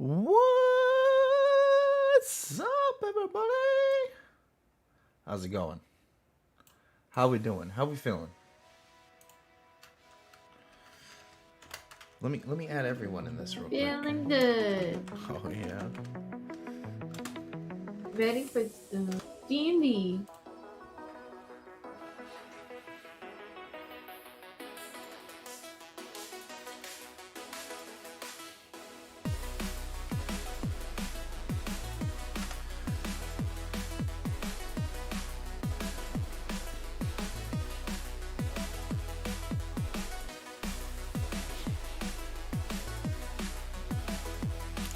What's up, everybody? How's it going? How we doing? How we feeling? Let me add everyone in this real quick. Feeling good. Oh yeah. Ready for D&D.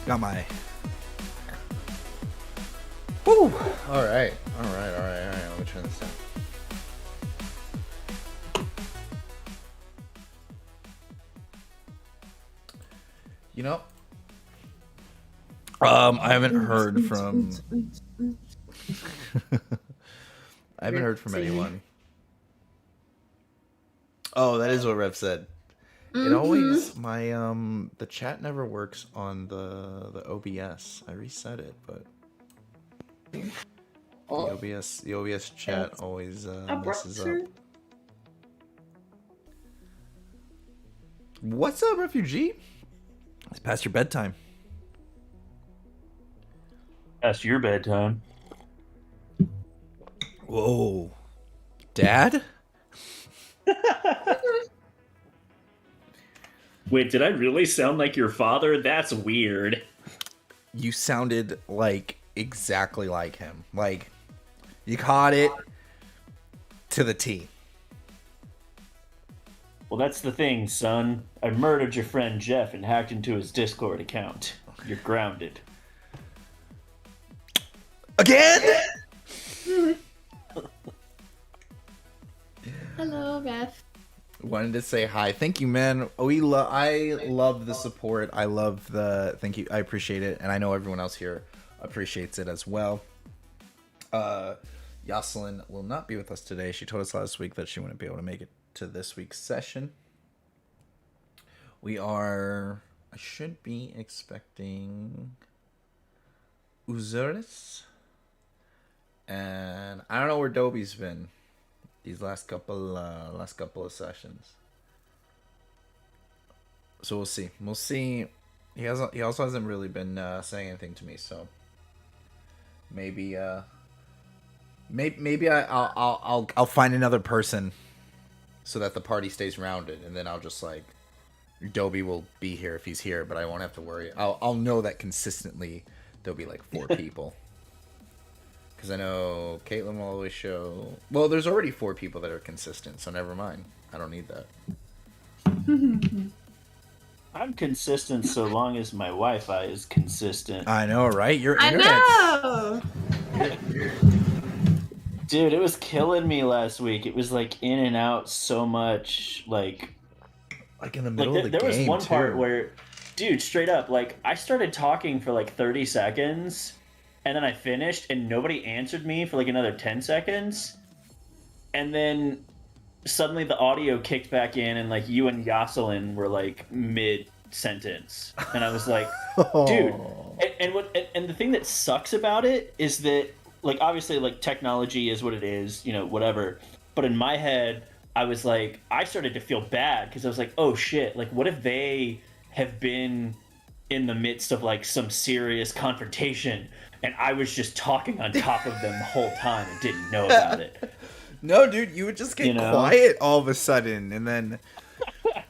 Got my. Woo! All right. Let me turn this down. You know, I haven't heard from. I haven't heard from anyone. Oh, that is what Rev said. It always the chat never works on the OBS. I reset it, but the OBS chat always messes up. What's up, refugee? It's past your bedtime. Past your bedtime. Whoa, Dad? Wait, did I really sound like your father? That's weird. You sounded like exactly like him. Like, you caught it to the T. Well, that's the thing, son. I murdered your friend Jeff and hacked into his Discord account. You're grounded. Again? Hello, Beth. Wanted to say hi. Thank you, man. I love the support. I love the thank you. I appreciate it, and I know everyone else here appreciates it as well. Yoselin will not be with us today. She told us last week that she wouldn't be able to make it to this week's session. I should be expecting Uzuris, and I don't know where Dobie's been these last couple of sessions. So we'll see. He also hasn't really been saying anything to me, so maybe I'll find another person so that the party stays rounded, and then I'll just like Dobie will be here if he's here, but I won't have to worry. I'll know that consistently there'll be like 4 people. Because I know Caitlin will always show. Well, there's already 4 people that are consistent, so never mind. I don't need that. I'm consistent so long as my Wi-Fi is consistent. I know, right? Your I internet. know. Dude, it was killing me last week. It was like in and out so much, like in the middle of the game. There was one part where, dude, straight up, like I started talking for like 30 seconds. And then I finished, and nobody answered me for like another 10 seconds. And then suddenly the audio kicked back in, and like you and Yoselin were like mid-sentence. And I was like, dude. And the thing that sucks about it is that, like, obviously, like, technology is what it is, you know, whatever. But in my head, I was like, I started to feel bad because I was like, oh shit, like, what if they have been in the midst of like some serious confrontation? And I was just talking on top of them the whole time and didn't know about it. No, dude, you would just get quiet all of a sudden, and then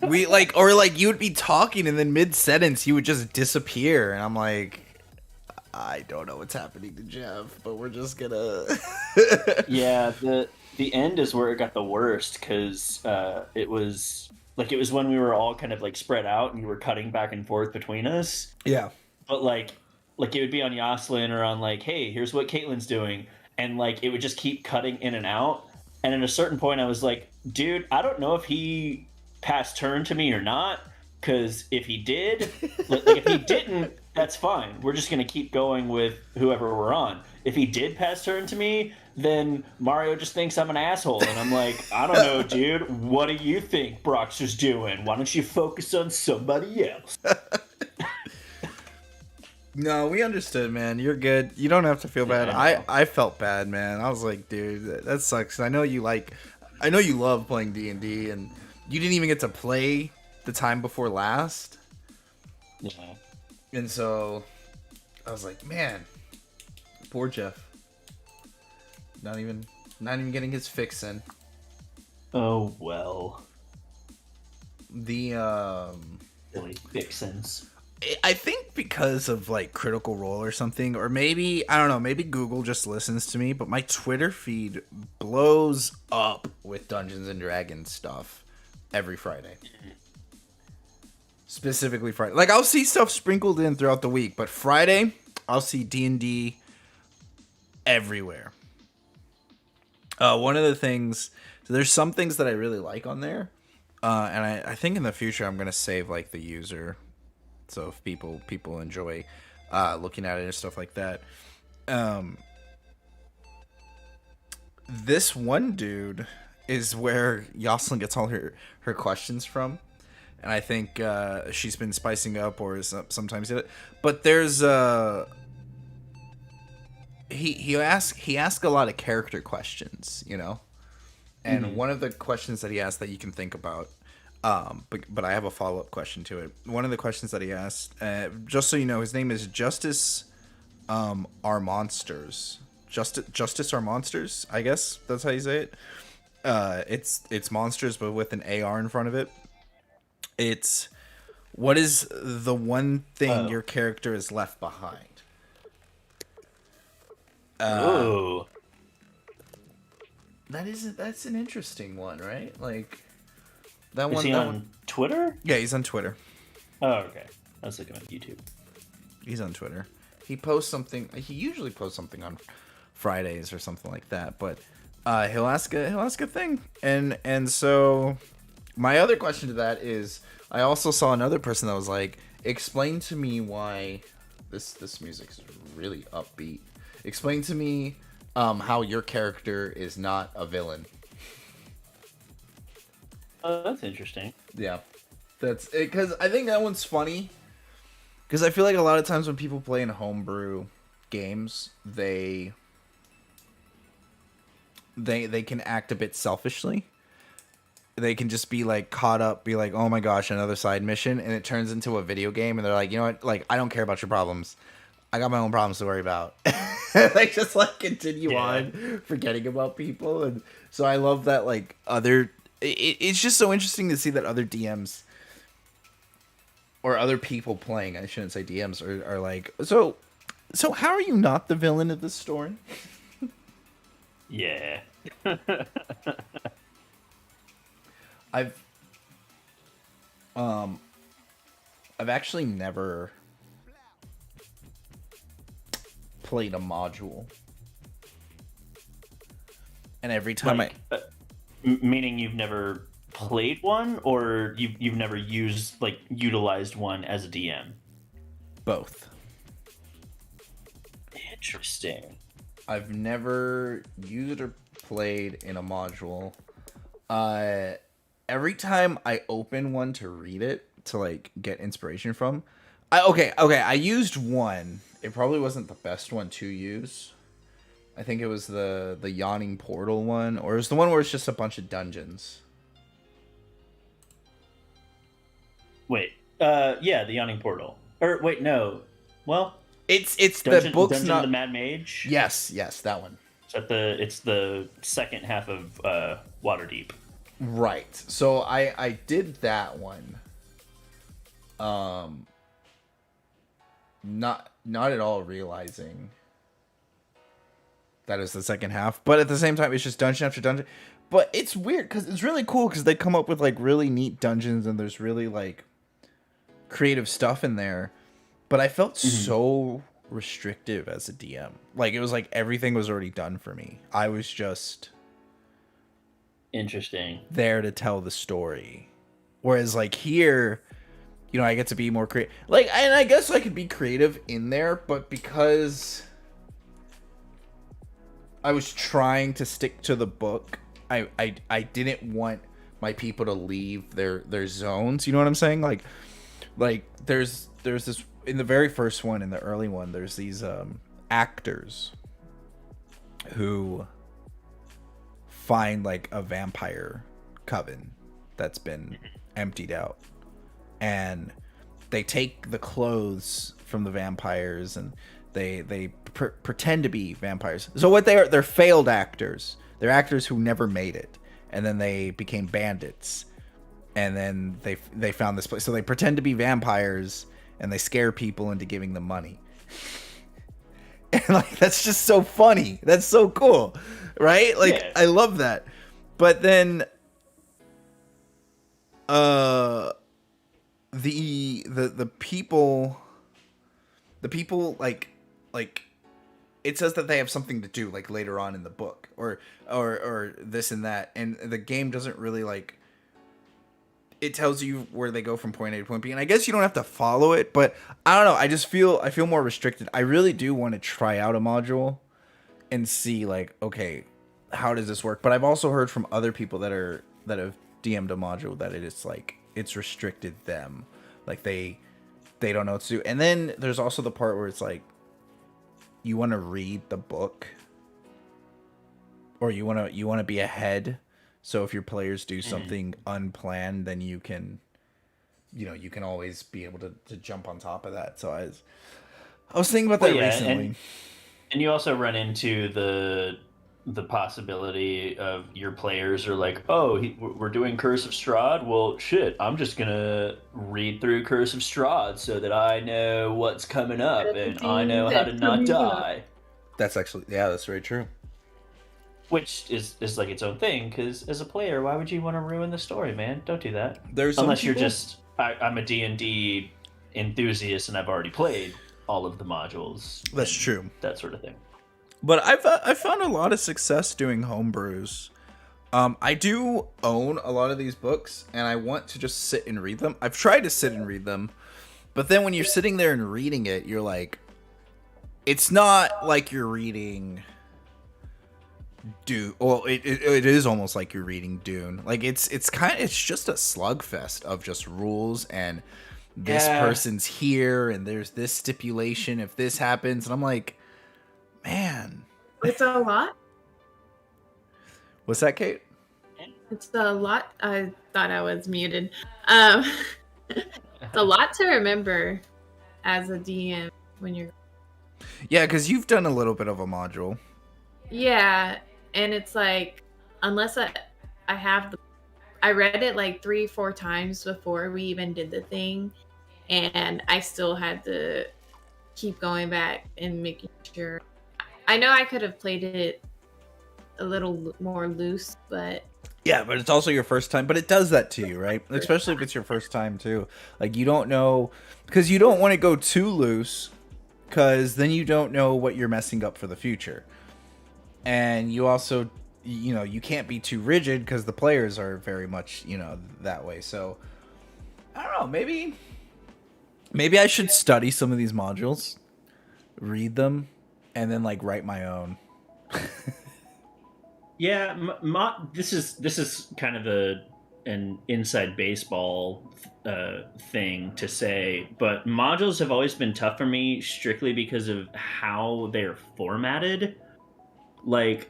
you would be talking, and then mid-sentence you would just disappear, and I'm like, I don't know what's happening to Jeff, but we're just gonna. Yeah, the end is where it got the worst, because it was when we were all kind of like spread out, and you were cutting back and forth between us. Yeah, but like it would be on Yoselin or on like, hey, here's what Caitlin's doing. And like, it would just keep cutting in and out. And at a certain point I was like, dude, I don't know if he passed turn to me or not. Cause if he did, like if he didn't, that's fine. We're just going to keep going with whoever we're on. If he did pass turn to me, then Mario just thinks I'm an asshole. And I'm like, I don't know, dude. What do you think Broxer's doing? Why don't you focus on somebody else? No, we understood, man. You're good. You don't have to feel bad. Yeah, I know. I felt bad, man. I was like, dude, that sucks. I know you love playing D&D, and you didn't even get to play the time before last. Yeah. And so I was like, man, poor Jeff. Not even getting his fix in. Oh well. The Silly vixens. I think because of like Critical Role or something, or maybe I don't know, maybe Google just listens to me, but my Twitter feed blows up with Dungeons and Dragons stuff every Friday. Specifically Friday. Like I'll see stuff sprinkled in throughout the week, but Friday I'll see D&D everywhere. One of the things, so there's some things that I really like on there, and I think in the future I'm gonna save like the user. So if people enjoy looking at it and stuff like that. This one dude is where Yoselin gets all her questions from. And I think she's been spicing up or is sometimes it. But there's he asks a lot of character questions, you know? And one of the questions that he asked that you can think about, but I have a follow-up question to it. One of the questions that he asked, just so you know, his name is Justice Our Monsters. Justice Our Monsters, I guess that's how you say it. It's monsters, but with an AR in front of it. It's what is the one thing your character is left behind? Oh. That's an interesting one, right? Like that Is one. he That on one. Twitter? Yeah, he's on Twitter. Oh, okay. I was looking at YouTube. He's on Twitter. He posts something. He usually posts something on Fridays or something like that. But he'll ask a thing, and so my other question to that is, I also saw another person that was like, explain to me why this music is really upbeat. Explain to me how your character is not a villain. Oh, that's interesting. Yeah, that's it. Because I think that one's funny. Because I feel like a lot of times when people play in homebrew games, they can act a bit selfishly. They can just be like caught up, be like, oh my gosh, another side mission, and it turns into a video game, and they're like, you know what, like I don't care about your problems. I got my own problems to worry about. They just like continue on forgetting about people, and so I love that like other. It's just so interesting to see that other DMs or other people playing, I shouldn't say DMs, are like, so how are you not the villain of this story? Yeah. I've actually never played a module, and every time Meaning you've never played one, or you've never utilized one as a DM? both. Interesting. I've never used or played in a module. Every time I open one to read it, to like get inspiration from, I used one. It probably wasn't the best one to use. I think it was the Yawning Portal one, or it was the one where it's just a bunch of dungeons. Wait. Yeah, the Yawning Portal. Or wait, no. Well, It's Dungeon, the book's Dungeon not. of the Mad Mage. Yes, that one. It's the second half of Waterdeep. Right. So I did that one. Not at all realizing that is the second half, but at the same time it's just dungeon after dungeon. But it's weird because it's really cool because they come up with like really neat dungeons and there's really like creative stuff in there. But I felt so restrictive as a DM. Like it was like everything was already done for me. I was just Interesting. there to tell the story. Whereas like here, you know, I get to be more creative. Like, and I guess I could be creative in there, but because I was trying to stick to the book, I didn't want my people to leave their zones. You know what I'm saying? Like there's this in the very first one, in the early one, there's these actors who find like a vampire coven that's been emptied out, and they take the clothes from the vampires and they pretend to be vampires. So what they're failed actors. They're actors who never made it, and then they became bandits, and then they found this place. So they pretend to be vampires and they scare people into giving them money. And like that's just so funny. That's so cool, right? Like Yeah. I love that. But then the people like it says that they have something to do like later on in the book or this and that, and the game doesn't really like, it tells you where they go from point A to point B, and I guess you don't have to follow it, but I don't know, I feel more restricted. I really do want to try out a module and see like, okay, how does this work? But I've also heard from other people that have DM'd a module that it is like it's restricted them, like they don't know what to do. And then there's also the part where it's like you want to read the book, or you want to be ahead. So if your players do something unplanned, then you can always be able to jump on top of that. So I was thinking about that recently. And you also run into the possibility of your players are like, oh, we're doing Curse of Strahd. Well, shit, I'm just gonna read through Curse of Strahd so that I know what's coming up and I know how to not die. That's actually, yeah, that's very true. Which is like its own thing, because as a player, why would you want to ruin the story, man? Don't do that. Unless you're just, I'm a D&D enthusiast and I've already played all of the modules. That's true. That sort of thing. But I've found a lot of success doing homebrews. I do own a lot of these books, and I want to just sit and read them. I've tried to sit and read them, but then when you're sitting there and reading it, you're like, it's not like you're reading Dune. Well, it is almost like you're reading Dune. Like it's just a slugfest of just rules, and this person's here, and there's this stipulation if this happens, and I'm like, man, It's a lot. What's that, Kate? It's a lot. I thought I was muted. It's a lot to remember as a DM when you're. Yeah, because you've done a little bit of a module. Yeah, and it's like, unless I have the, I read it like 3-4 times before we even did the thing, and I still had to keep going back and making sure. I know I could have played it a little more loose, but Yeah, but it's also your first time. But it does that to you, right? Especially if it's your first time too. Like you don't know, because you don't want to go too loose, because then you don't know what you're messing up for the future. And you also, you can't be too rigid because the players are very much, that way. So I don't know. Maybe I should study some of these modules, read them, and then like write my own. Yeah, this is kind of an inside baseball thing to say, but modules have always been tough for me strictly because of how they're formatted. Like,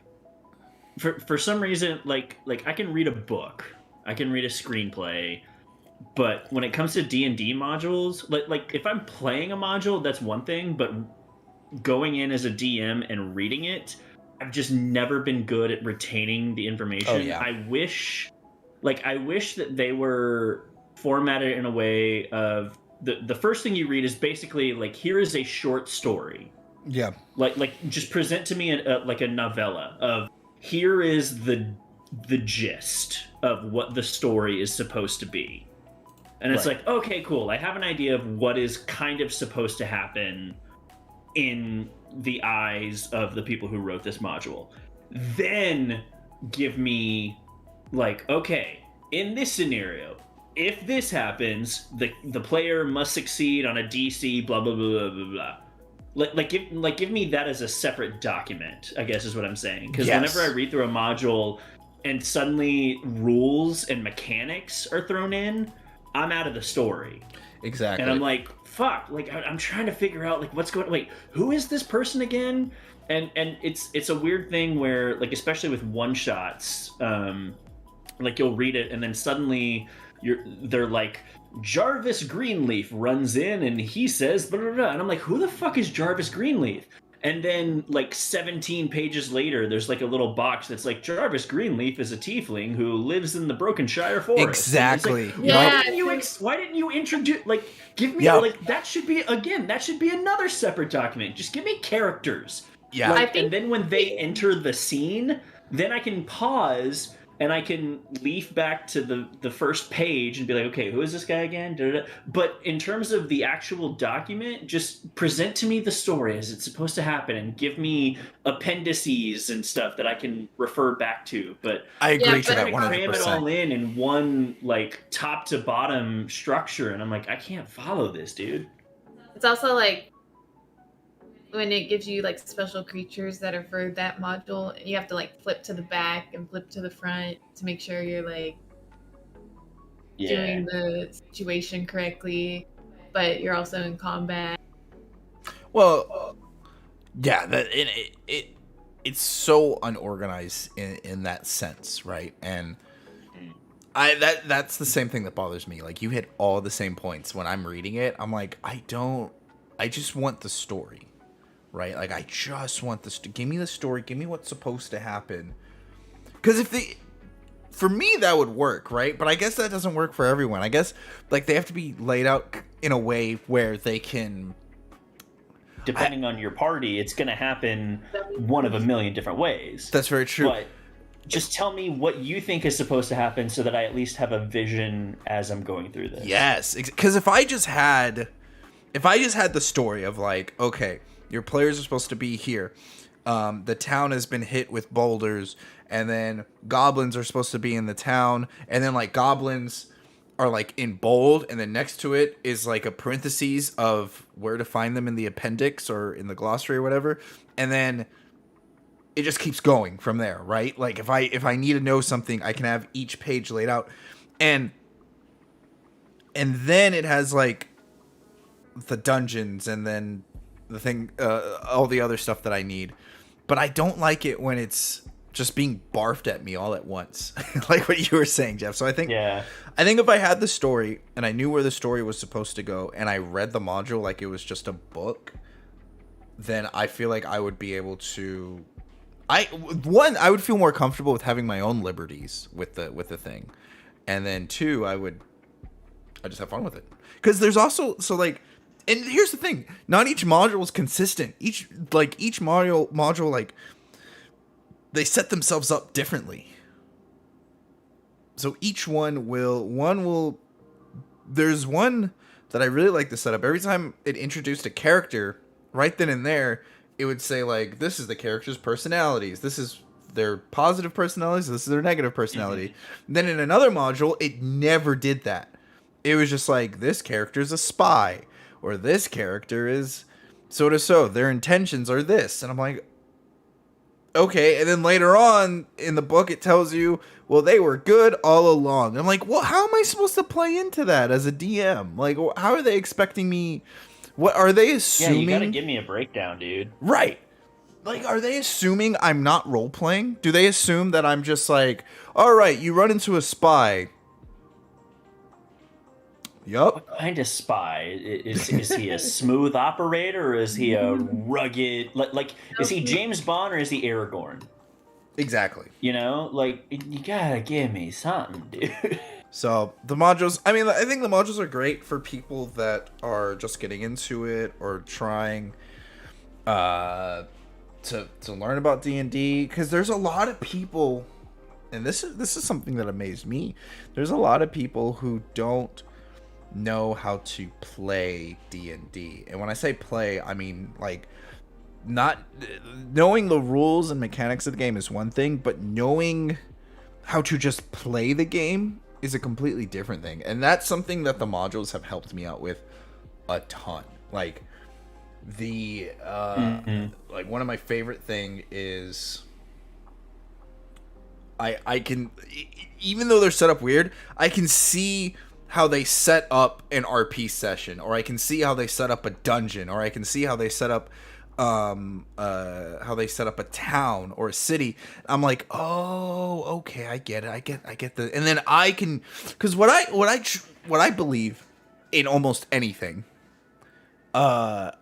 for some reason, like I can read a book, I can read a screenplay, but when it comes to D&D modules, like if I'm playing a module, that's one thing, but going in as a DM and reading it, I've just never been good at retaining the information. Oh, yeah. I wish that they were formatted in a way of the first thing you read is basically like, here is a short story. Yeah. Like just present to me like a novella of, here is the gist of what the story is supposed to be. And it's Right. like, okay, cool. I have an idea of what is kind of supposed to happen in the eyes of the people who wrote this module. Then give me like, okay, in this scenario, if this happens, the player must succeed on a DC, blah blah blah blah blah. Give me that as a separate document, I guess is what I'm saying. Because Yes. whenever I read through a module and suddenly rules and mechanics are thrown in, I'm out of the story. Exactly. And I'm like, fuck, like I'm trying to figure out like what's going. Wait, who is this person again? And it's a weird thing where like especially with one shots, like you'll read it and then suddenly they're like Jarvis Greenleaf runs in and he says blah, blah, blah. And I'm like, who the fuck is Jarvis Greenleaf? And then, like 17 pages later, there's like a little box that's like Jarvis Greenleaf is a tiefling who lives in the Brokenshire Forest. Exactly. Like, Yeah. why didn't you introduce? Like, give me Yeah. like that should be another separate document. Just give me characters. Yeah. Like, I think- and then when they enter the scene, then I can pause and I can leaf back to the first page and be like, okay, who is this guy again? Da, da, da. But in terms of the actual document, just present to me the story as it's supposed to happen and give me appendices and stuff that I can refer back to. But I agree Yeah, to but- that cram it all 100%. in one like top to bottom structure, and I'm like, I can't follow this, dude. It's also like when it gives you like special creatures that are for that module, you have to like flip to the back and flip to the front to make sure you're like doing the situation correctly, but you're also in combat. Well, yeah, it's so unorganized in that sense, right? And that's the same thing that bothers me. Like you hit all the same points when I'm reading it. I'm like, I just want the story, right? Like I just want this. Give me the story. Give me what's supposed to happen. Because for me that would work, right? But I guess that doesn't work for everyone. I guess like they have to be laid out in a way where they can. Depending on your party, it's going to happen one of a million different ways. That's very true. But just tell me what you think is supposed to happen so that I at least have a vision as I'm going through this. Yes, because if I just had the story of like, okay, your players are supposed to be here, the town has been hit with boulders, and then goblins are supposed to be in the town, and then like goblins are like in bold, and then next to it is like a parentheses of where to find them in the appendix or in the glossary or whatever, and then it just keeps going from there, right? Like if I need to know something, I can have each page laid out, and then it has like the dungeons and then the thing, all the other stuff that I need. But I don't like it when it's just being barfed at me all at once, like what you were saying, Jeff. So I think if I had the story and I knew where the story was supposed to go and I read the module like it was just a book, then I feel like I would be able to. I would feel more comfortable with having my own liberties with the thing, and then two, I just have fun with it. Because there's also and here's the thing: not each module is consistent. Each module like they set themselves up differently. So each one will. There's one that I really like the setup. Every time it introduced a character, right then and there, it would say like, this is the character's personalities. This is their positive personalities. This is their negative personality. Mm-hmm. Then in another module, it never did that. It was just like, this character is a spy, or this character is so. Their intentions are this, and I'm like, okay. And then later on in the book, it tells you, well, they were good all along. And I'm like, well, how am I supposed to play into that as a DM? Like, how are they expecting me? What are they assuming? Yeah, you gotta give me a breakdown, dude. Right. Like, are they assuming I'm not role playing? Do they assume that I'm just like, all right, you run into a spy? Yup. What kind of spy? Is he a smooth operator, or is he a rugged, like is he James Bond or is he Aragorn? Exactly. You know, like, you gotta give me something, dude. So the modules, I mean, I think the modules are great for people that are just getting into it or trying to learn about D&D, because there's a lot of people, and this is something that amazed me. There's a lot of people who don't know how to play D&D. And when I say play, I mean like not knowing the rules and mechanics of the game is one thing, but knowing how to just play the game is a completely different thing. And that's something that the modules have helped me out with a ton. Like the like one of my favorite thing is I can, even though they're set up weird, I can see how they set up an RP session, or I can see how they set up a dungeon, or I can see how they set up a town or a city. I'm like, oh, okay, I get it. I get the, and then I can, because what I believe in almost anything, of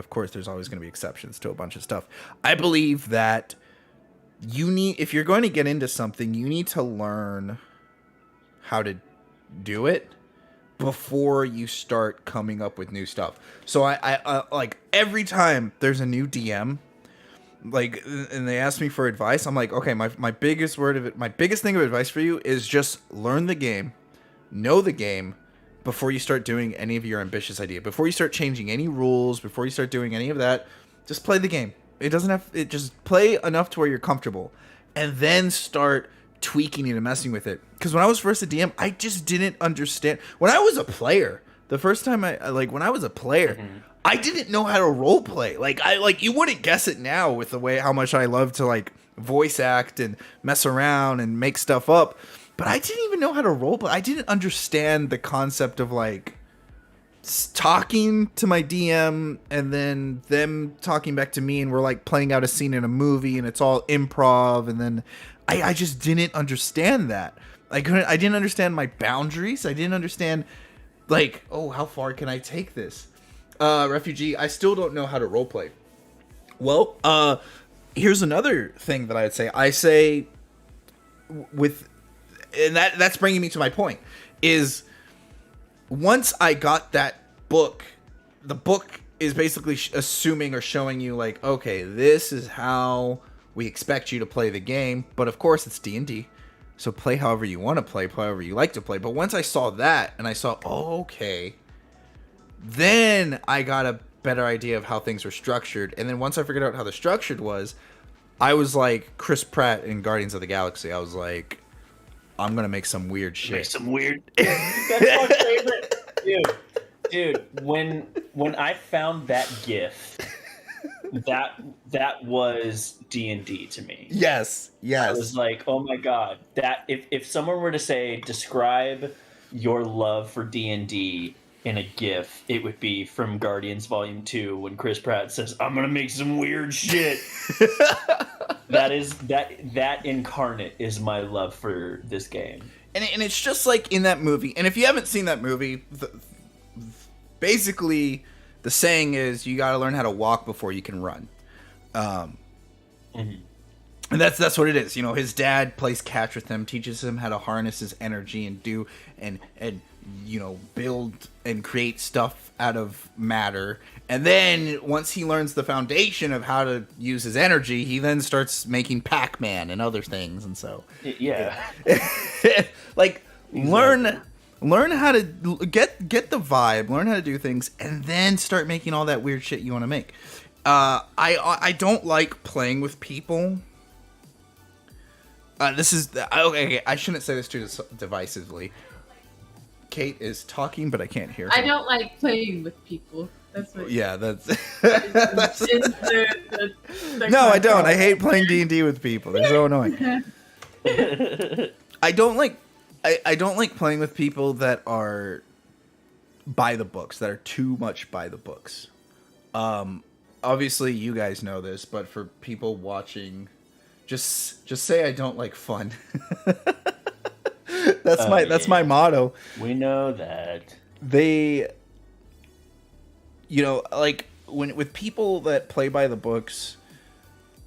course, there's always going to be exceptions to a bunch of stuff. I believe that if you're going to get into something, you need to learn how to do it before you start coming up with new stuff. So I like every time there's a new DM, like, and they ask me for advice, I'm like, okay, my biggest thing of advice for you is just learn the game, know the game, before you start doing any of your ambitious idea, before you start changing any rules, before you start doing any of that, just play the game. Just play enough to where you're comfortable, and then start tweaking it and messing with it. Because when I was first a DM, I just didn't understand. When I was a player, the first time when I was a player, I didn't know how to role play. You wouldn't guess it now with the way how much I love to like voice act and mess around and make stuff up. But I didn't even know how to role play. I didn't understand the concept of like talking to my DM and then them talking back to me, and we're like playing out a scene in a movie and it's all improv, and then I just didn't understand that. I didn't understand my boundaries. I didn't understand like, oh, how far can I take this? Refugee, I still don't know how to roleplay. Well, here's another thing that I'd say. I say and that's bringing me to my point, is once I got that book, the book is basically assuming or showing you like, okay, this is how we expect you to play the game, but of course it's D&D, so play however you want to play however you like to play. But once I saw that and I saw, oh, okay, then I got a better idea of how things were structured. And then once I figured out how the structured was, I was like Chris Pratt in Guardians of the Galaxy. I was like, I'm gonna make some weird shit. Make some weird. That's my favorite, dude. When I found that GIF, that was D&D to me. Yes. I was like, oh my god, that if someone were to say describe your love for D&D in a GIF, it would be from Guardians Volume 2 when Chris Pratt says, "I'm gonna make some weird shit." that incarnate is my love for this game. And it's just like in that movie. And if you haven't seen that movie, basically the saying is you got to learn how to walk before you can run. And that's what it is. You know, his dad plays catch with him, teaches him how to harness his energy and do and you know, build and create stuff out of matter. And then once he learns the foundation of how to use his energy, he then starts making Pac-Man and other things. And so like exactly. learn how to get the vibe, learn how to do things, and then start making all that weird shit you want to make. I don't like playing with people. This is okay. I shouldn't say this too divisively. Kate is talking, but I can't hear her. I don't like playing with people. That's what. Yeah, that's. the no, I don't. I hate playing D&D with people. They're so annoying. I don't like. I don't like playing with people that are by the books, that are too much by the books. Obviously, you guys know this, but for people watching, just say I don't like fun. That's my motto. We know that. They, you know, like with people that play by the books,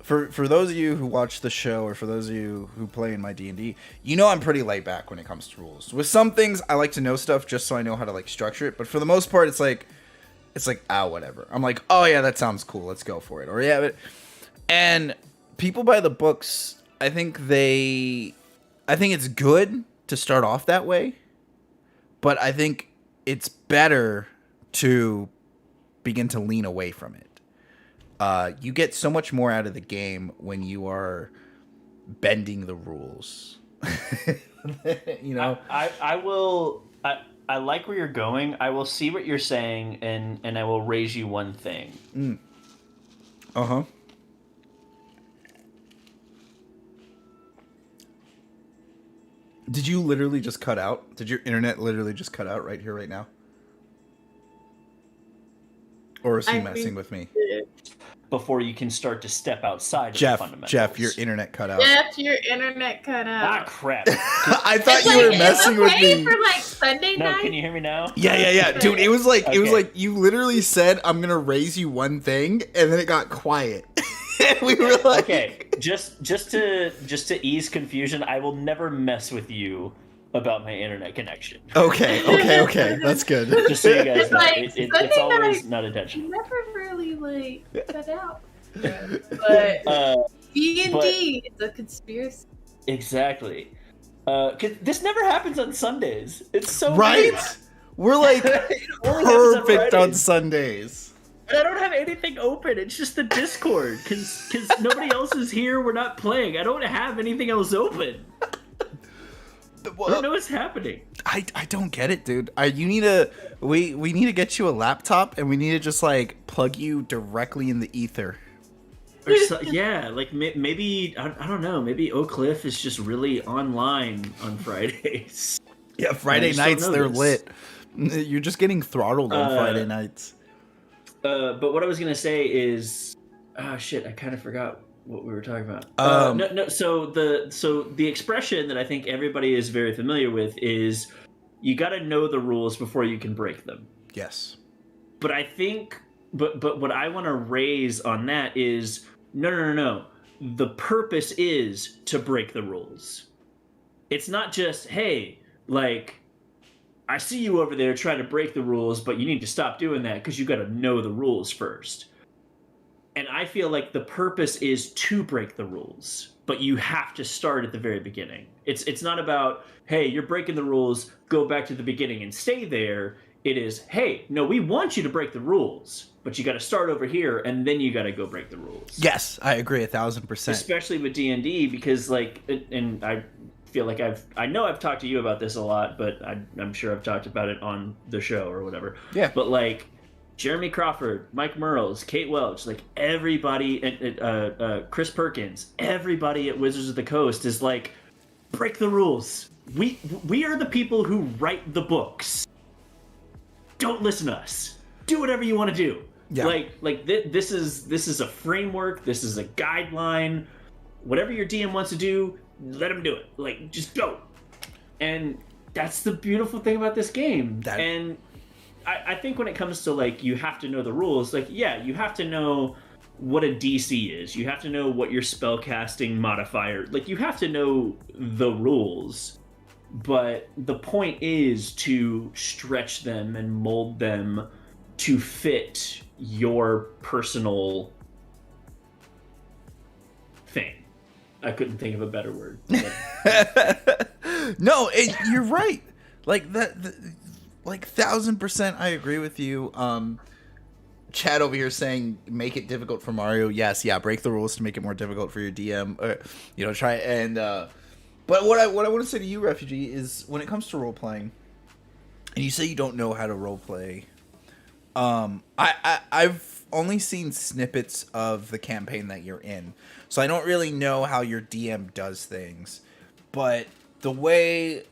for those of you who watch the show or for those of you who play in my D&D, you know I'm pretty laid back when it comes to rules. With some things I like to know stuff just so I know how to like structure it, but for the most part it's like whatever. I'm like, oh yeah, that sounds cool, let's go for it. Or yeah, and people by the books, I think it's good to start off that way, but I think it's better to begin to lean away from it. You get so much more out of the game when you are bending the rules. You know, I will. I like where you're going. I will see what you're saying, and I will raise you one thing. Uh-huh. Did you literally just cut out? Did your internet literally just cut out right here, right now? Or is he I messing think- with me? Before you can start to step outside of the Jeff, fundamentals. your internet cut out. Jeff, your internet cut Ah, out. crap. I thought It's you were like, messing it's with okay me. for like Sunday No, night. can you hear me now? Yeah, dude. It was like Okay. you literally said I'm gonna raise you one thing, and then it got quiet. And we were like, Okay, just to ease confusion, I will never mess with you about my internet connection. okay. That's good. Just so you guys It's know, like, it's Sunday always night- not intentional. Never really like cut out. But D&D, it's a conspiracy. Exactly. 'Cause this never happens on Sundays. It's so Right? weird. We're like It only happens perfect on Fridays. Sundays. And I don't have anything open. It's just the Discord because nobody else is here. We're not playing. I don't have anything else open. I don't know what's happening. I don't get it, dude. We need to get you a laptop, and we need to just like plug you directly in the ether. Or so, yeah, like maybe I don't know. Maybe Oak Cliff is just really online on Fridays. Yeah, Friday just don't nights know they're this. lit. You're just getting throttled on Friday nights. But what I was gonna say is, oh shit, I kind of forgot what we were talking about. No. So the expression that I think everybody is very familiar with is, you got to know the rules before you can break them. Yes. But I think, but what I want to raise on that is, no. The purpose is to break the rules. It's not just, hey, like, I see you over there trying to break the rules, but you need to stop doing that because you got to know the rules first. And I feel like the purpose is to break the rules, but you have to start at the very beginning. It's not about, hey, you're breaking the rules, go back to the beginning and stay there. It is, hey, no, we want you to break the rules, but you got to start over here, and then you got to go break the rules. Yes, I agree 1,000%. Especially with D&D, because like, and I feel like I know I've talked to you about this a lot, but I'm sure I've talked about it on the show or whatever. Yeah. But like, Jeremy Crawford, Mike Merles, Kate Welch, like everybody, Chris Perkins, everybody at Wizards of the Coast is like, break the rules. We are the people who write the books. Don't listen to us. Do whatever you want to do. Yeah. This is a framework. This is a guideline. Whatever your DM wants to do, let him do it. Like, just go. And that's the beautiful thing about this game. And I think when it comes to, like, you have to know the rules, like, yeah, you have to know what a DC is. You have to know what your spellcasting modifier, like, you have to know the rules. But the point is to stretch them and mold them to fit your personal thing. I couldn't think of a better word. No, you're right. Like that. Like 1,000%, I agree with you. Chad over here saying make it difficult for Mario. Yes, yeah, break the rules to make it more difficult for your DM. Try and. But what I want to say to you, Refugee, is when it comes to role playing, and you say you don't know how to role play. I've only seen snippets of the campaign that you're in, so I don't really know how your DM does things. But the way,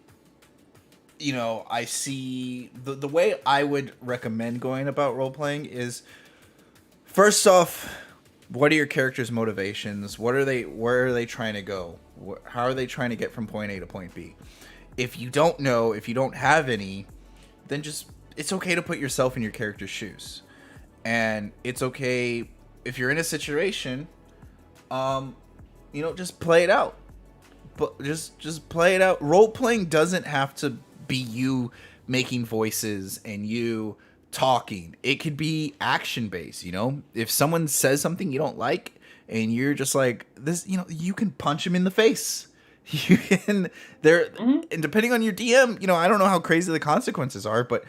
I see the way I would recommend going about role playing is, first off, what are your characters' motivations? Where are they trying to go? How are they trying to get from point A to point B? If you don't know, if you don't have any, then it's okay to put yourself in your character's shoes. And it's okay if you're in a situation, just play it out. But just play it out. Role playing doesn't have to be you making voices and you talking. It could be action based, If someone says something you don't like and you're just like this, you can punch them in the face. You can and depending on your DM, I don't know how crazy the consequences are, but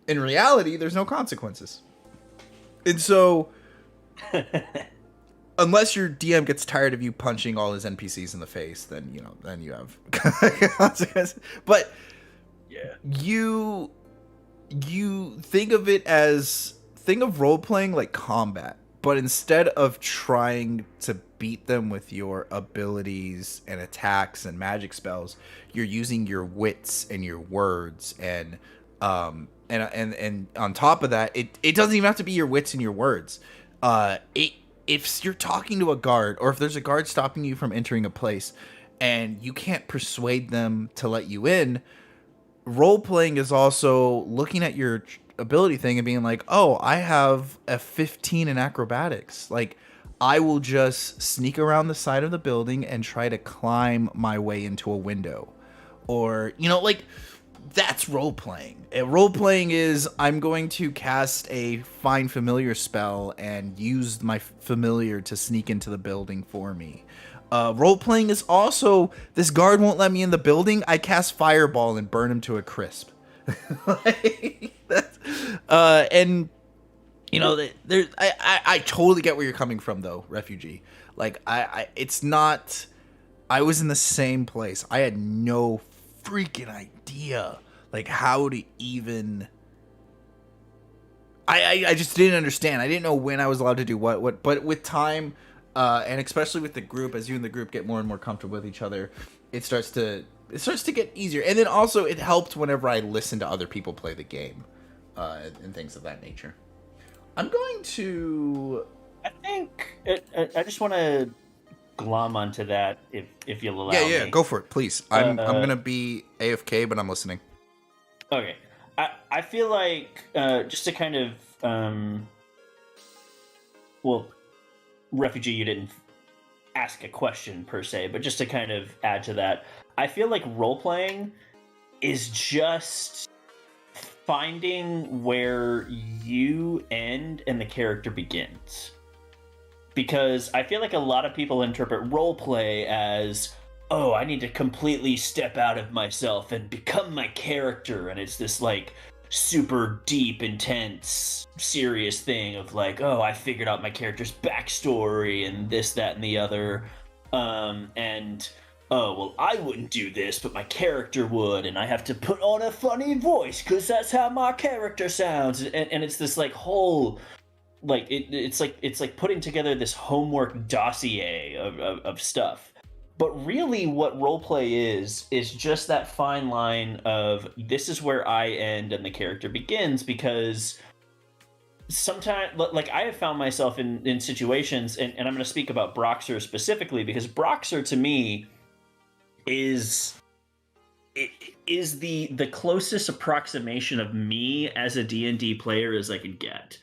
in reality, there's no consequences. And so unless your DM gets tired of you punching all his NPCs in the face, then you have consequences. But Yeah. You think of role playing like combat, but instead of trying to beat them with your abilities and attacks and magic spells, you're using your wits and your words, and on top of that, it doesn't even have to be your wits and your words. If you're talking to a guard, or if there's a guard stopping you from entering a place and you can't persuade them to let you in, role playing is also looking at your ability thing and being like, oh, I have a 15 in acrobatics. Like, I will just sneak around the side of the building and try to climb my way into a window. Or, like, that's role playing. Role playing is, I'm going to cast a find familiar spell and use my familiar to sneak into the building for me. Role playing is also, this guard won't let me in the building, I cast fireball and burn him to a crisp. And there's I totally get where you're coming from though, refugee. Like, it's not, I was in the same place. I had no freaking idea like how to even, I just didn't understand. I didn't know when I was allowed to do what, but with time, and especially with the group, as you and the group get more and more comfortable with each other, it starts to get easier. And then also it helped whenever I listened to other people play the game, and things of that nature. I'm going to, I think I just want to glom onto that if you'll allow me. Yeah, go for it, please. I'm gonna be AFK, but I'm listening. Okay, I feel like just to kind of well, refugee, you didn't ask a question per se, but just to kind of add to that, I feel like role playing is just finding where you end and the character begins. Because I feel like a lot of people interpret role play as, oh, I need to completely step out of myself and become my character, and it's this like super deep, intense, serious thing of like, oh, I figured out my character's backstory and this, that, and the other, and oh, well, I wouldn't do this, but my character would, and I have to put on a funny voice because that's how my character sounds, and it's this like whole, like it's like putting together this homework dossier of stuff. But really what roleplay is just that fine line of, this is where I end and the character begins, because sometimes, like, I have found myself in situations, and I'm going to speak about Broxer specifically, because Broxer to me is the closest approximation of me as a D&D player as I could get.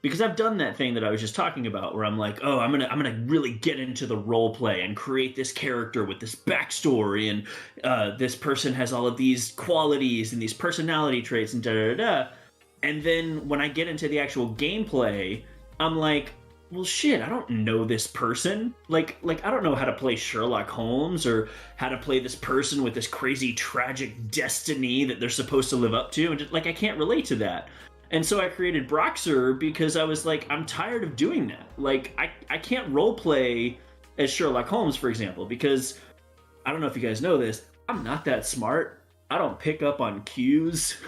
Because I've done that thing that I was just talking about, where I'm like, oh, I'm gonna really get into the role play and create this character with this backstory, and this person has all of these qualities and these personality traits and da-da-da-da. And then when I get into the actual gameplay, I'm like, well, shit, I don't know this person. Like I don't know how to play Sherlock Holmes, or how to play this person with this crazy tragic destiny that they're supposed to live up to. And just, like, I can't relate to that. And so I created Broxer because I was like, I'm tired of doing that. Like, I can't roleplay as Sherlock Holmes, for example, because I don't know if you guys know this, I'm not that smart. I don't pick up on cues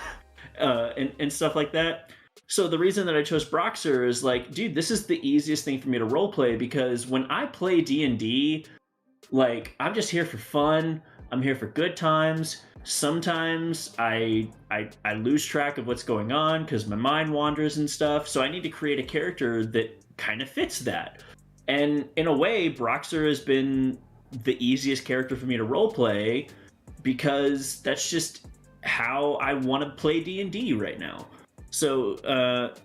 and stuff like that. So the reason that I chose Broxer is like, dude, this is the easiest thing for me to roleplay, because when I play D&D, like, I'm just here for fun. I'm here for good times. Sometimes I lose track of what's going on because my mind wanders and stuff. So I need to create a character that kind of fits that. And in a way, Broxer has been the easiest character for me to roleplay, because that's just how I want to play D&D right now. So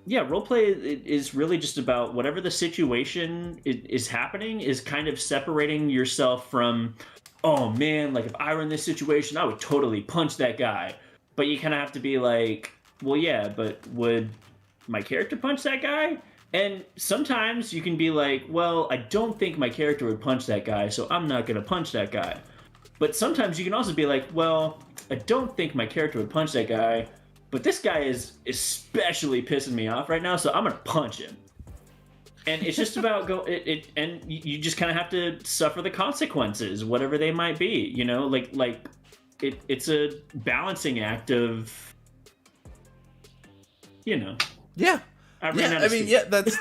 yeah, roleplay is really just about whatever the situation is happening, is kind of separating yourself from, oh man, like if I were in this situation, I would totally punch that guy. But you kind of have to be like, well, yeah, but would my character punch that guy? And sometimes you can be like, well, I don't think my character would punch that guy, so I'm not going to punch that guy. But sometimes you can also be like, well, I don't think my character would punch that guy, but this guy is especially pissing me off right now, so I'm going to punch him. And it's just about and you just kind of have to suffer the consequences, whatever they might be, you know, like it's a balancing act of, you know. Yeah. I ran out I of mean, steam. yeah, that's.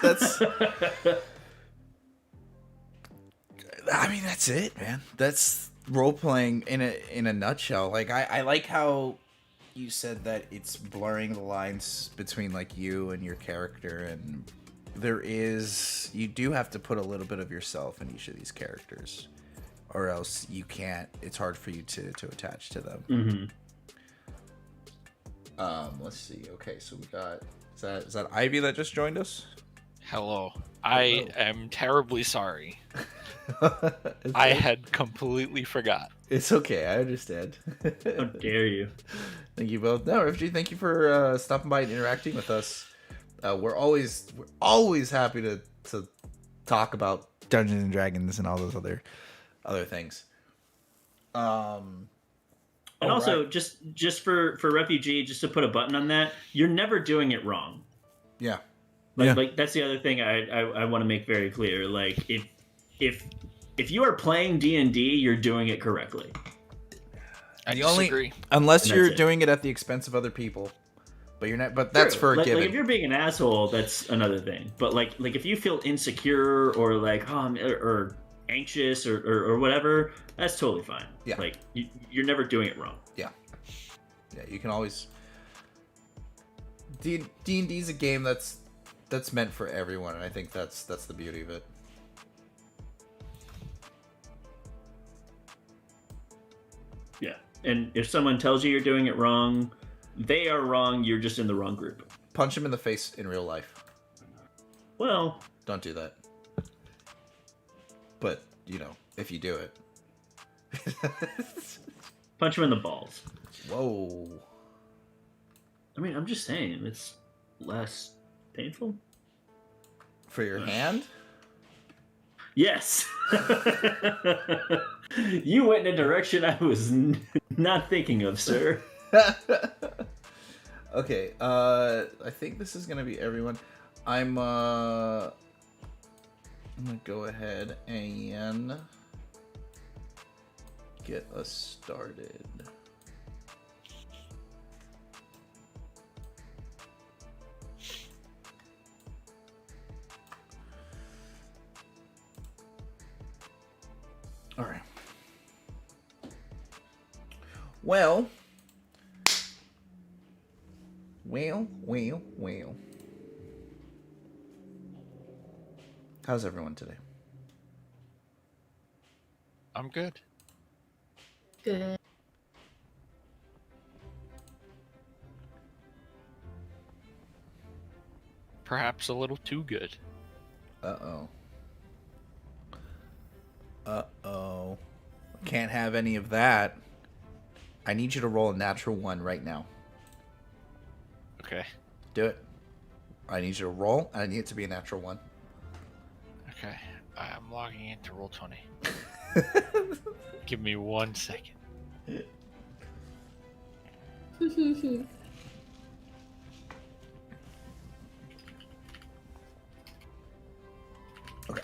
I mean, that's it, man. That's role playing in a nutshell. Like, I like how you said that it's blurring the lines between like you and your character, and you do have to put a little bit of yourself in each of these characters, or else you can't. It's hard for you to attach to them. Mm-hmm. Let's see. Okay, so we got is that Ivy that just joined us? Hello. I am terribly sorry. It's I okay. had completely forgot. It's okay. I understand. How dare you? Thank you both. No, FG, thank you for stopping by and interacting with us. We're always happy to talk about Dungeons and Dragons and all those other things. And also, just for refugee, just to put a button on that, you're never doing it wrong. Yeah. Like that's the other thing I want to make very clear. Like if you are playing D&D, you're doing it correctly. I The only- disagree. Unless And you're that's it. doing it at the expense of other people, but you're not. But that's True. for a like, given. Like if you're being an asshole, that's another thing. But like if you feel insecure or like or anxious or whatever, that's totally fine. Yeah. Like you're never doing it wrong. Yeah, you can always. D&D is a game that's meant for everyone, and I think that's the beauty of it. Yeah. And if someone tells you you're doing it wrong, they are wrong. You're just in the wrong group. Punch him in the face in real life. Well, Don't do that. But if you do it. punch him in the balls. Whoa. I mean, I'm just saying, it's less painful. For your hand? Yes. You went in a direction I was not thinking of, sir. Okay, I think this is gonna be everyone. I'm gonna go ahead and get us started. All right. Well. How's everyone today? I'm good. Good. Perhaps a little too good. Uh-oh. Uh-oh. Can't have any of that. I need you to roll a natural 1 right now. Okay. Do it. I need you to roll, and I need it to be a natural 1. Okay. I'm logging into Roll20. Give me 1 second. Okay.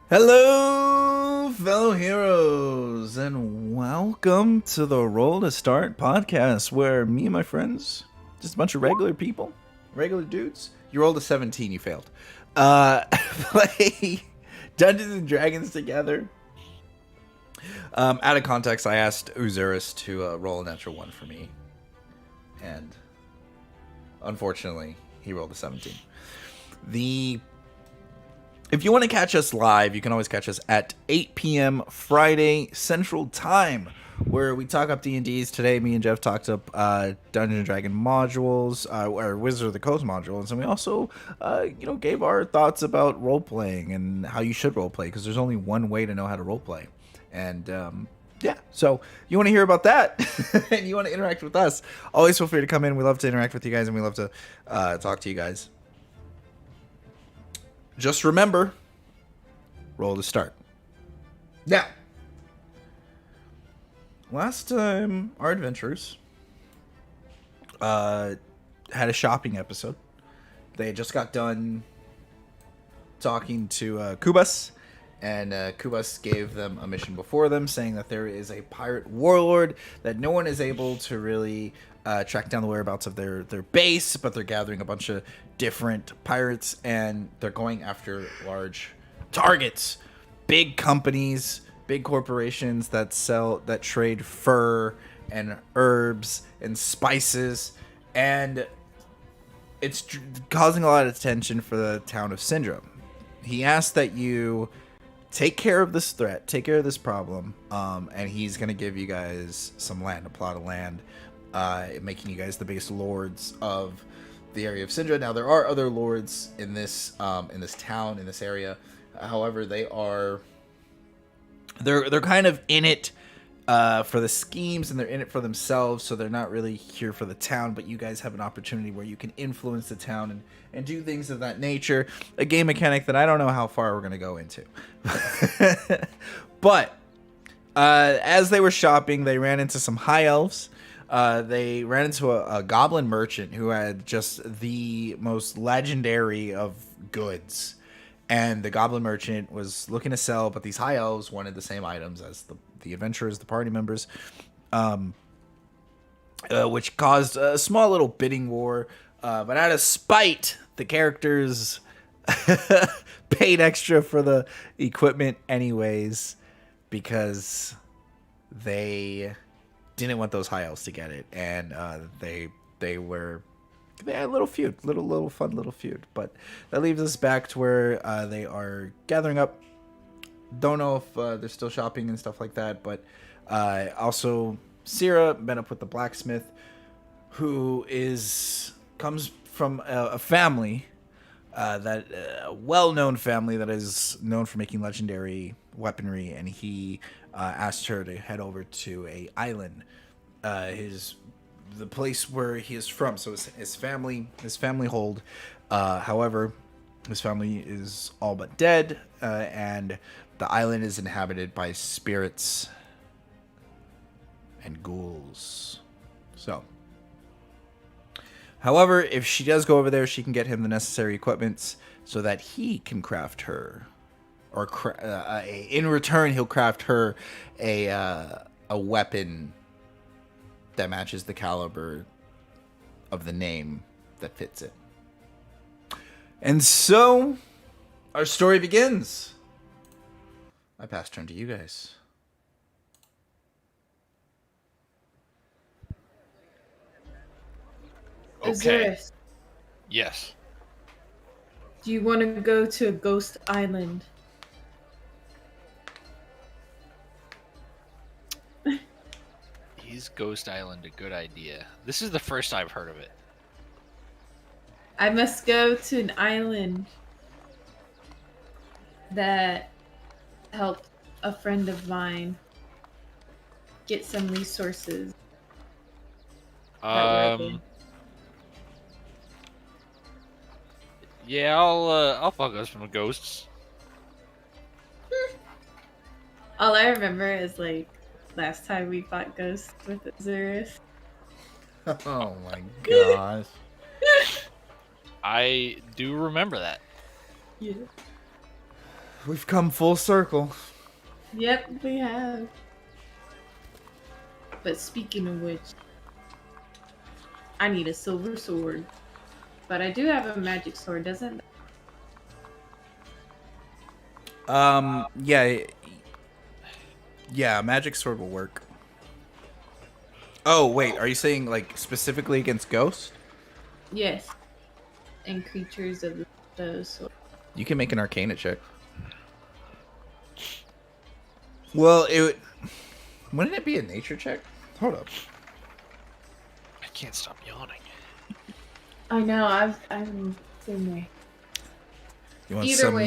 Hello, fellow heroes, and welcome to the Roll to Start podcast, where me and my friends, just a bunch of regular people, regular dudes. You rolled a 17, you failed. Play Dungeons and Dragons together. Out of context, I asked Uzuris to roll a natural 1 for me, and unfortunately, he rolled a 17. If you want to catch us live, you can always catch us at 8 p.m. Friday Central Time, where we talk up D&Ds. Today, me and Jeff talked up Dungeons & Dragon modules, or Wizard of the Coast modules, and we also, gave our thoughts about role-playing and how you should role-play, because there's only one way to know how to role-play. And, so you want to hear about that, and you want to interact with us, always feel free to come in. We love to interact with you guys, and we love to talk to you guys. Just remember, roll to start. Now, last time our adventurers had a shopping episode. They just got done talking to Kubas And Kubas gave them a mission before them, saying that there is a pirate warlord that no one is able to really track down the whereabouts of their base, but they're gathering a bunch of different pirates, and they're going after large targets, big companies, big corporations that trade fur and herbs and spices, and it's causing a lot of attention for the town of Syndrome. He asked that you take care of this threat, take care of this problem, and he's going to give you guys some land, a plot of land, making you guys the biggest lords of the area of Syndra. Now, there are other lords in this town, in this area. However, they're kind of in it for the schemes, and they're in it for themselves, so they're not really here for the town, but you guys have an opportunity where you can influence the town and do things of that nature. A game mechanic that I don't know how far we're going to go into. But as they were shopping, they ran into some high elves. They ran into a goblin merchant who had just the most legendary of goods. And the goblin merchant was looking to sell, but these high elves wanted the same items as the adventurers, the party members, which caused a small little bidding war. But out of spite, the characters paid extra for the equipment anyways, because they didn't want those high elves to get it, and they had a little feud, little fun little feud. But that leaves us back to where they are gathering up. Don't know if they're still shopping and stuff like that, but also Syrah met up with the blacksmith, who comes from a family a well-known family that is known for making legendary weaponry, and he asked her to head over to a island, the place where he is from. So his family hold. However, his family is all but dead, and the island is inhabited by spirits and ghouls. So, however, if she does go over there, she can get him the necessary equipments so that he can craft her, or in return, he'll craft her a weapon that matches the caliber of the name that fits it. And so, our story begins. I pass turn to you guys. Okay. Azurus, Yes. do you want to go to a ghost island? Is Ghost Island a good idea? This is the first I've heard of it. I must go to an island that helped a friend of mine get some resources. Yeah, I'll fuck us some ghosts. All I remember is like last time we fought ghosts with Azurus. Oh my gosh. I do remember that. Yeah. We've come full circle. Yep, we have. But speaking of which, I need a silver sword. But I do have a magic sword, doesn't? Yeah, magic sword will work. Oh, wait, are you saying like specifically against ghosts? Yes. And creatures of those sort. You can make an Arcana check. Well, wouldn't it be a nature check? Hold up. I can't stop yawning. I know, I'm same way. You want Either some way,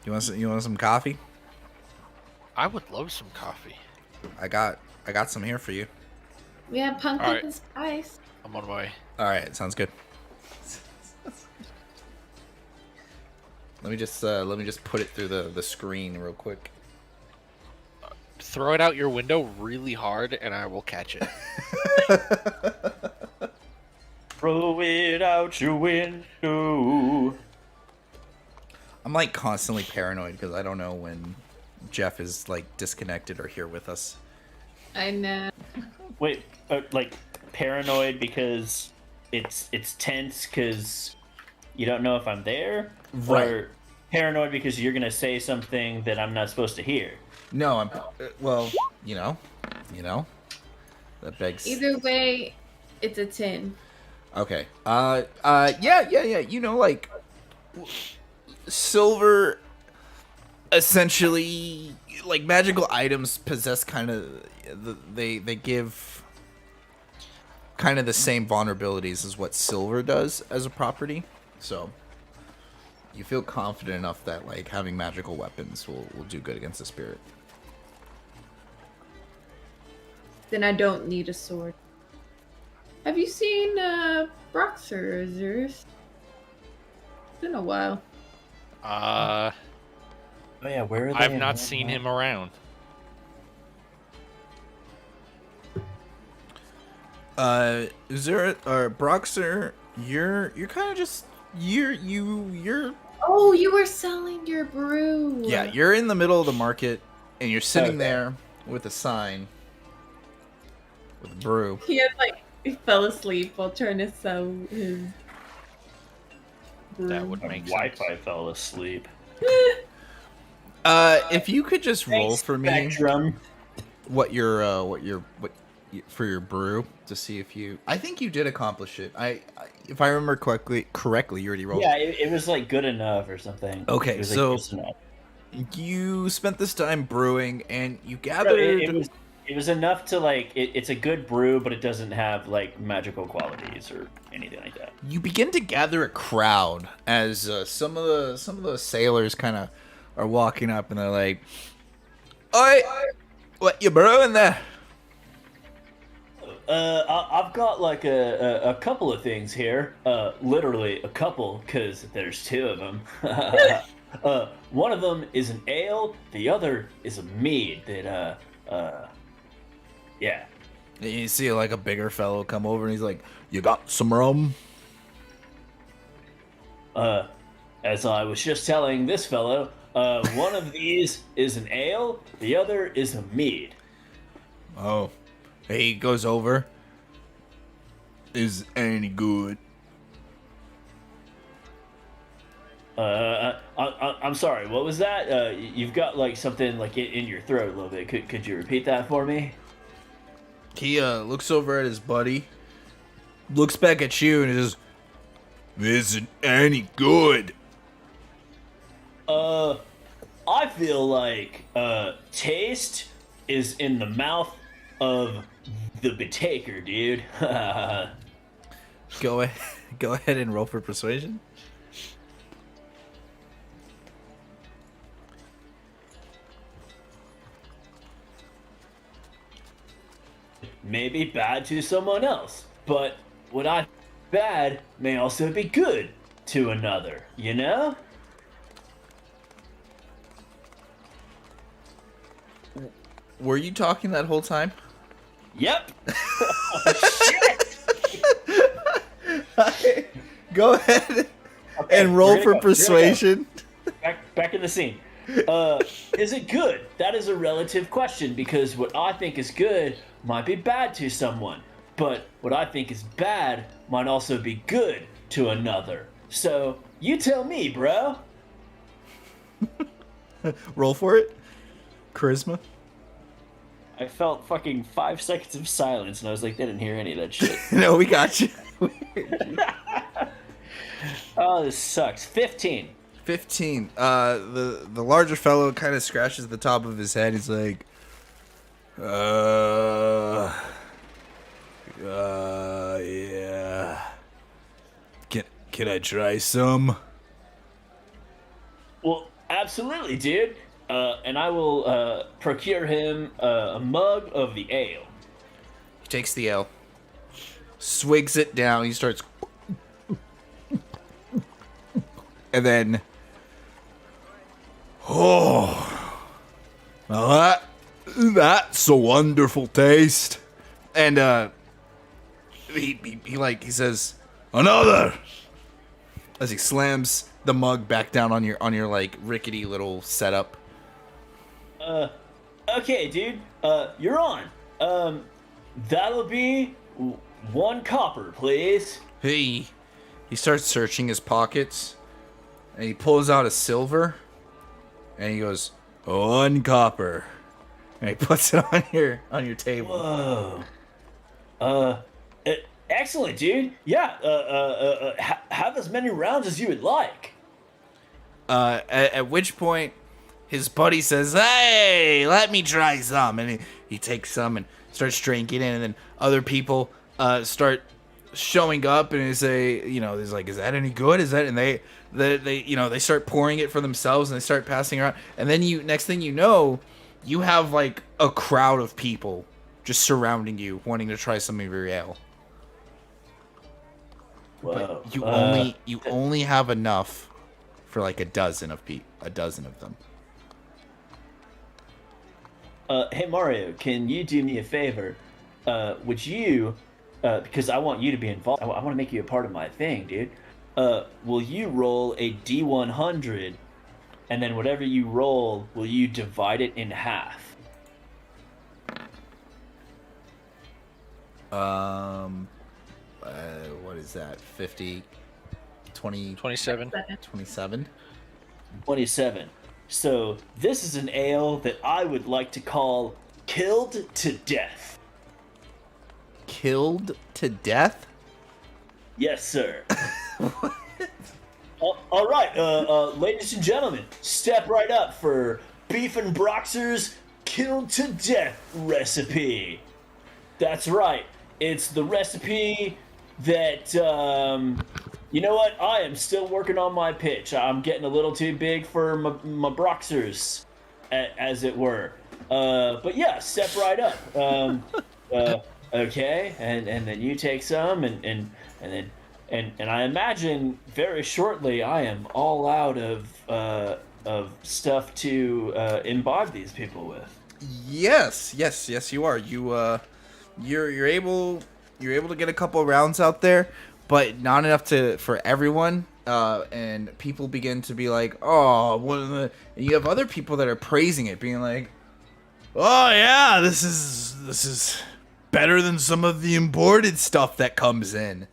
you want some coffee? I would love some coffee. I got some here for you. we have pumpkin Alright. and spice. I'm on my way. All right, sounds good. Let me just put it through the screen real quick. Throw it out your window really hard, and I will catch it. Throw it out your window. I'm like constantly paranoid because I don't know when Jeff is like disconnected or here with us. I know. Wait, like paranoid because it's tense because you don't know if I'm there, Right. or paranoid because you're gonna say something that I'm not supposed to hear. No, I'm well, you know, that begs. Either way, it's a 10. Okay. Yeah. You know, like silver. Essentially, like magical items possess kind of they give kind of the same vulnerabilities as what silver does as a property. So you feel confident enough that like having magical weapons will do good against the spirit. Then I don't need a sword. Have you seen Broxer, Zeus? It's been a while. Oh yeah, where are they? I've not seen him around. Zura or Broxer, you're kind of just you're Oh, you were selling your brew. yeah, you're in the middle of the market and you're sitting Okay. there with a sign with a brew. He had he fell asleep while trying to sell his brew. That would My make Wi-Fi sense. fell asleep. If you could just roll Thanks, for me Spectrum. what for your brew to see if you. I think you did accomplish it. If I remember correctly, you already rolled. Yeah, it was like good enough or something. Okay, it was, so- like, just enough. You spent this time brewing, and you So gathered. it was enough to like it's a good brew, but it doesn't have like magical qualities or anything like that. You begin to gather a crowd as some of the sailors kind of are walking up, and they're like, "Oi, what you brewing there?" I've got like a couple of things here. Literally a couple, because there's two of them. One of them is an ale. The other is a mead. That yeah. And you see like a bigger fellow come over, and he's like, "You got some rum?" As I was just telling this fellow, one of these is an ale. The other is a mead. Oh, he goes over. Is any good? I'm sorry. What was that? You've got like something like in your throat a little bit. Could you repeat that for me? He looks over at his buddy, looks back at you, and says, "Isn't any good." I feel like taste is in the mouth of the betaker, dude. Go ahead and roll for persuasion. May be bad to someone else, but what I bad may also be good to another, you know? Were you talking that whole time? Yep. Go ahead Okay, and roll we're gonna for go. persuasion. Back in the scene. Is it good? That is a relative question because what I think is good might be bad to someone, but what I think is bad might also be good to another. So you tell me, bro. Roll for it. Charisma. I felt fucking 5 seconds of silence, and I was like, they didn't hear any of that shit. No, we got you. Oh, this sucks. 15. 15. The larger fellow kind of scratches the top of his head. He's like, yeah. Can I try some? Well, absolutely, dude. And I will procure him a mug of the ale. He takes the ale, swigs it down. He starts, and then, oh, well, that's a wonderful taste. And he says, another, as he slams the mug back down on your like rickety little setup. Okay, dude. You're on. That'll be 1 copper, please. He starts searching his pockets, and he pulls out a silver, and he goes, 1 copper, and he puts it on your table. Whoa. Excellent, dude. Yeah. Have as many rounds as you would like. At which point, his buddy says, "Hey, let me try some," and he takes some and starts drinking it, and then other people start showing up, and they say, he's like, "Is that any good? Is that?" And they start pouring it for themselves, and they start passing around, and then next thing you know, you have like a crowd of people just surrounding you, wanting to try some of your ale. Whoa. But you only have enough for like a dozen of them. Hey Mario, can you do me a favor? Would you, because I want you to be involved, I want to make you a part of my thing, dude. Will you roll a D100, and then whatever you roll, will you divide it in half? What is that? 50, 20, 27. 27? 27. So this is an ale that I would like to call Killed to Death. Killed to death? Yes, sir. All right, ladies and gentlemen, step right up for Beef and Broxer's Killed to Death recipe. That's right. It's the recipe that, you know what? I am still working on my pitch. I'm getting a little too big for my Broxers, as it were. But yeah, step right up. Okay, and then you take some, and I imagine very shortly I am all out of stuff to imbibe these people with. Yes, you are. You're able to get a couple rounds out there, but not enough for everyone. And people begin to be like, "Oh, and you have other people that are praising it, being like, "Oh yeah, this is better than some of the imported stuff that comes in."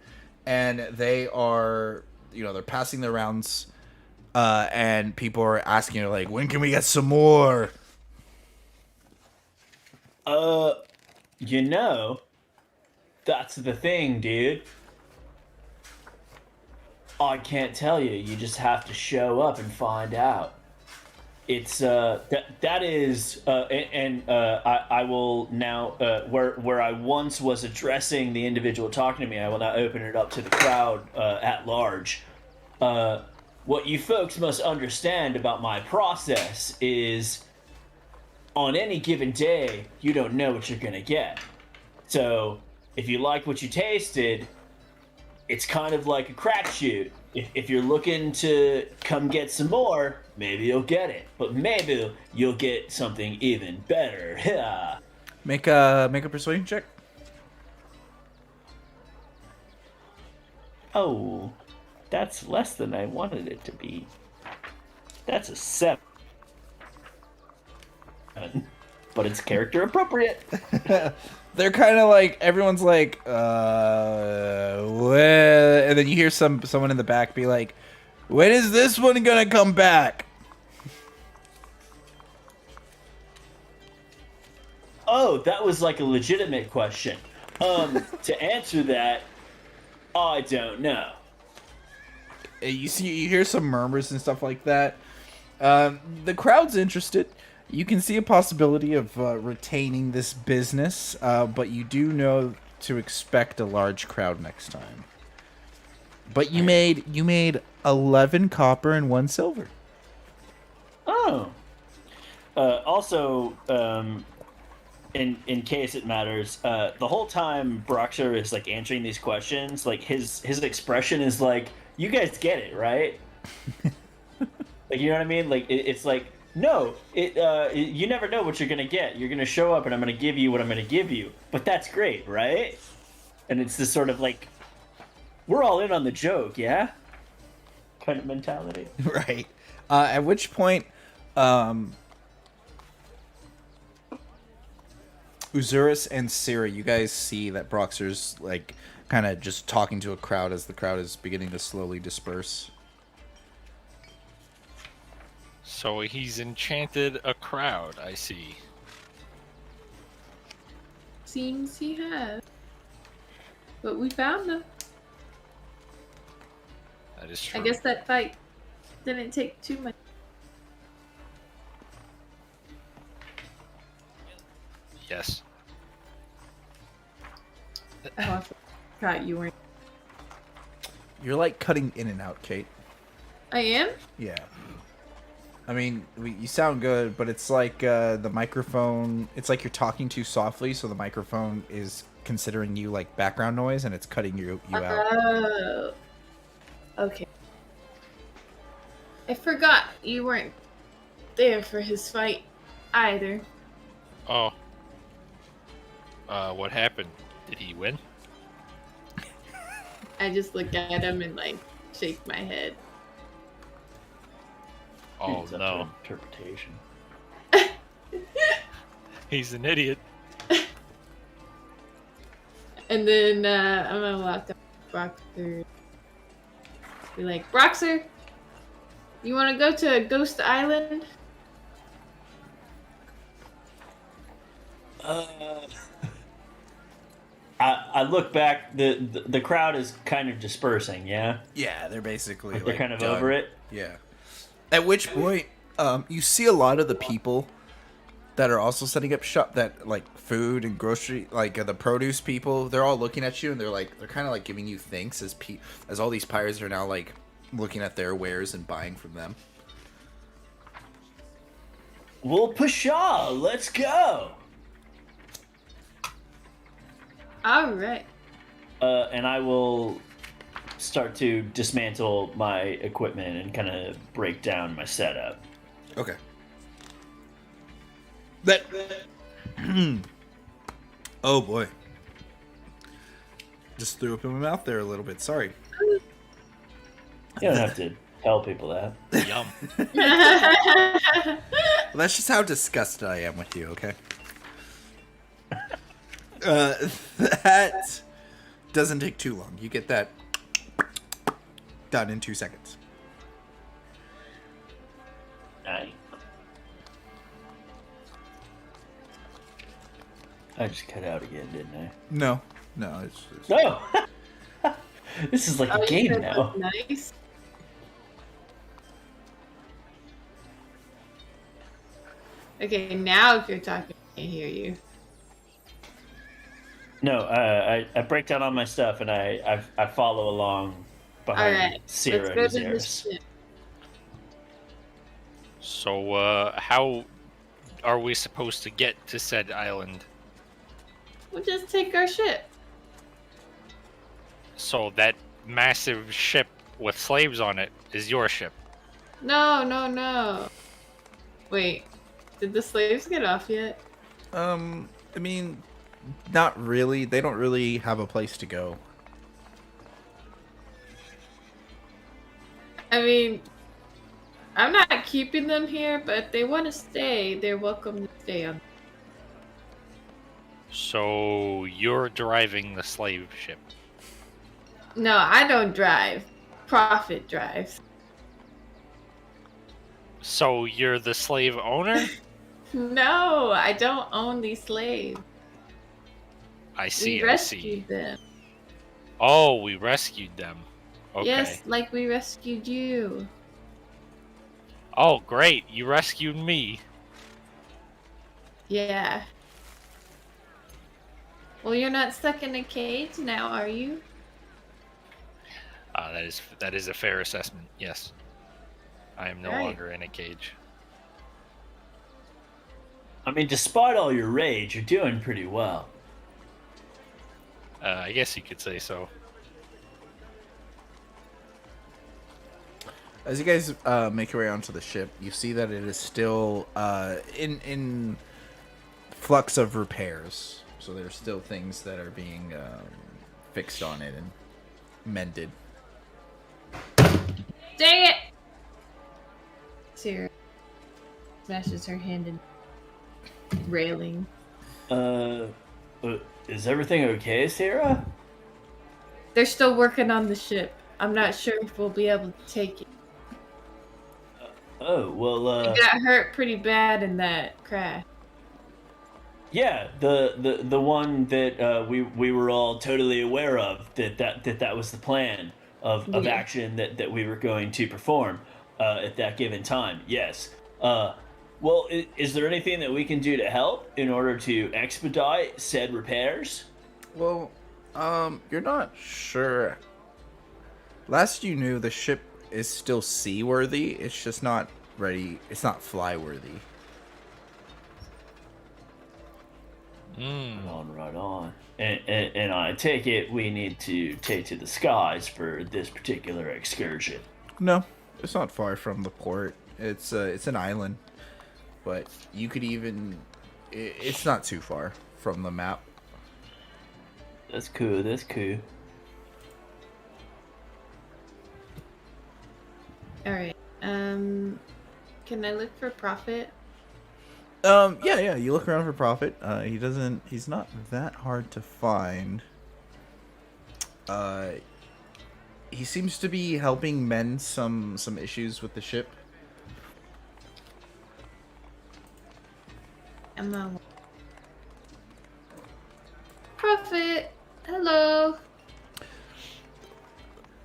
And they are, they're passing the rounds, and people are asking, like, "When can we get some more?" That's the thing, dude. I can't tell you. You just have to show up and find out. It's that is I will now where I once was addressing the individual talking to me, I will now open it up to the crowd at large. What you folks must understand about my process is, on any given day, you don't know what you're gonna get. So if you like what you tasted, it's kind of like a crapshoot. If you're looking to come get some more, maybe you'll get it, but maybe you'll get something even better. Make a persuasion check. Oh, that's less than I wanted it to be. That's a 7. But it's character appropriate. They're kind of like, everyone's like, well, and then you hear someone in the back be like, "When is this one gonna come back?" Oh, that was like a legitimate question. To answer that, I don't know. You hear some murmurs and stuff like that. The crowd's interested. You can see a possibility of retaining this business, but you do know to expect a large crowd next time. But you made 11 copper and 1 silver. Oh. Also, in case it matters, the whole time Broxer is like answering these questions, like his expression is like, "You guys get it, right?" Like, you know what I mean? Like it's like, no, you never know what you're gonna get. You're gonna show up, and I'm gonna give you what I'm gonna give you. But that's great, right? And it's this sort of like, we're all in on the joke, yeah? kind of mentality. Right. At which point, Uzuris and Sira, you guys see that Broxer's like kind of just talking to a crowd as the crowd is beginning to slowly disperse. So he's enchanted a crowd, I see. Seems he has. But we found them. That is true. I guess that fight didn't take too much. Yes. Oh, I forgot you weren't. You're like cutting in and out, Kate. I am? Yeah. I mean, you sound good, but it's like the microphone. It's like you're talking too softly, so the microphone is considering you like background noise, and it's cutting you out. Oh. Okay. I forgot you weren't there for his fight either. Oh. What happened? Did he win? I just look at him and like shake my head. Oh It's up no. to interpretation. He's an idiot. And then I'm gonna walk up to Broxer. Be like, Broxer, you wanna go to Ghost Island? I look back. The crowd is kind of dispersing. Yeah, Yeah, they're basically they're kind of over it. Yeah. At which point, you see a lot of the people that are also setting up shop, that like food and grocery, like the produce people. They're all looking at you, and they're kind of like giving you thanks as all these pirates are now like looking at their wares and buying from them. Well, pshaw, let's go. All right. And I will start to dismantle my equipment and kind of break down my setup. Okay. That. Oh boy. Just threw up in my mouth there a little bit. Sorry. You don't have to tell people that. Yum. Well, that's just how disgusted I am with you. Okay. That doesn't take too long. You get that done in 2 seconds. Nice. I just cut out again, didn't I? No, it's just... No! This is like Oh, a you game said now. that's nice. Okay, now if you're talking, I can't hear you. No, I break down all my stuff and I follow along behind Alright, Sierra let's and go to the Azaris. ship. So, how are we supposed to get to said island? We'll just take our ship. So that massive ship with slaves on it is your ship. No. Wait, did the slaves get off yet? I mean, not really. They don't really have a place to go. I mean, I'm not keeping them here, but if they want to stay, they're welcome to stay on. So you're driving the slave ship. No, I don't drive. Prophet drives. So you're the slave owner? No, I don't own these slaves. I see, We I see. rescued them. Oh, we rescued them. Okay. Yes, like we rescued you. Oh, great. You rescued me. Yeah. Well, you're not stuck in a cage now, are you? That is a fair assessment. Yes. I am no Right. longer in a cage. I mean, despite all your rage, you're doing pretty well. I guess you could say so. As you guys make your way onto the ship, you see that it is still in flux of repairs. So there's still things that are being fixed on it and mended. Dang smashes her hand in railing. Is everything okay, Sarah? They're still working on the ship. I'm not sure if we'll be able to take it. Oh, well, I got hurt pretty bad in that crash. yeah, the one that we were all totally aware of, that was the plan of Yeah. action that we were going to perform at that given time. Yes. Well, is there anything that we can do to help in order to expedite said repairs? Well, you're not sure. Last you knew, the ship is still seaworthy. It's just not ready. It's not flyworthy. Right on. And I take it we need to take to the skies for this particular excursion. No, it's not far from the port. It's an island, but you could even. It's not too far from the map. That's cool. That's cool. All right. Can I look for Prophet? Yeah. You look around for Prophet. He's not that hard to find. He seems to be helping mend some issues with the ship. Emma. Prophet. Hello.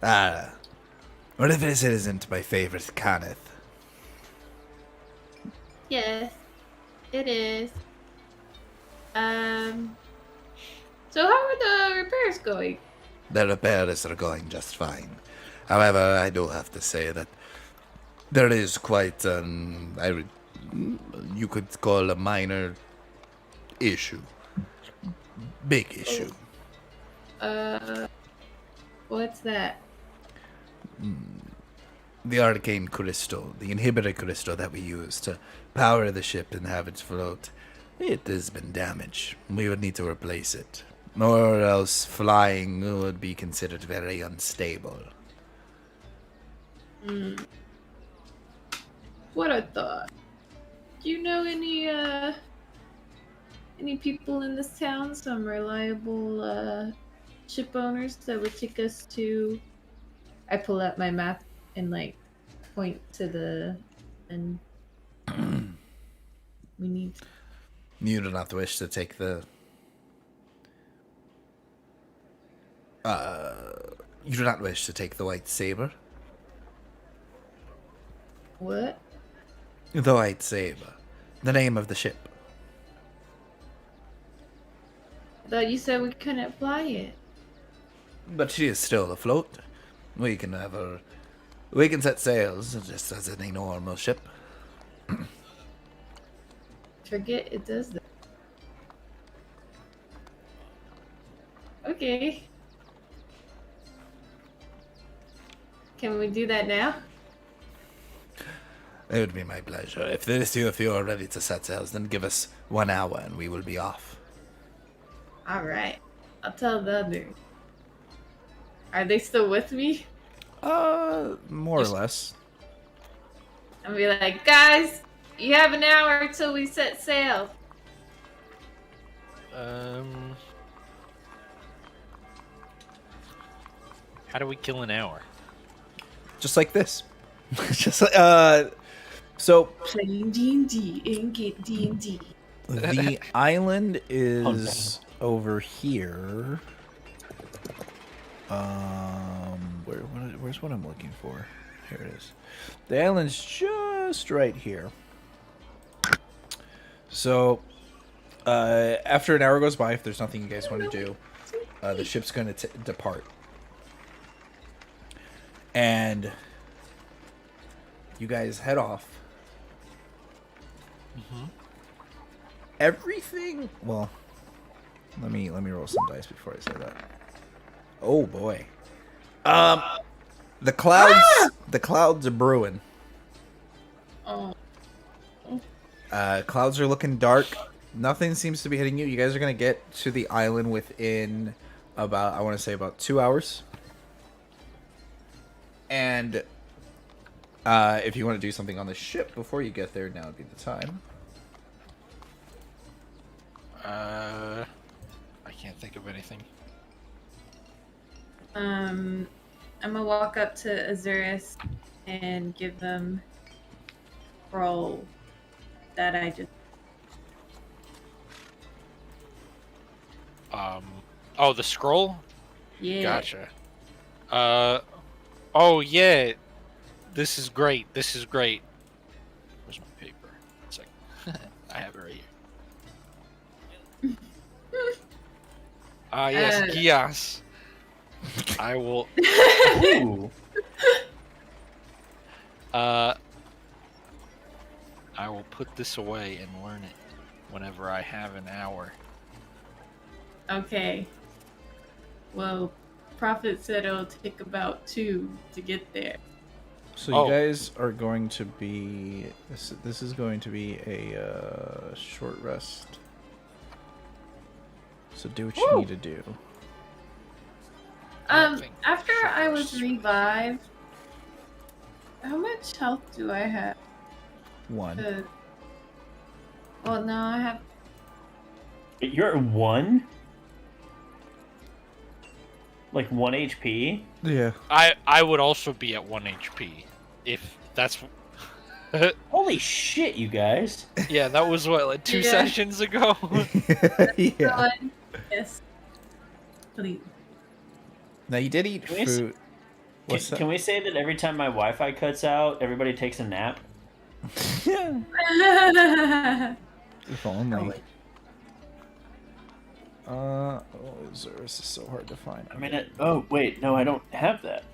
What if this isn't my favorite Kenneth? Yes, it is. So how are the repairs going? The repairs are going just fine. However, I do have to say that there is quite you could call a minor issue. Big issue. What's that? The arcane crystal, the inhibitor crystal that we use to power the ship and have it float, it has been damaged. We would need to replace it. Or else flying would be considered very unstable. What a thought. Do you know any people in this town, some reliable ship owners that would take us to? I pull out my map and like point to the and we need. You do not wish to take the... you do not wish to take the White Saber? What? The White Saber. The name of the ship. I thought you said we couldn't fly it. But she is still afloat. We can have her... We can set sails just as any normal ship. Forget it does that. Okay. Can we do that now? It would be my pleasure. If you are ready to set sails, then give us 1 hour and we will be off. All right. I'll tell the others. Are they still with me? More or less. I'll be like, guys, you have an hour until we set sail. How do we kill an hour? Just like this. Just like, so Playing D&D and get D&D. the island is over here. Where's what I'm looking for? Here it is. The island's just right here. So, after an hour goes by, if there's nothing you guys want to do, the ship's going to depart. And you guys head off. Everything... Well, let me roll some dice before I say that. Oh, boy. The clouds are brewing. Oh. Clouds are looking dark. Nothing seems to be hitting you. You guys are going to get to the island within about, I want to say about 2 hours. And If you want to do something on the ship before you get there, now would be the time. I can't think of anything. I'm gonna walk up to Azuris and give them scroll that I just. Oh, the scroll? Yeah. Gotcha. Oh yeah. This is great. This is great. Where's my paper? It's like, I have it right here. Ah, yes, Gias. I will. Ooh. I will put this away and learn it whenever I have an hour. Okay. Well, Prophet said it'll take about 2 to get there. So Oh. you guys are going to be... This is going to be a short rest. So do what you need to do. I don't think After short I was rests are- revived, how much health do I have? 1. Well, no, I have. You're at 1? Like 1 HP? Yeah. I would also be at 1 HP if that's. Holy shit, you guys. Yeah, that was what, like 2 Yeah. sessions ago. Yeah. One. Yes. Please. Now you did eat Can we s- food. What's Can we say that every time my Wi-Fi cuts out, everybody takes a nap? that? If only. Oh, Zerus is so hard to find. I mean, oh wait, no, I don't have that.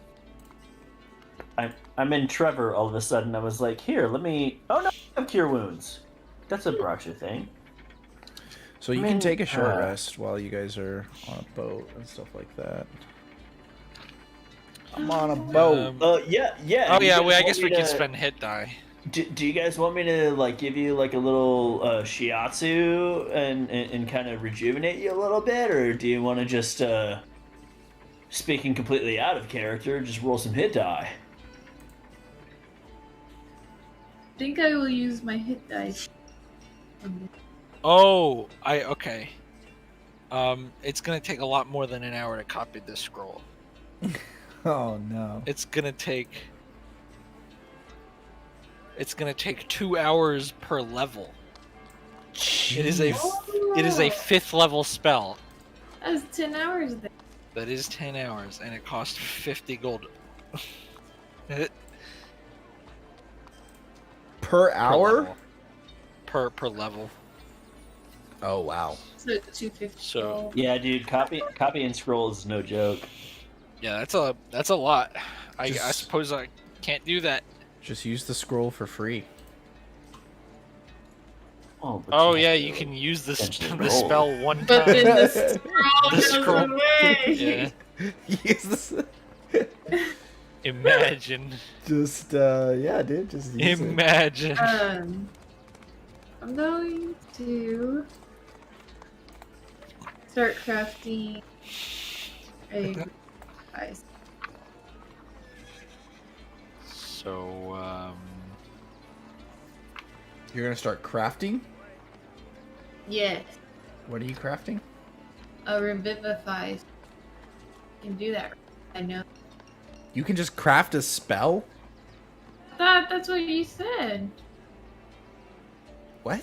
I'm in Trevor all of a sudden. I was like, here, let me. Oh no, I have cure wounds. That's a Bracha thing. So you I can mean, take a short rest while you guys are on a boat and stuff like that. I'm on a boat. Yeah. Oh you yeah, guys I want guess me we can to- spend hit die. Do you guys want me to like give you like a little shiatsu and kind of rejuvenate you a little bit, or do you want to just speaking completely out of character, just roll some hit die? I think I will use my hit dice. Oh, okay. It's gonna take a lot more than an hour to copy this scroll. Oh no. It's gonna take 2 hours per level. It is a 5th level spell. That's 10 hours there. That is 10 hours, and it costs 50 gold. Per hour? Per level. Oh wow. So 250. So- Yeah, dude, copy and scroll is no joke. Yeah, that's a lot. I Just- suppose I can't do that. Just use the scroll for free. Oh, but Oh have yeah, to you can use the potentially the roll. spell one But time. then the scroll The goes scroll- away. Yeah, use this. imagine, Just yeah, dude. Just use it. imagine. I'm going to start crafting a device. So You're gonna start crafting. Yes, What are you crafting? a revivify. You can do that. I know. You can just craft a spell. That's what you said. What?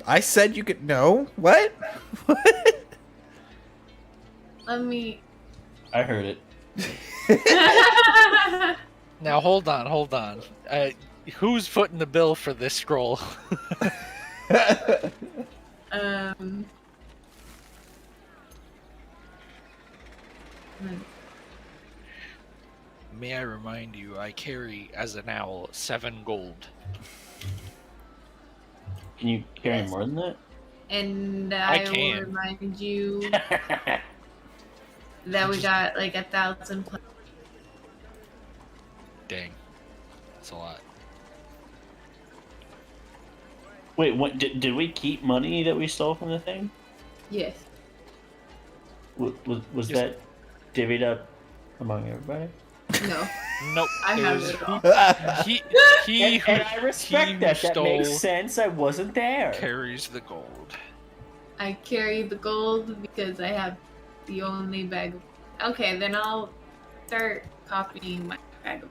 I said you could. No. What? What? Let me. I heard it. now hold on. Who's footing the bill for this scroll? Hmm. May I remind you, I carry as an owl 7 gold. Can you carry Yes. more than that? And I I will can. remind you that we got like 1,000 plus. Dang, that's a lot. Wait, what? Did we keep money that we stole from the thing? Yes. Was Yes. that divvied up among everybody? No, Nope. I it have was it all. And I respect he who that. That makes stole sense. I wasn't there. carries the gold. I carry the gold because I have the only bag of... Okay, then I'll start copying my bag of...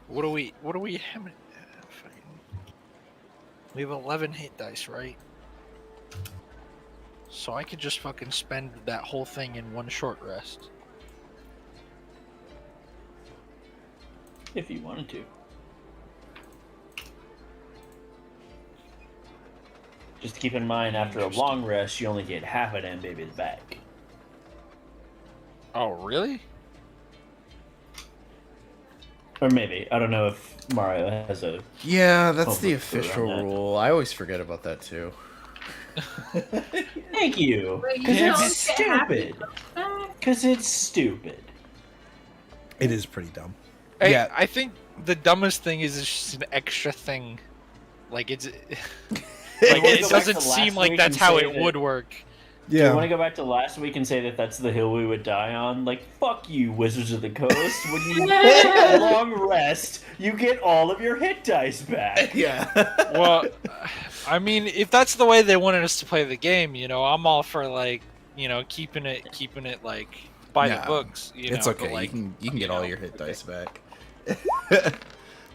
What do we have? We have 11 hit dice, right? So I could just fucking spend that whole thing in one short rest. If you wanted to. Just keep in mind, after a long rest, you only get half of them babies back. Oh, really? Or maybe. I don't know if Mario has a... Yeah, that's Oh, the let's put it official on that. rule. I always forget about that too. Thank you! Wait, you Because don't it's get half stupid. back? Because it's stupid. It is pretty dumb. Hey, Yeah. I think the dummest thing is it's just an extra thing. Like it's Like, it go back doesn't to seem last like week that's and how say it that- would work. Do you want to go back to last week and say that that's the hill we would die on? Like, fuck you, Wizards of the Coast. When you take a long rest, you get all of your hit dice back. Yeah. Well, I mean, if that's the way they wanted us to play the game, you know, I'm all for like, you know, keeping it like by Nah, the books. You It's know, okay. but, like, you can get all know, your hit dice back.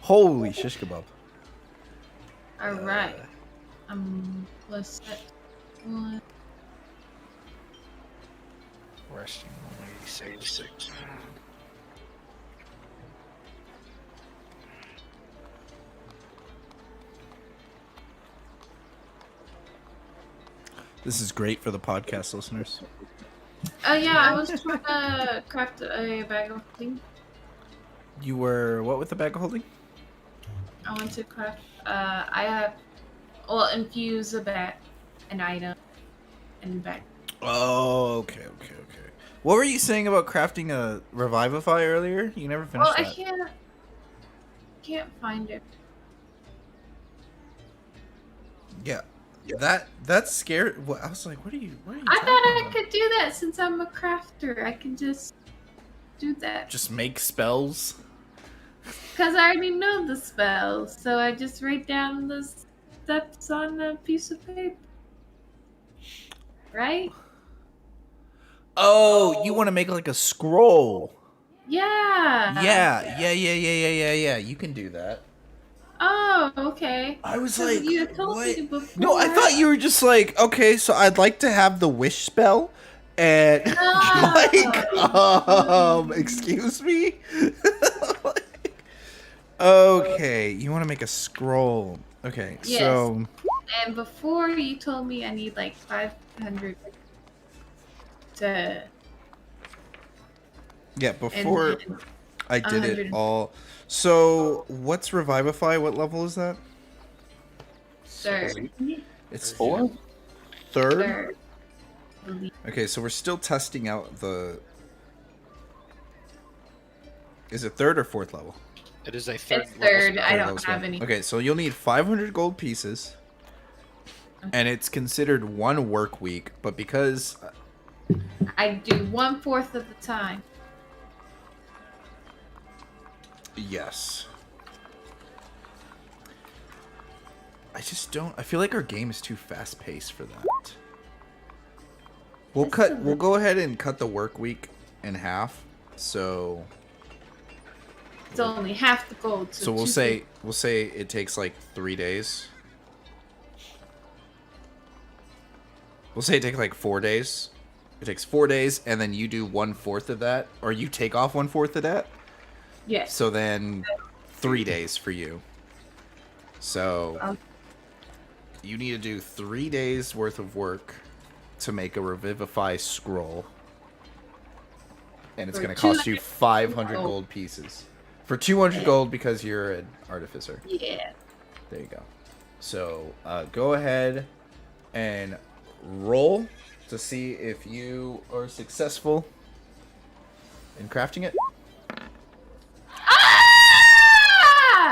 Holy shish kebab. Alright. Let's set one. Resting 186. This is great for the podcast listeners. Oh yeah, I was trying to craft a bag of holding. You were what with the bag of holding? I want to craft. I have, well, infuse an item, and bag. Oh, okay. What were you saying about crafting a revivify earlier? You never finished Well, I that. can't find it. Yeah. That's scary. I was like, what are you I thought I about? could do that since I'm a crafter. I can just do that Just make spells. because I already know the spells. So I just write down the steps on a piece of paper, right? Oh, you want to make like a scroll? Yeah. Yeah. You can do that. Oh, okay. I was So like, you had told what? me before. No, I thought you were just like, okay, so I'd like to have the wish spell, and No. excuse me. Okay, you want to make a scroll? Okay, Yes. so And before you told me I need like 500 to. yeah, before and I did it 100. all. So what's revivify? What level is that? third. It's Four? third. Third. Okay, so we're still testing out the. Is it third or fourth level? It is a third. It's third. I Third don't level's have one. any. Okay, so you'll need 500 gold pieces, and it's considered 1 work week. But because I do 1/4 of the time. yes, I just don't. I feel like our game is too fast paced for that. We'll go ahead and cut the work week in half. So It's only half the gold. so we'll say it takes like 3 days. We'll say it takes like 4 days. It takes 4 days, and then you do 1/4 of that, or you take off 1/4 of that. Yes. So then 3 days for you. So you need to do 3 days worth of work to make a revivify scroll. And it's For going to cost you 200 500 gold. gold pieces. For 200 gold because you're an artificer. Yeah. There you go. So go ahead and roll to see if you are successful in crafting it. Ah!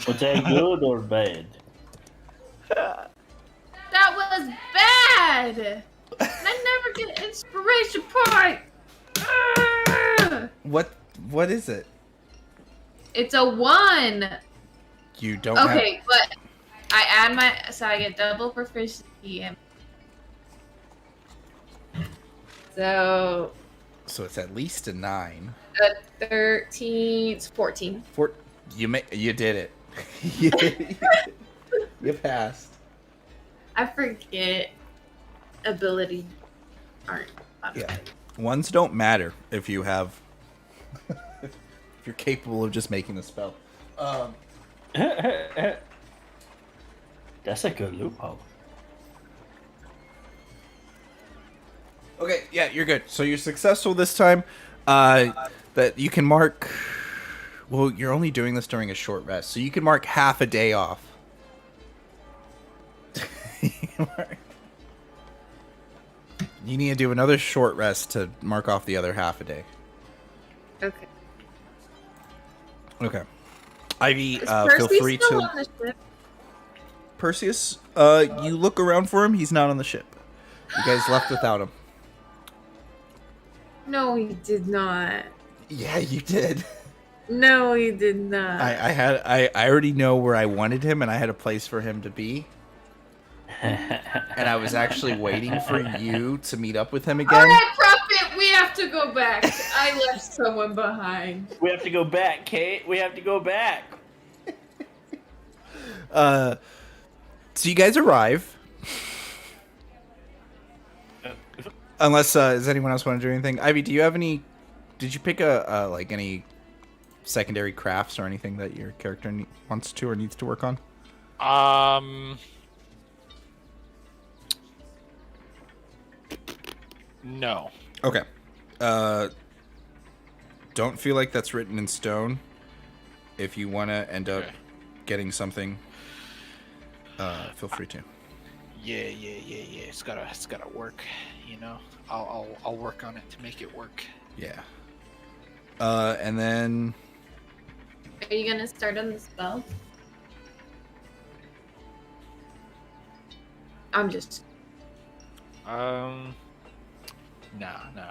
Was that good or bad? That was bad. I never get inspiration point. What is it? It's a 1. You don't have... Okay, but I add so I get double proficiency. So So it's at least a 9. 13, it's 14. You did it. You passed. I forget ability aren't. Yeah. Ones don't matter if you have... if you're capable of just making the spell. That's a good loophole. Okay, yeah, you're good. So you're successful this time. That you can mark... Well, you're only doing this during a short rest, so you can mark half a day off. You need to do another short rest to mark off the other half a day. Okay. Okay. Ivy, Is feel Percy free still to... on the ship? Perseus, you look around for him. He's not on the ship. You guys left without him. No, he did not. Yeah, you did. No, he did not. I already know where I wanted him, and I had a place for him to be. And I was actually waiting for you to meet up with him All again. right, Prophet, we have to go back. I left someone behind. We have to go back, Kate. We have to go back. So you guys arrive. Unless does anyone else want to do anything? Ivy, do you have any? Did you pick like any secondary crafts or anything that your character wants to or needs to work on? No. Okay. Don't feel like that's written in stone. If you want to end up getting something, feel free to. Yeah. It's gotta work. You know, I'll work on it to make it work. Yeah. And then Are you gonna start on the spell? I'm just. Nah.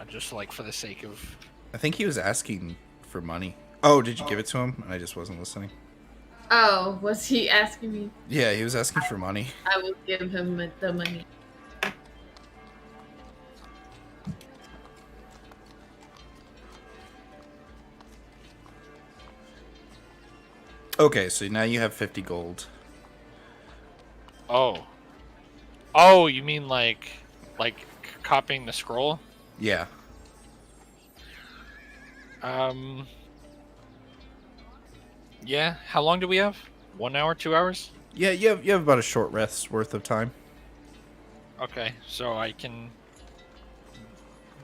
Just like for the sake of. I think he was asking for money. Oh, did you give it to him? I just wasn't listening. Oh, was he asking me? Yeah, he was asking for money. I will give him the money. Okay, so now you have 50 gold. Oh, you mean like copying the scroll? Yeah. Yeah. How long do we have? 1 hour, 2 hours? Yeah, you have about a short rest's worth of time. Okay, so I can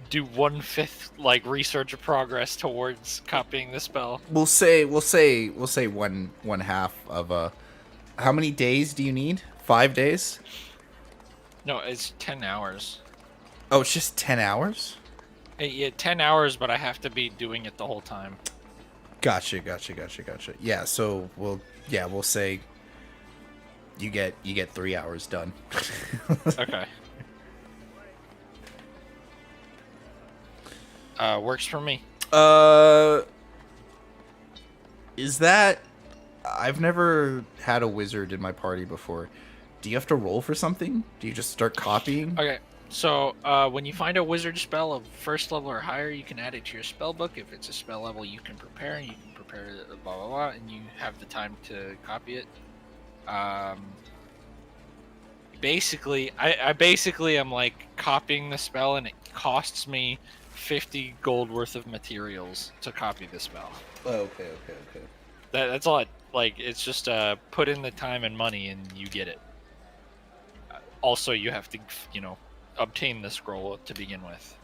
do 1/5 like research progress towards copying the spell. We'll say one half of how many days do you need? 5 days? No, it's 10 hours. Oh, it's just 10 hours? Yeah, 10 hours, but I have to be doing it the whole time. Gotcha. Yeah, so we'll say you get 3 hours done. Okay. Works for me. Is that... I've never had a wizard in my party before. Do you have to roll for something? Do you just start copying? Okay, so when you find a wizard spell of first level or higher, you can add it to your spell book. If it's a spell level you can prepare blah blah blah, and you have the time to copy it. Basically, I basically am like copying the spell, and it costs me 50 gold worth of materials to copy the spell. Oh, okay. That's all. It's just put in the time and money, and you get it. Also, you have to, obtain the scroll to begin with.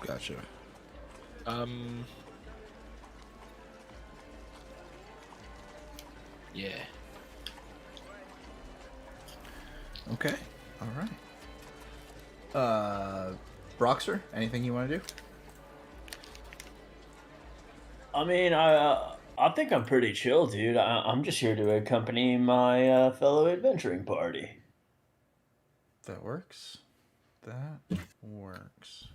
Gotcha. Yeah. Okay. All right. Broxer, anything you want to do? I mean, I think I'm pretty chill, dude. I'm just here to accompany my fellow adventuring party. That works. That works.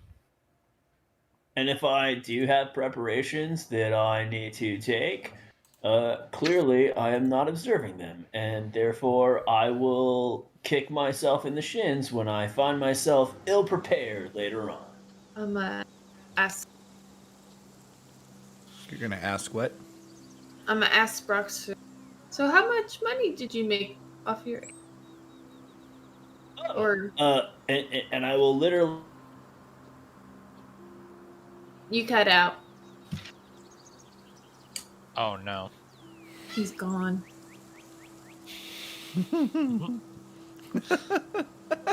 And if I do have preparations that I need to take, clearly I am not observing them, and therefore I will kick myself in the shins when I find myself ill prepared later on. Ask. You're gonna ask what? I'm gonna ask Brox. So, how much money did you make off your? Or And I will literally. you cut out. Oh no. He's gone.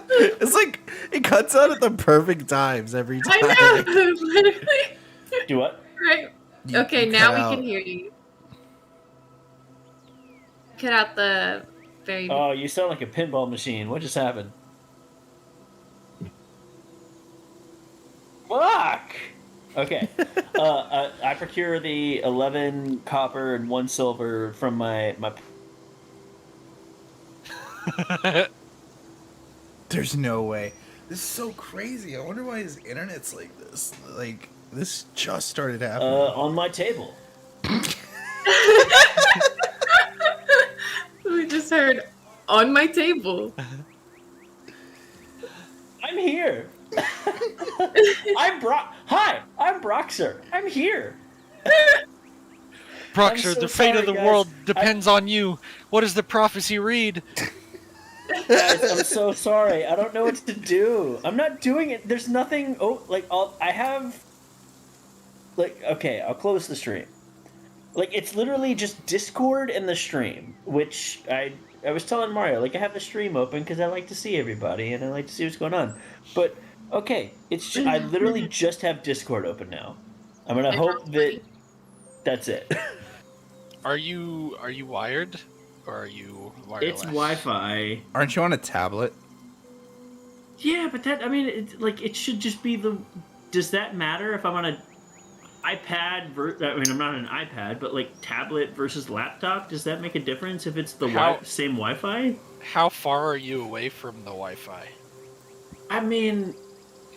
It's like it cuts out at the perfect times every time. I know. Literally. Do what? Right. You- Okay, you now cut we out. can hear you. Cut out the very. Oh, you sound like a pinball machine. What just happened? Fuck! Okay. I procure the 11 copper and 1 silver from my. There's no way. This is so crazy. I wonder why his internet's like this. Like this just started happening. On my table. We just heard on my table. I'm here. Hi, I'm Broxer. I'm here. Broxer, so the fate of sorry, the guys. world depends on you. What does the prophecy read? Guys, I'm so sorry. I don't know what to do. I'm not doing it. There's nothing. Oh, like I have. Like, okay, I'll close the stream. Like, it's literally just Discord and the stream, which I was telling Mario, like, I have the stream open because I like to see everybody and I like to see what's going on. But okay, it's just, I literally just have Discord open now. I'm gonna hope that that's it. Are you wired, or are you wireless? It's Wi-Fi. Aren't you on a tablet? Yeah, but that, I mean, it should just be the. Does that matter if I'm on a iPad? I mean, I'm not on an iPad, but like tablet versus laptop. Does that make a difference if it's the same Wi-Fi? How far are you away from the Wi-Fi? I mean,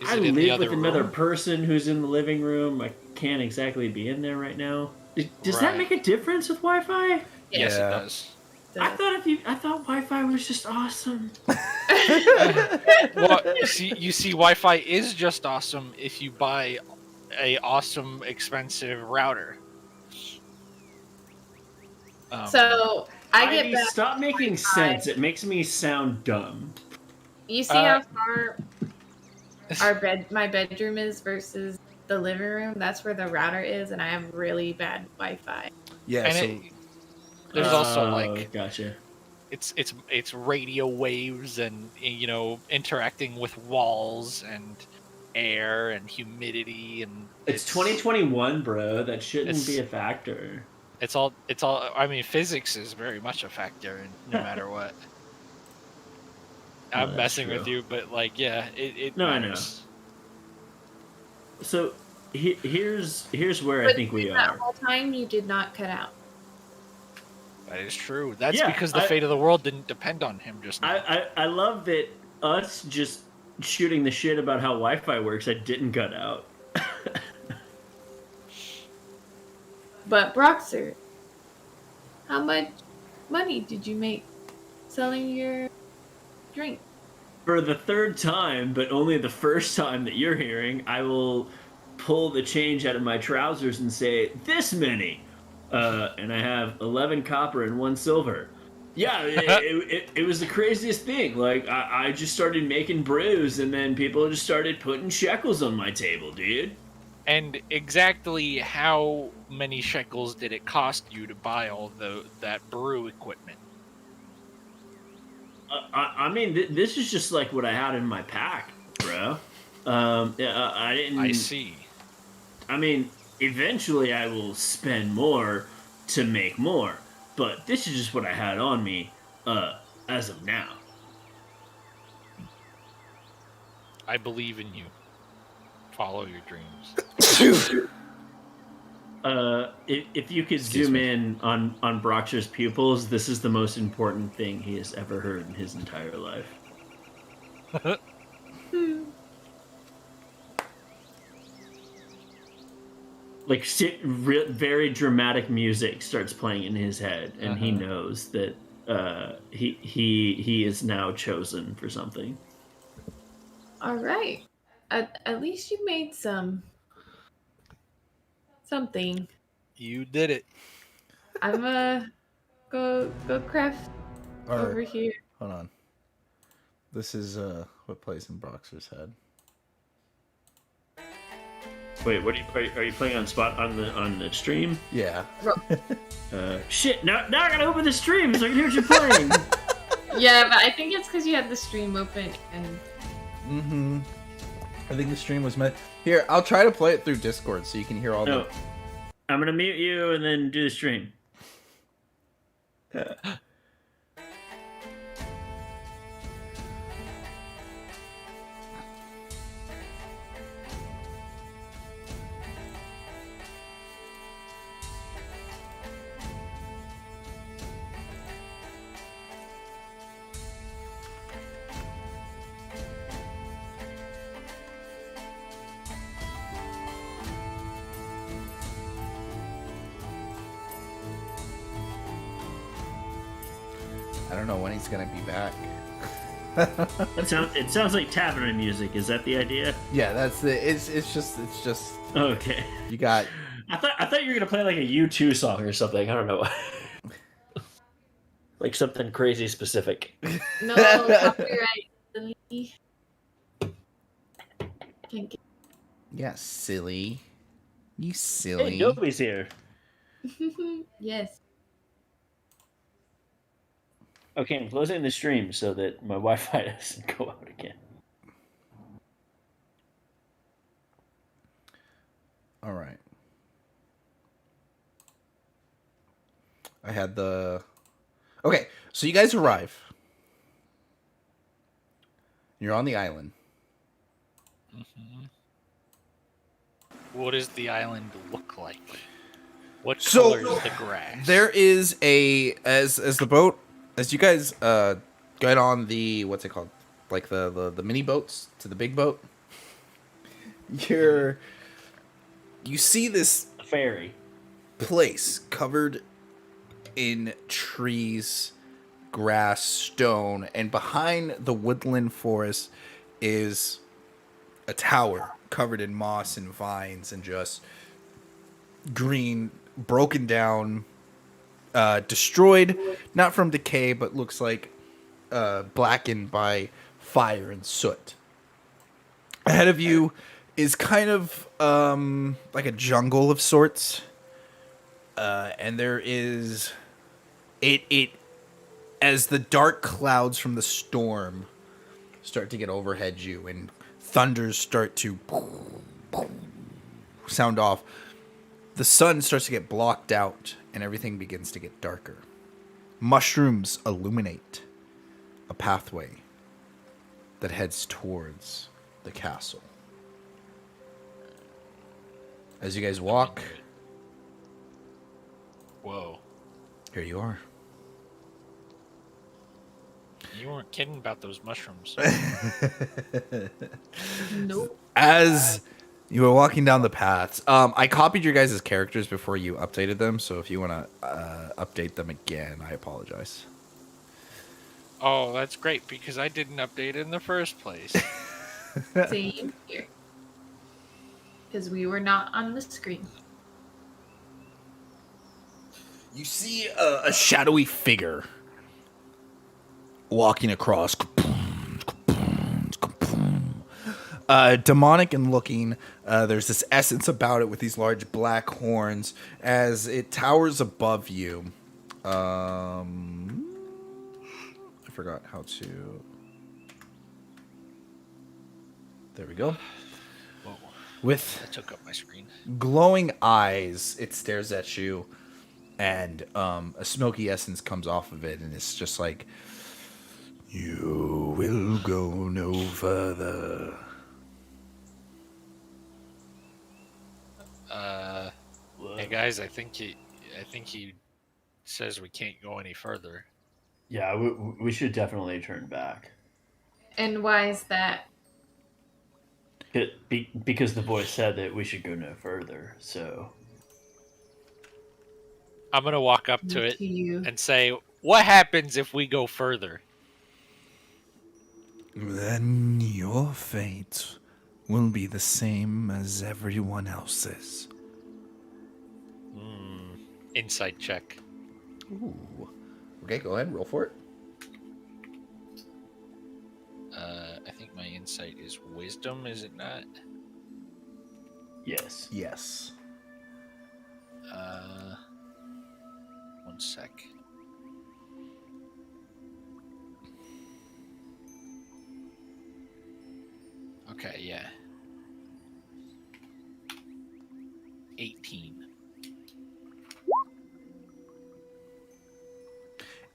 Is I it in the live other with another room? person who's in the living room. I can't exactly be in there right now. Does that Right. make a difference with Wi-Fi? Yes, Yeah. it does. I thought Wi-Fi was just awesome. Well, you see, Wi-Fi is just awesome if you buy a awesome, expensive router. So I get Ivy, back. stop making sense. It makes me sound dumb. You see how far my bedroom is versus the living room? That's where the router is, and I have really bad Wi-Fi. Yeah. and So there's also Oh, like gotcha. it's radio waves and interacting with walls and air and humidity and It's 2021, bro. That shouldn't It's- be a factor. it's all I mean, physics is very much a factor no matter what. No, I'm that's messing true. with you, but like, yeah, it No, I know. matters. So here's where I But think we that are. whole time you did not cut out. That is true. That's Yeah, because the fate of the world didn't depend on him just now. I love that us just shooting the shit about how Wi-Fi works. I didn't cut out. But Broxer, how much money did you make selling your drink? For the third time, but only the first time that you're hearing, I will pull the change out of my trousers and say, this many. And I have 11 copper and 1 silver. Yeah, it was the craziest thing. Like, I just started making brews, and then people just started putting shekels on my table, dude. And exactly how many shekels did it cost you to buy all that brew equipment? I mean, this is just like what I had in my pack, bro. Yeah, I didn't. I see. I mean, eventually I will spend more to make more, but this is just what I had on me, as of now. I believe in you. Follow your dreams. If you could Excuse zoom me. in on Broxer's pupils, this is the most important thing he has ever heard in his entire life. Like very dramatic music starts playing in his head, and he knows that he is now chosen for something. All right. At least you made something. You did it. I'm go craft All over right, here. hold on. This is what plays in Boxer's head. Wait, what are you playing on the stream? Yeah. Shit! Now I gotta open the stream so I can hear what you're playing. Yeah, but I think it's because you had the stream open and. Mm-hmm. I think the stream was meant. Here, I'll try to play it through Discord so you can hear all No, I'm gonna mute you and then do the stream. I don't know when he's gonna be back. It sounds like tavern music. Is that the idea? Yeah, that's the. It's just. Okay. You got. I thought you were gonna play like a U2 song or something. I don't know. Like something crazy specific. No copyright. Silly. Can't get. Yeah, silly. You silly. Hey, Dobie's here. Yes. Okay, I'm closing the stream so that my Wi-Fi doesn't go out again. All right. I had the. Okay, so you guys arrive. You're on the island. What does the island look like? What So, color is the grass? There is a as the boat as you guys get on the what's it called, like the mini boats to the big boat. You see this Ferry. place covered in trees, grass, stone, and behind the woodland forest is a tower covered in moss and vines and just green, broken down, destroyed, not from decay, but looks like blackened by fire and soot. Ahead of you is kind of like a jungle of sorts, and there is it as the dark clouds from the storm start to get overhead you and thunders start to sound off. The sun starts to get blocked out and everything begins to get darker. Mushrooms illuminate a pathway that heads towards the castle. As you guys walk, Whoa. here you are. You weren't kidding about those mushrooms. Nope. As you were walking down the paths, I copied your guys' characters before you updated them, so if you want to update them again, I apologize. Oh, that's great, because I didn't update it in the first place. Same here. Because we were not on the screen. You see a shadowy figure walking across. Demonic and looking. There's this essence about it with these large black horns as it towers above you. I forgot how to. There we go. Whoa, With that took up my screen. glowing eyes, it stares at you, and a smoky essence comes off of it, and it's just like, you will go no further. What? guys, I think he says we can't go any further. Yeah, we should definitely turn back. And why is that? Because the voice said that we should go no further. So I'm gonna walk up to it To you. and say, "What happens if we go further?" Then your fate will be the same as everyone else's. Insight check. Ooh. Okay, go ahead, roll for it. I think my insight is wisdom, is it not? yes. Yes. One sec. Okay, yeah. 18.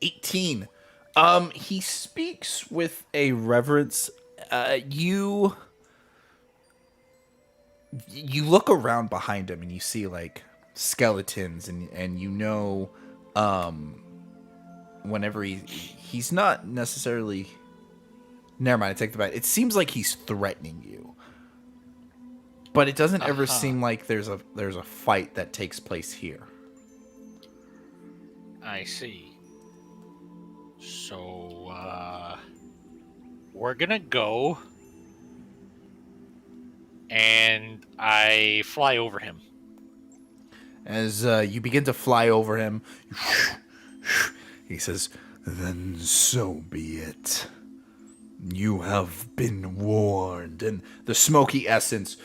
18. He speaks with a reverence. You look around behind him and you see like skeletons and you know whenever he's not necessarily, never mind, I take the back. It seems like he's threatening you. But it doesn't ever seem like there's a fight that takes place here. I see. So, we're gonna go, and I fly over him. As you begin to fly over him, he says, "Then so be it. You have been warned." And the smoky essence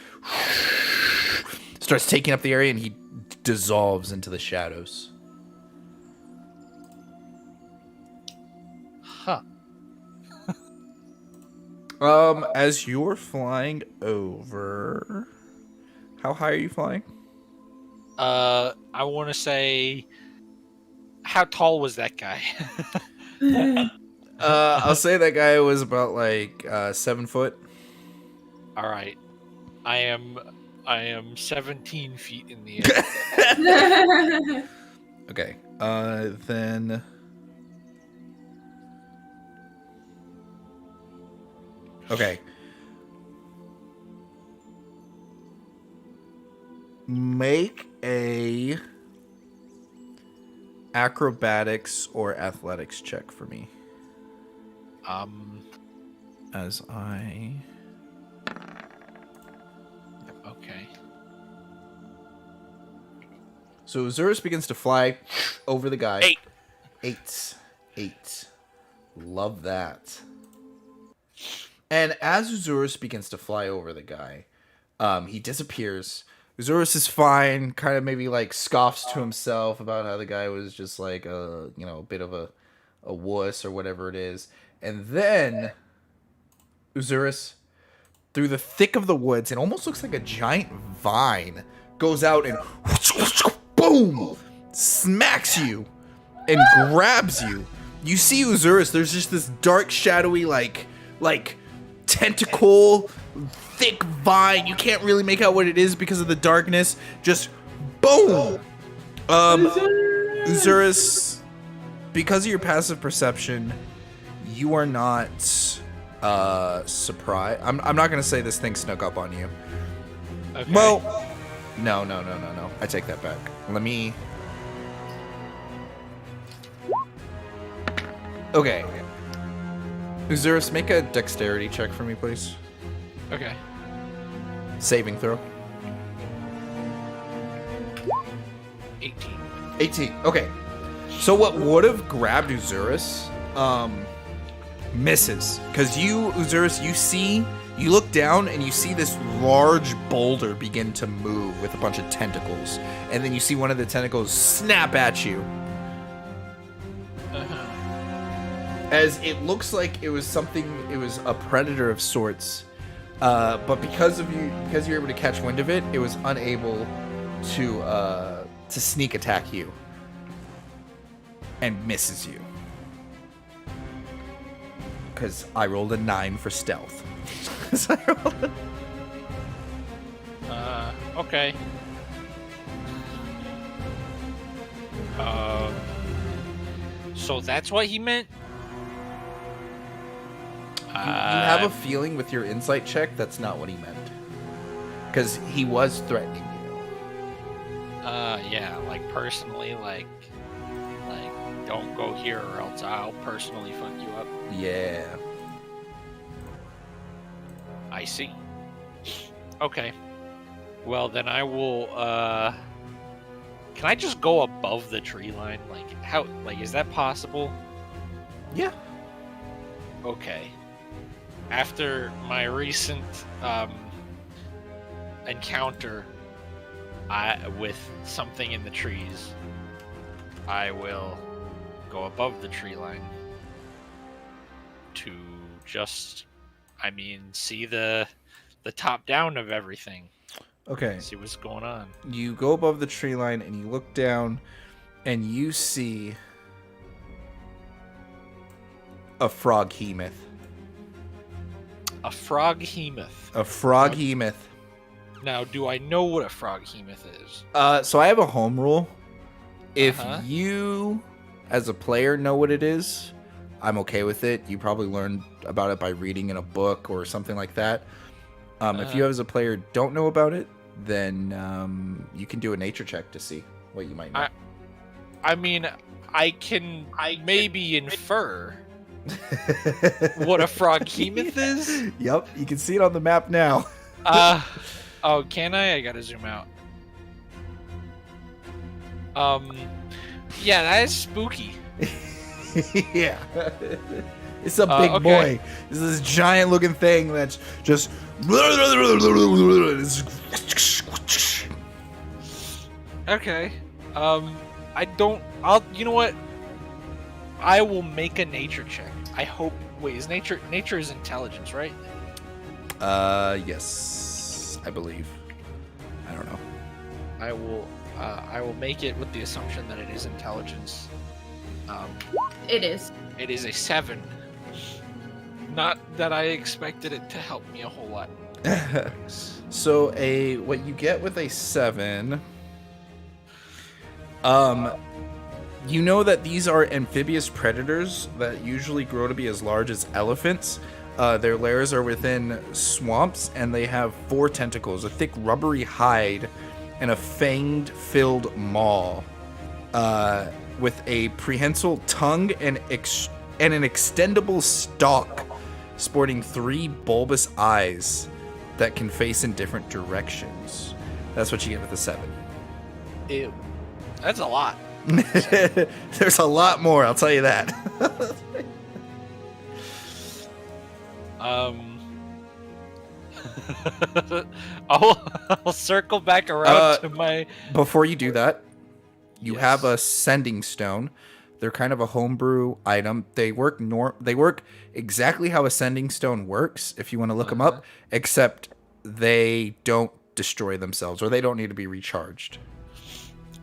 starts taking up the area, and he dissolves into the shadows. Huh. As you're flying over, how high are you flying? I want to say, how tall was that guy? I'll say that guy was about like 7 foot. All right, I am 17 feet in the air. Okay. Then. Okay. Make a acrobatics or athletics check for me. As I. Okay. So Zurus begins to fly over the guy. 8. 8. Love that. And as Uzurus begins to fly over the guy, he disappears. Uzurus is fine, kind of maybe like scoffs to himself about how the guy was just like a bit of a wuss or whatever it is. And then Uzurus, through the thick of the woods, it almost looks like a giant vine, goes out and boom, smacks you and grabs you. You see Uzurus, there's just this dark, shadowy, like tentacle, thick vine. You can't really make out what it is because of the darkness. Just boom. Uzurus, because of your passive perception, you are not surprised. I'm not gonna say this thing snuck up on you. Okay. Well, no. I take that back. Let me. Okay. Uzurus, make a dexterity check for me, please. Okay. Saving throw. 18. 18. Okay. So what would have grabbed Uzurus, misses. Because Uzurus, you look down and you see this large boulder begin to move with a bunch of tentacles. And then you see one of the tentacles snap at you. As it looks like it was a predator of sorts. But because you're able to catch wind of it, it was unable to sneak attack you. And misses you. Because I rolled a 9 for stealth. Okay. So that's what he meant? You have a feeling with your insight check that's not what he meant. Because he was threatening you. Yeah, like personally, like don't go here or else I'll personally fuck you up. Yeah. I see. Okay. Well, then I will, can I just go above the tree line? Like, how, like, is that possible? Yeah. Okay. After my recent, encounter with something in the trees, I will go above the tree line to just, I mean, see the top down of everything. Okay. See what's going on. You go above the tree line and you look down and you see a froghemoth. A froghemoth. A froghemoth. Now, do I know what a froghemoth is? So I have a home rule. If Uh-huh. you, as a player, know what it is, I'm okay with it. You probably learned about it by reading in a book or something like that. If you, as a player, don't know about it, then you can do a nature check to see what you might know. I mean, I can maybe infer what a froghemoth is. Yep, you can see it on the map now. Oh, can I? I gotta zoom out. Yeah, that is spooky. Yeah. It's a big okay. boy. It's this giant looking thing that's just. Okay. You know what? I will make a nature check. I hope. Wait, is nature is intelligence, right? Yes, I believe. I don't know. I will make it with the assumption that it is intelligence. It is. It is a 7. Not that I expected it to help me a whole lot. So what you get with a 7, you know that these are amphibious predators that usually grow to be as large as elephants. Their lairs are within swamps, and they have 4 tentacles, a thick rubbery hide, and a fanged-filled maw, with a prehensile tongue and an extendable stalk, sporting 3 bulbous eyes that can face in different directions. That's what you get with a 7. Ew. That's a lot. There's a lot more, I'll tell you that. I'll circle back around to my. Before you do that, you Yes. have a sending stone. They're kind of a homebrew item. They work They work exactly how a sending stone works, if you want to look them up, except they don't destroy themselves, or they don't need to be recharged.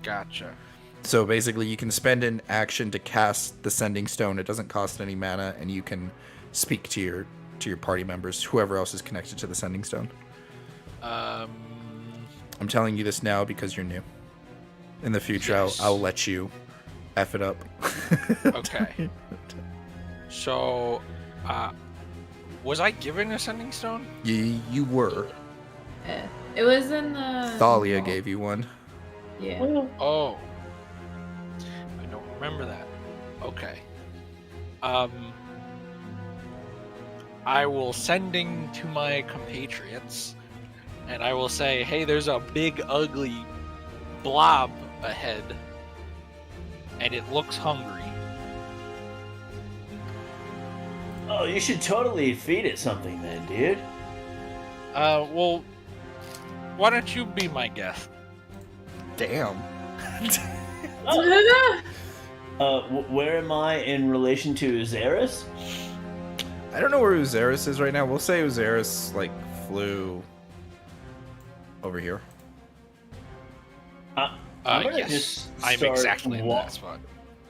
Gotcha. So basically, you can spend an action to cast the sending stone. It doesn't cost any mana, and you can speak to your party members, whoever else is connected to the sending stone. I'm telling you this now because you're new. In the future, Yes. I'll let you F it up. Okay. So, was I given a sending stone? You were. It was in the. Thalia gave you one. Yeah. Oh. I don't remember that. Okay. I will sending to my compatriots, and I will say, hey, there's a big ugly blob ahead, and it looks hungry. Oh, you should totally feed it something then, dude. Well, why don't you be my guest? Damn. Where am I in relation to Xeris? I don't know where Uzaris is right now. We'll say Uzaris, flew over here. I'm gonna Yes, just I'm start exactly in that spot.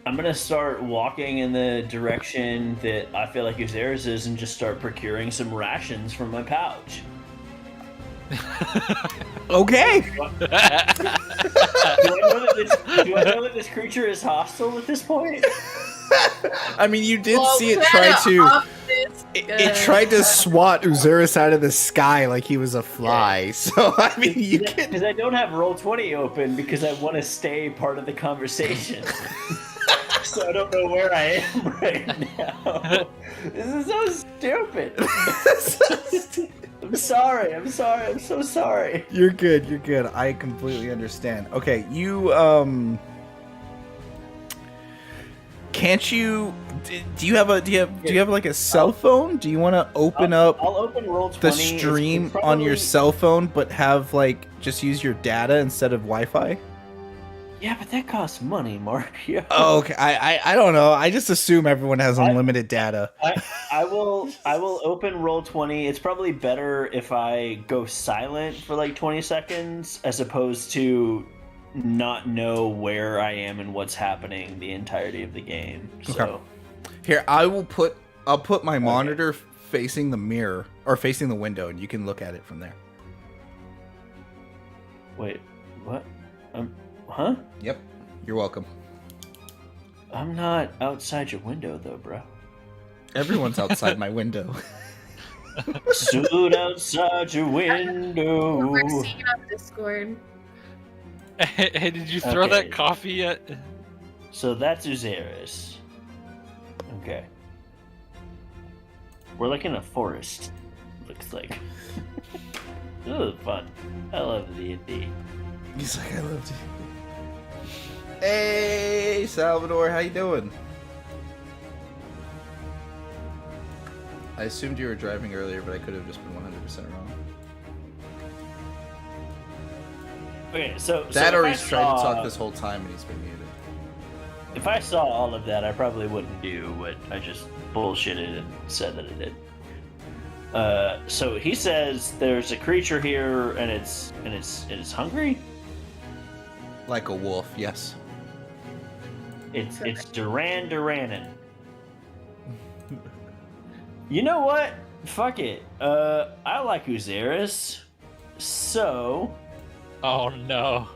I'm gonna start walking in the direction that I feel like Uzaris is, and just start procuring some rations from my pouch. Okay. Do I know that this creature is hostile at this point? I mean, you did Well, see it we try had to. an office, It tried to swat Uzuris out of the sky like he was a fly. So I mean, you can. Because I don't have Roll20 open because I want to stay part of the conversation. So I don't know where I am right now. This is so stupid. I'm sorry. I'm so sorry. You're good. You're good. I completely understand. Okay, you can't you? Do you have like a cell phone? Do you want to open up I'll open Roll20. the stream It's on your probably- cell phone, but have like just use your data instead of Wi-Fi? Yeah, but that costs money, Mario. Oh, okay. I don't know. I just assume everyone has unlimited data. I will open Roll20. It's probably better if I go silent for like 20 seconds as opposed to not know where I am and what's happening the entirety of the game. So Okay. Here, I'll put my monitor facing the mirror or facing the window, and you can look at it from there. wait, what? Huh? Yep. You're welcome. I'm not outside your window though, bro. Everyone's outside my window. Stood outside your window. We're seeing it on Discord. Hey, did you throw Okay. that coffee yet? So that's Uzuris. Okay. We're like in a forest. Looks like. This is fun. I love D&D. He's like, I love you. Hey, Salvador, how you doing? I assumed you were driving earlier, but I could have just been 100% wrong. Okay, so That so or if he's I tried to saw- talk this whole time and he's been muted. If I saw all of that, I probably wouldn't do what I just bullshitted and said that I did. So he says there's a creature here and it's hungry. Like a wolf, yes. It's Duranin. You know what? Fuck it. I like Uzuris. So, Oh no.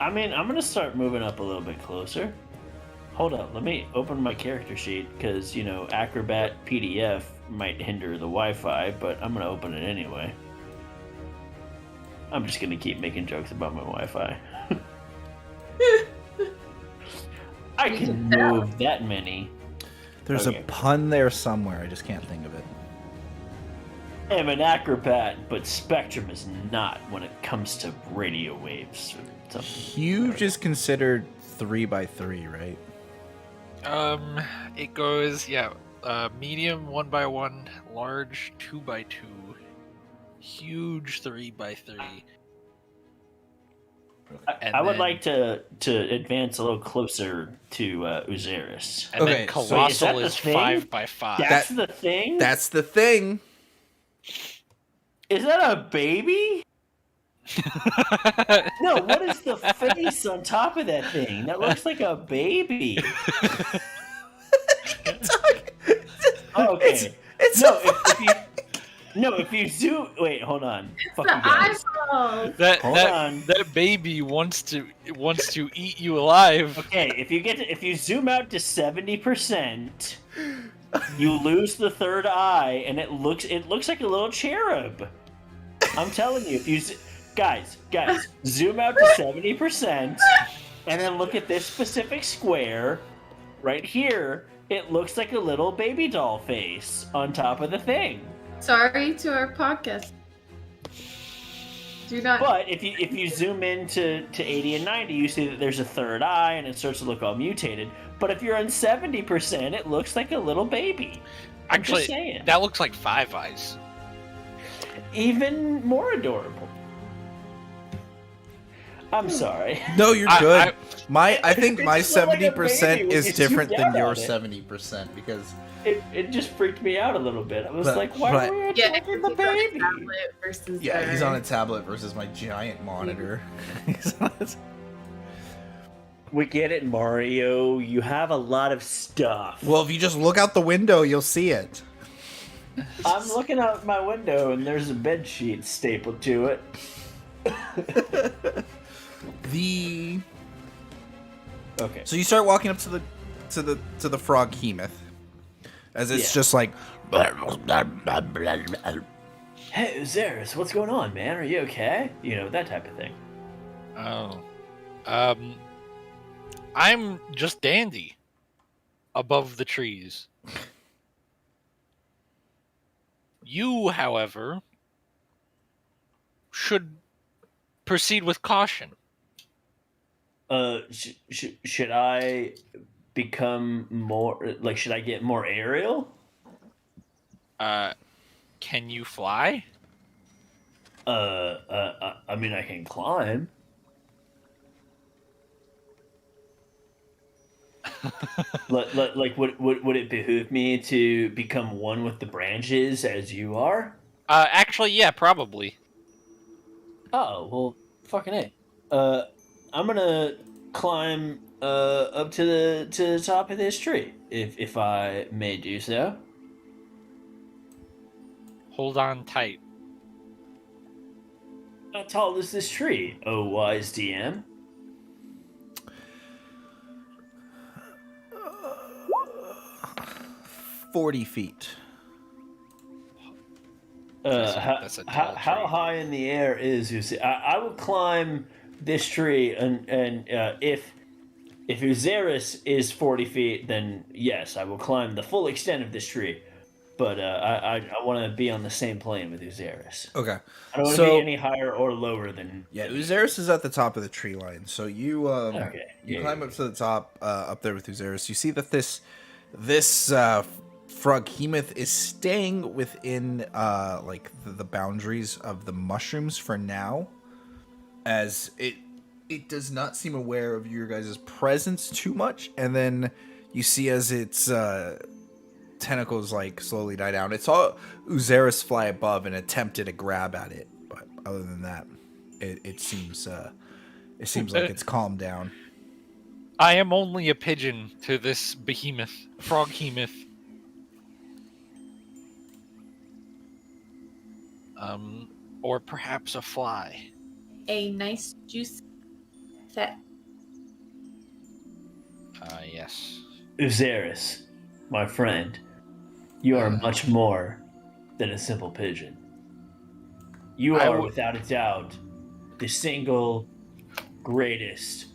I mean, I'm gonna start moving up a little bit closer. Hold up, let me open my character sheet because you know Acrobat PDF might hinder the Wi-Fi, but I'm gonna open it anyway. I'm just gonna keep making jokes about my Wi-Fi. I can move that many. There's Okay. a pun there somewhere. I just can't think of it. I'm an acrobat, but Spectrum is not when it comes to radio waves or something. Huge is considered 3x3, right? It goes medium 1x1, large 2x2, huge 3x3. And I would then- like to advance a little closer to Uzuris. And Okay, then so- colossal Wait, is that the is thing? 5x5. That's the thing? That's the thing. Is that a baby? No, what is the face on top of that thing? That looks like a baby. Oh, okay. It's No, if you zoom. Wait, hold on. Fuck The you guys. eyeball. Hold on. that baby wants to eat you alive. Okay, if you zoom out to 70%, you lose the third eye, and it looks like a little cherub. I'm telling you, if you guys, zoom out to 70%, and then look at this specific square right here. It looks like a little baby doll face on top of the thing. Sorry to our podcast. Do not. But if you zoom in to 80 and 90, you see that there's a third eye and it starts to look all mutated. But if you're on 70%, it looks like a little baby. I'm Actually, just saying. that looks like Five Eyes. Even more adorable. I'm sorry. No, you're I- good. I- I think It my just looked like a 70% baby when is you different zoomed than out your on it. 70% because It just freaked me out a little bit. I was But- like, why but- are we Yeah, attacking the he's on a baby? tablet versus yeah, he's the- on a tablet versus my giant monitor. He's on a- We get it, Mario. You have a lot of stuff. well, if you just look out the window, you'll see it. I'm looking out my window and there's a bed sheet stapled to it. The Okay. So you start walking up to the frog Hemoth, as it's just like. Hey, Zaris, what's going on, man? Are you okay? You know, that type of thing. Oh. I'm just dandy. Above the trees. You, however, should proceed with caution. Should I become more, like, should I get more aerial? Can you fly? I mean, I can climb. Like, would it behoove me to become one with the branches as you are? Actually, yeah, probably. Oh, well, fucking A. I'm gonna climb up to the top of this tree, if I may do so. Hold on tight. How tall is this tree, oh wise DM? Uh, 40 feet. That's a tall How tree. high in the air is Uzi? I will climb this tree, and if Uzaris is 40 feet, then yes, I will climb the full extent of this tree. But I want to be on the same plane with Uzaris. Okay. I don't want to be any higher or lower than. Yeah, Uzaris is at the top of the tree line. So you Okay. you Yeah, climb yeah. up to the top, up there with Uzaris. You see that this Froghemoth is staying within like the boundaries of the mushrooms for now, as it does not seem aware of your guys' presence too much. And then you see as its tentacles like slowly die down. It saw Uzaris fly above and attempted to grab at it, but other than that, it seems like it's calmed down. I am only a pigeon to this behemoth, Froghemoth. Or perhaps a fly. A nice juice fat. Yes. Uzaris, my friend, you are much more than a simple pigeon. You are, without a doubt, the single greatest,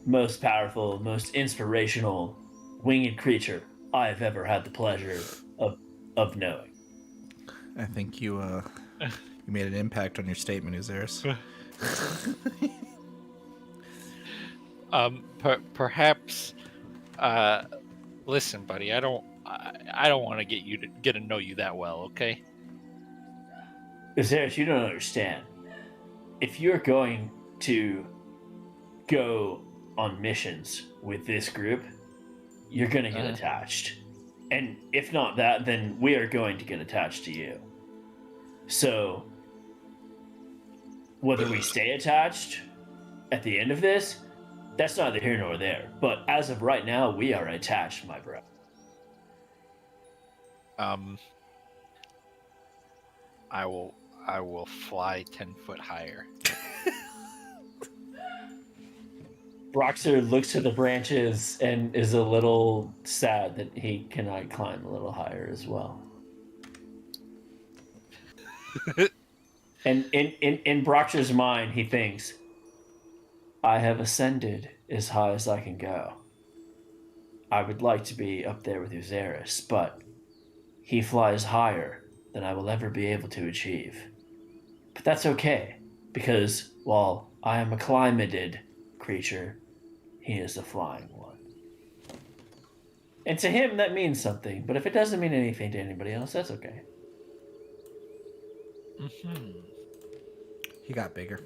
most powerful, most inspirational winged creature I have ever had the pleasure of knowing. I think you made an impact on your statement, Uzaris. Perhaps. Listen, buddy. I don't want to get to know you that well. Okay. Uzaris, you don't understand. If you're going to go on missions with this group, you're going to get attached. And if not that, then we are going to get attached to you. So, whether we stay attached at the end of this, that's neither here nor there. But as of right now, we are attached, my bro. I will fly 10 foot higher. Broxer looks to the branches and is a little sad that he cannot climb a little higher as well. And in Broxer's mind, he thinks, I have ascended as high as I can go. I would like to be up there with Uzaris, but he flies higher than I will ever be able to achieve. But that's okay, because while I am a climatid creature, he is a flying one. And to him, that means something, but if it doesn't mean anything to anybody else, that's okay. He got bigger.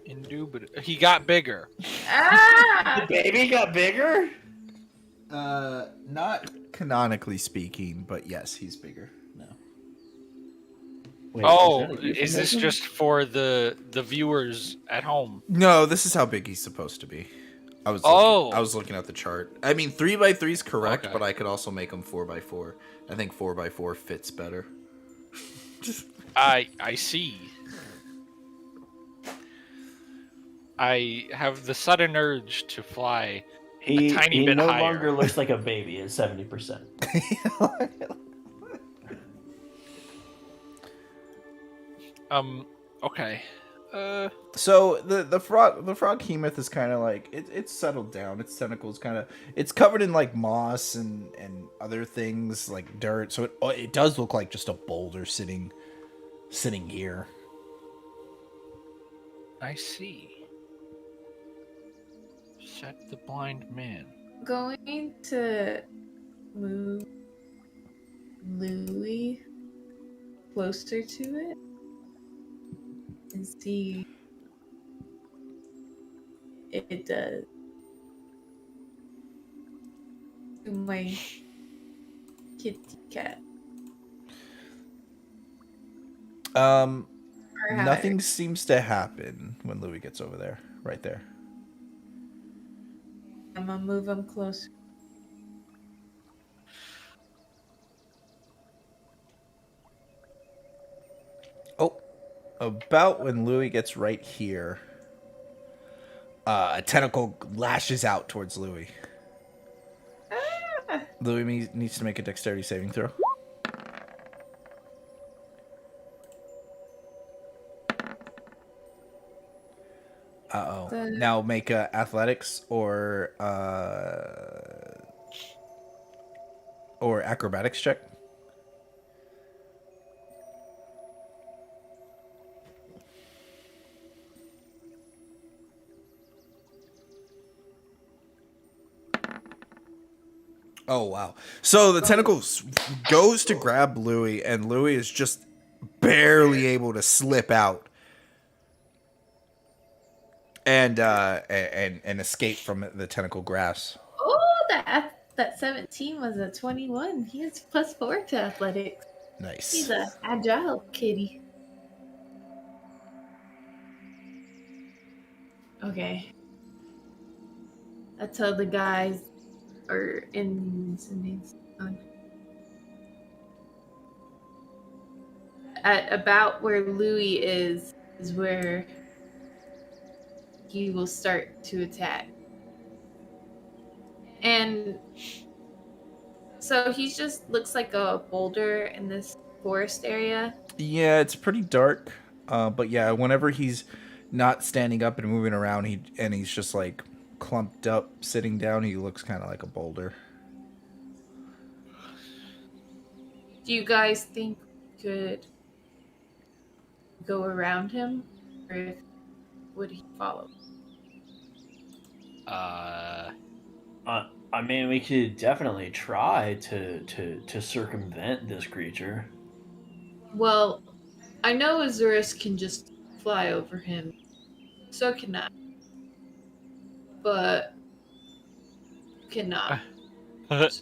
Indubitably. He got bigger. Ah! Baby got bigger? Not canonically speaking, but yes, he's bigger now. Wait, Is this just for the viewers at home? No, this is how big he's supposed to be. I was looking at the chart. I mean, 3x3 is correct, Okay. but I could also make them 4x4. I think 4x4 fits better. I see. I have the sudden urge to fly. He tiny bit no higher. longer looks like a baby at 70%. Okay. So the frog hemoth is kind of like it's settled down. Its tentacles it's covered in like moss and other things like dirt. So it does look like just a boulder sitting here. I see. Set the blind man. Going to move Louis closer to it and see if it does. To my kitty cat. Or how Nothing seems to happen when Louis gets over there. Right there. I'm gonna move him closer. Oh, about when Louis gets right here, a tentacle lashes out towards Louis. Ah! Louis needs to make a dexterity saving throw. Now make athletics or acrobatics check. Oh wow! So the tentacle goes to grab Louis, and Louis is just barely able to slip out and escape from the tentacle grasp. Oh, that 17 was a 21. He has +4 to athletics. Nice. He's a agile kitty. Okay. I tell the guys, or in at about where Louis is where he will start to attack. And so he just looks like a boulder in this forest area. Yeah, it's pretty dark. But yeah, whenever he's not standing up and moving around, he's just like clumped up, sitting down, he looks kind of like a boulder. Do you guys think we could go around him, or would he follow? I mean, we could definitely try to circumvent this creature. Well, I know Azurus can just fly over him. So can I. But cannot. Let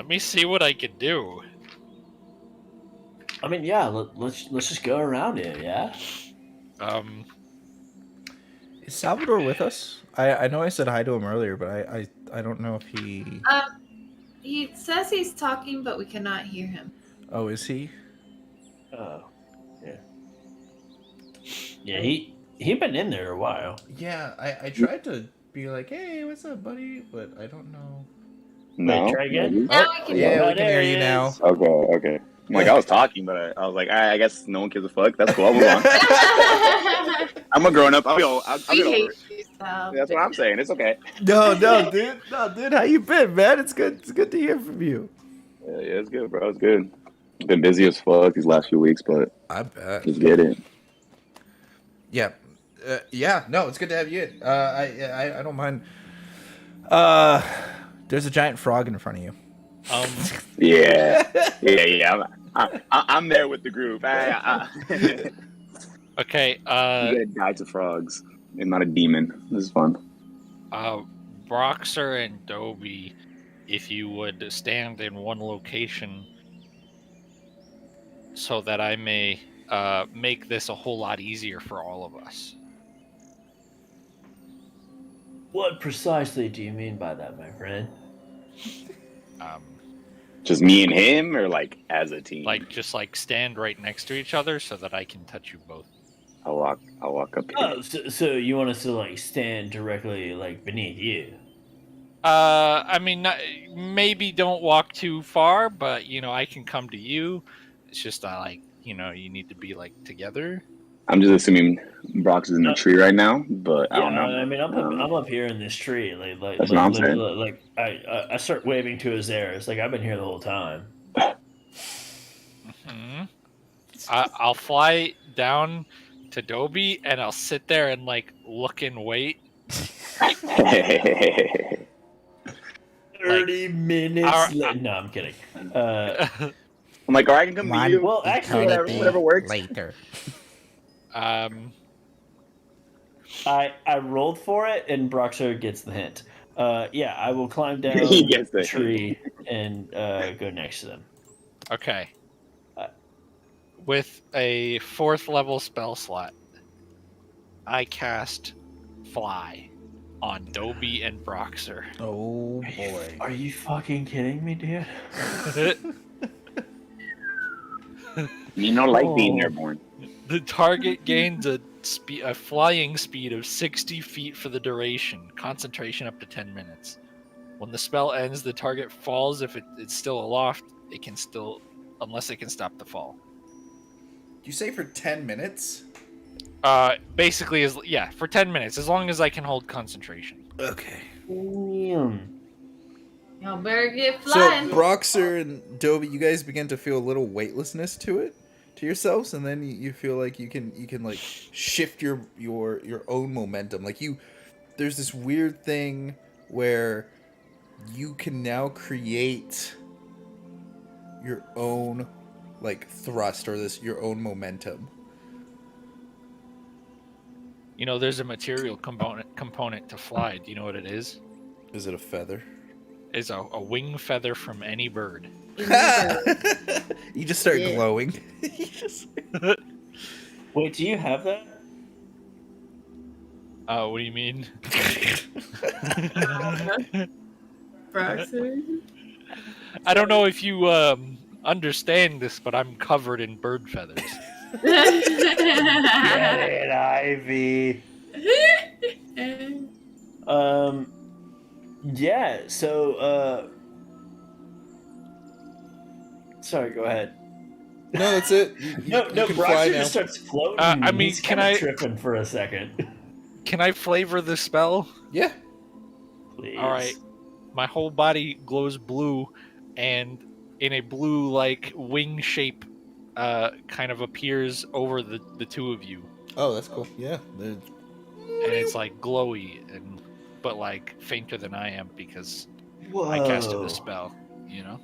me see what I can do. I mean, yeah, let's just go around it, yeah? Is Salvador with us? I know I said hi to him earlier, but I don't know if he... He says he's talking, but we cannot hear him. Oh, is he? Oh, yeah. Yeah, he been in there a while. Yeah, I tried to be like, hey, what's up, buddy? But I don't know. No. Wait, try again? Now we can Yeah, Oh, we can hear you now. is. Okay. I'm like, I was talking, but I was like, I guess no one gives a fuck. That's cool. I'll move on. I'm a grown up. I'll get We over hate it. yourself. That's what I'm saying. It's okay. No, dude, how you been, man? It's good to hear from you. Yeah, it's good, bro. It's good. Been busy as fuck these last few weeks, but I bet. just get it. Yeah, no, it's good to have you in. I don't mind. There's a giant frog in front of you. Yeah. I'm there with the group. Okay, You gotta die to frogs and not a demon. This is fun. Broxer and Dobie, if you would stand in one location so that I may make this a whole lot easier for all of us. What precisely do you mean by that, my friend? Just me and him, or like as a team? Like just like stand right next to each other so that I can touch you both. I'll walk up here. Oh, so you want us to like stand directly like beneath you? I mean, maybe don't walk too far, but you know, I can come to you. It's just like, you know, you need to be like together. I'm just assuming Brox is in the tree right now, but I Yeah, don't know. I mean, I'm up here in this tree. Like That's what I'm saying. Like I start waving to Azaris. Like I've been here the whole time. Hmm. I'll fly down to Dobie and I'll sit there and like look and wait. 30 minutes. our- No, I'm kidding. I'm like, all right, I can come to One you. Well, actually, whatever works. Later. I rolled for it, and Broxer gets the hint. Yeah, I will climb down He gets the the tree and go next to them. Okay. With a 4th level spell slot, I cast Fly on Dobie and Broxer. Oh boy. Are you fucking kidding me, dude? You don't like being Oh. airborne. The target gains a flying speed of 60 feet for the duration. Concentration up to 10 minutes. When the spell ends, the target falls. If it's still aloft, it can still, unless it can stop the fall. You say for 10 minutes? Basically, for 10 minutes, as long as I can hold concentration. Okay. Damn. Y'all better get So flying. Broxer and Dobie, you guys begin to feel a little weightlessness to yourselves, and then you feel like you can like shift your own momentum. Like there's this weird thing where you can now create your own like thrust or your own momentum. You know, there's a material component to fly. Do you know what it is? Is it a feather? It's a wing feather from any bird. You just start Yeah. glowing. Wait, do you have that? What do you mean? Broxer. I don't know if you understand this, but I'm covered in bird feathers. Get it, Ivy. Yeah, so, sorry, go ahead. No, that's it. No, you can fly Broxer now. just starts floating. I mean, He's can kinda I- tripping for a second? Can I flavor the spell? Yeah. Please. All right. My whole body glows blue, and in a blue like wing shape, kind of appears over the two of you, Oh, that's cool. Yeah. and it's like glowy but like fainter than I am because Whoa. I casted the spell. You know.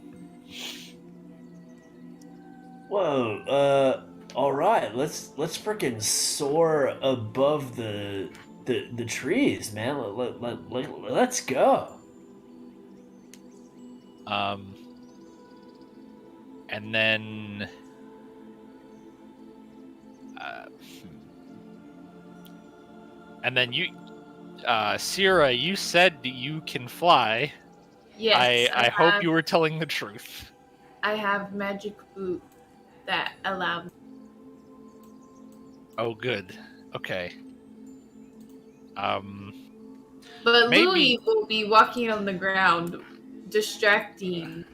Whoa. All right. Let's freaking soar above the trees, man. Let's go. And then. And then you, Sierra, you said that you can fly. Yes. I hope you were telling the truth. I have magic boot that allow me. Oh, good. Okay. But Maybe- Louis will be walking on the ground, distracting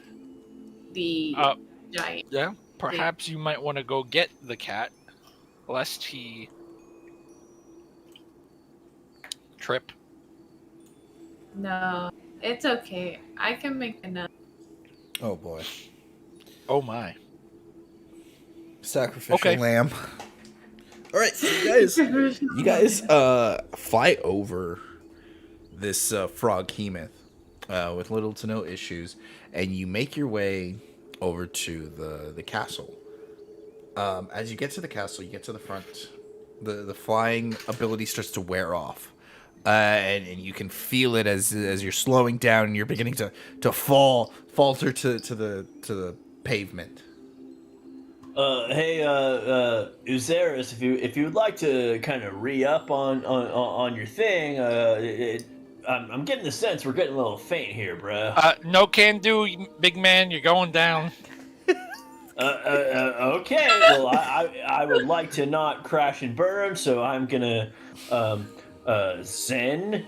the giant. Yeah. Perhaps you might want to go get the cat, lest he trip. No, it's okay. I can make enough. Oh boy. Oh my. Sacrificial Okay. lamb. All right, so you guys fly over this frog hemoth with little to no issues, and you make your way over to the castle. As you get to the castle, you get to the front. The flying ability starts to wear off, and you can feel it as you're slowing down and you're beginning to falter to the pavement. Hey, Uzaris, if you would like to kind of re-up on your thing, I'm getting the sense we're getting a little faint here, bro. No can do, big man. You're going down. Okay. Well, I would like to not crash and burn, so I'm gonna zen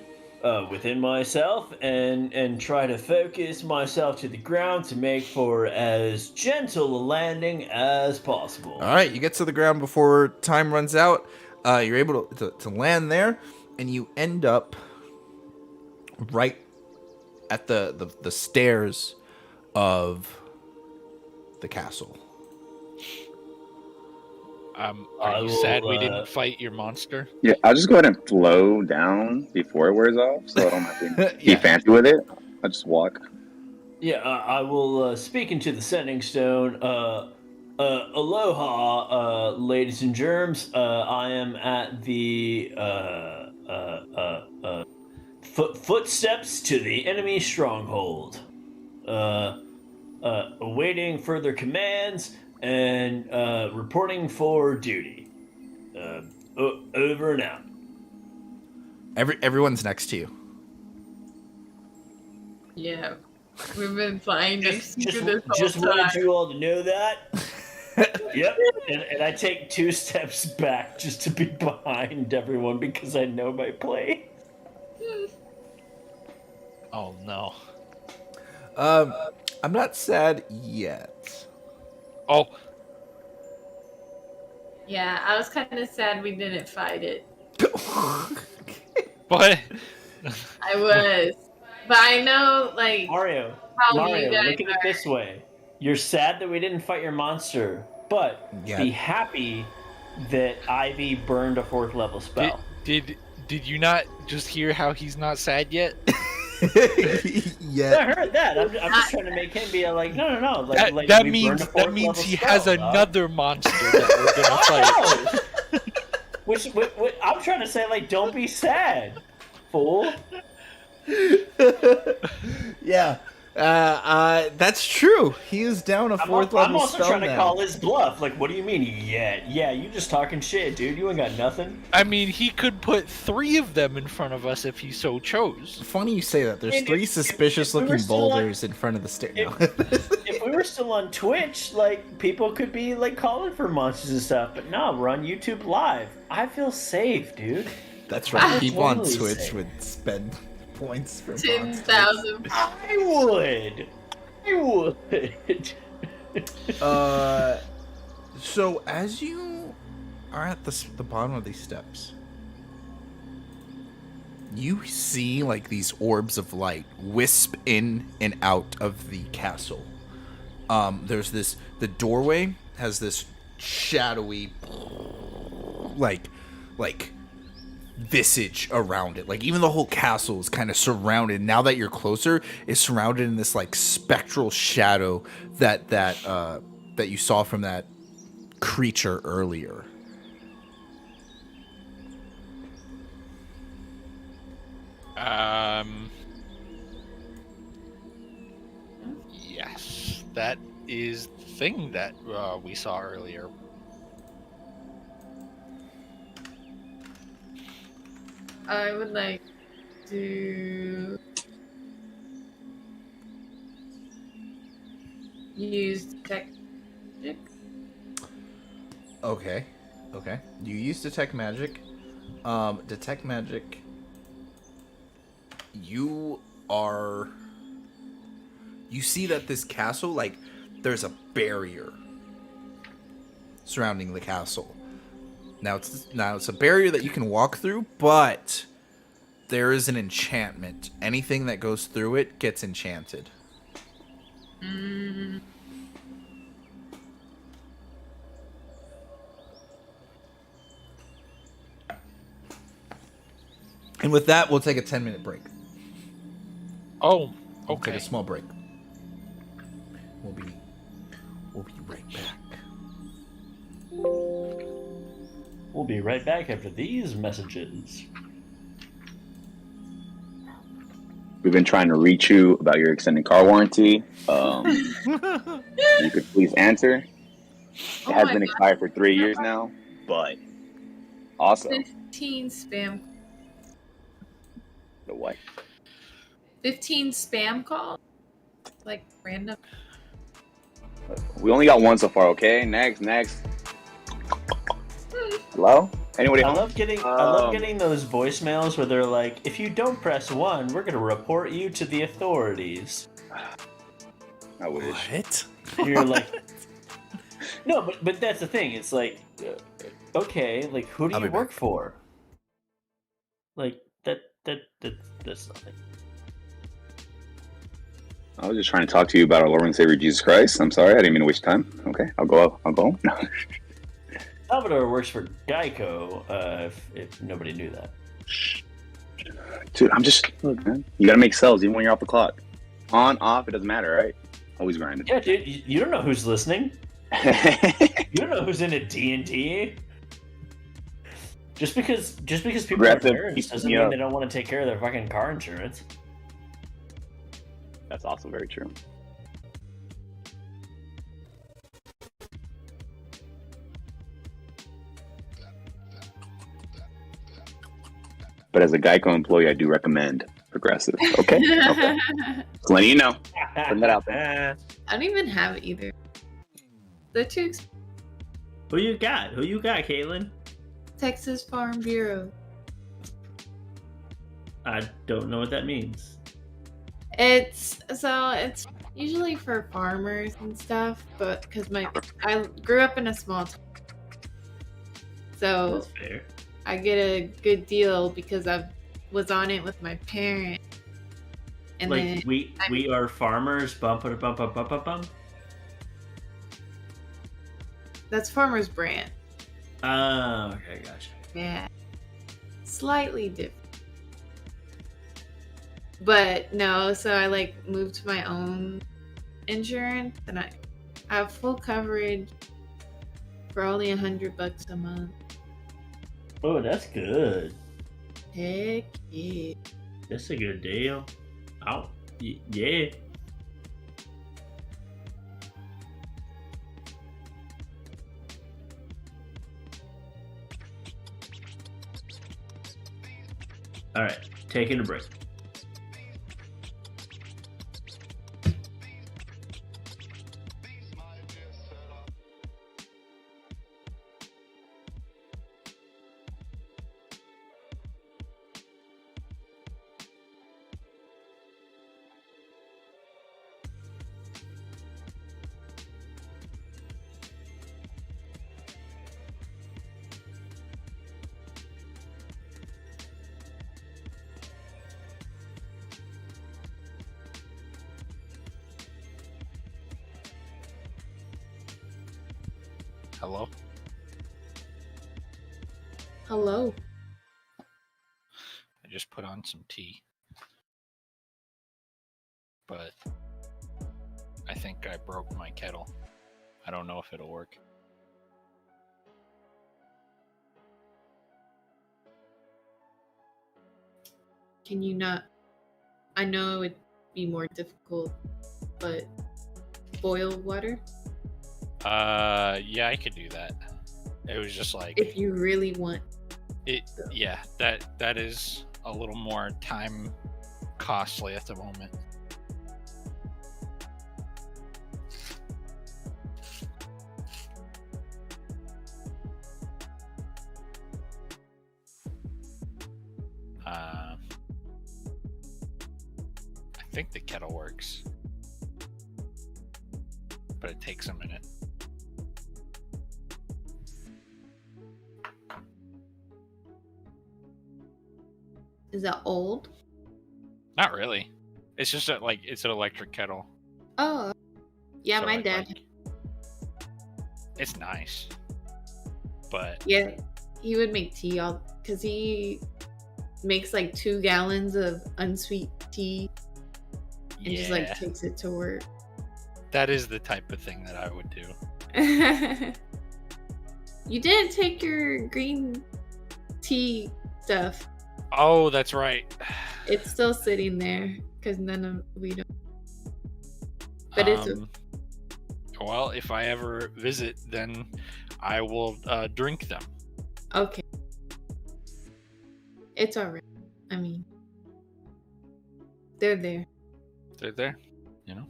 within myself and try to focus myself to the ground to make for as gentle a landing as possible. All right, you get to the ground before time runs out. You're able to land there, and you end up right at the stairs of the castle. Are you sad we didn't fight your monster? Yeah, I'll just go ahead and flow down before it wears off, so I don't have to be Yeah. fancy with it. I'll just walk. Yeah, I will speak into the sending stone. Aloha, ladies and germs. I am at the footsteps to the enemy stronghold. Awaiting further commands and reporting for duty. Over and out. Everyone's next to you. Yeah. We've been flying next to Just this whole time. wanted you all to know that. Yep. And I take 2 steps back just to be behind everyone because I know my play. Oh no. I'm not sad yet. Oh, Yeah, I was kind of sad we didn't fight it. but I was. But I know, like, Mario, how you guys look at it this way. You're sad that we didn't fight your monster, but Yeah. be happy that Ivy burned a 4th level spell. did you not just hear how he's not sad yet? Yeah. I heard that. I'm just trying to make him be like, no. Like, That we means burned a 4th level he spell, has dog. another monster that we're gonna fight. Oh! Which I'm trying to say, like, don't be sad, fool. Yeah. That's true. He is down a 4th I'm level also spell trying to now. call his bluff. Like, what do you mean? Yeah, you just talking shit, dude. You ain't got nothing. I mean, he could put 3 of them in front of us if he so chose. Funny you say that. There's And 3 if we were suspicious-looking still on- boulders in front of the stair. No. If we were still on Twitch, like, people could be like calling for monsters and stuff. But no, we're on YouTube Live. I feel safe, dude. That's right. People on totally Twitch say. would spend points for monsters. 10,000. I would. So as you are at the bottom of these steps, you see like these orbs of light wisp in and out of the castle. There's the doorway has this shadowy like visage around it. Like even the whole castle is kind of surrounded. Now that you're closer, it's surrounded in this like spectral shadow that you saw from that creature earlier. Yes, that is the thing that we saw earlier. I would like to use detect magic. Okay. You use detect magic. Detect magic. You see that this castle, like, there's a barrier surrounding the castle. Now it's a barrier that you can walk through, but there is an enchantment. Anything that goes through it gets enchanted. And with that, we'll take a 10-minute break. Oh, We'll take okay. a small break. We'll be right back. We'll be right back after these messages. We've been trying to reach you about your extended car warranty. You could please answer. It Oh has my been God. expired for 3 years now, but also 15 spam. the what? 15 spam calls, like random. We only got one so far. Okay, next. Hello? Anybody I home? love getting those voicemails where they're like, "If you don't press 1, we're gonna report you to the authorities." I wish. What? And you're like, no, but that's the thing. It's like, okay, like who do I'll you be work back. for? Like that's nothing. I was just trying to talk to you about our Lord and Savior Jesus Christ. I'm sorry, I didn't mean to waste your time. Okay, I'll go home. No. Salvador works for Geico. If nobody knew that. Dude, look, man. You gotta make sales even when you're off the clock. On, off, it doesn't matter, right? Always grinding. Yeah, dude, you don't know who's listening. You don't know who's into D&D. Just because people are Aggressive, nerds keep doesn't me mean up. they don't want to take care of their fucking car insurance. That's also very true. But as a Geico employee, I do recommend Progressive. Okay? Okay. Just letting you know. Putting that out there. I don't even have either. They're too expensive. Who you got, Caitlin? Texas Farm Bureau. I don't know what that means. It's usually for farmers and stuff, but because I grew up in a small town, so That's fair. I get a good deal because I was on it with my parents. And then Like we are farmers. Bump. that's Farmer's Brand. Oh, okay, gotcha. Yeah, slightly different. But no, so I like moved to my own insurance, and I have full coverage for only $100 a month. Oh, that's good. Heck yeah! That's a good deal. Oh, yeah. All right, taking a break. Hello? Hello. I just put on some tea. But I think I broke my kettle. I don't know if it'll work. Can you not? I know it would be more difficult, but boil water Yeah, I could do that. It was just like if you really want. yeah, that is a little more time costly at the moment. I think the kettle works, but it takes a minute. Is that old? Not really. It's just that, like, it's an electric kettle. Oh, yeah, So, my like, dad. It's nice, but Yeah, he would make tea all because he makes like 2 gallons of unsweet tea and yeah, just like takes it to work. that is the type of thing that I would do. You didn't take your green tea stuff. Oh, that's right. It's still sitting there because we don't. But it's well, if I ever visit, then I will drink them. okay. It's alright. I mean, They're there. They're there, you know.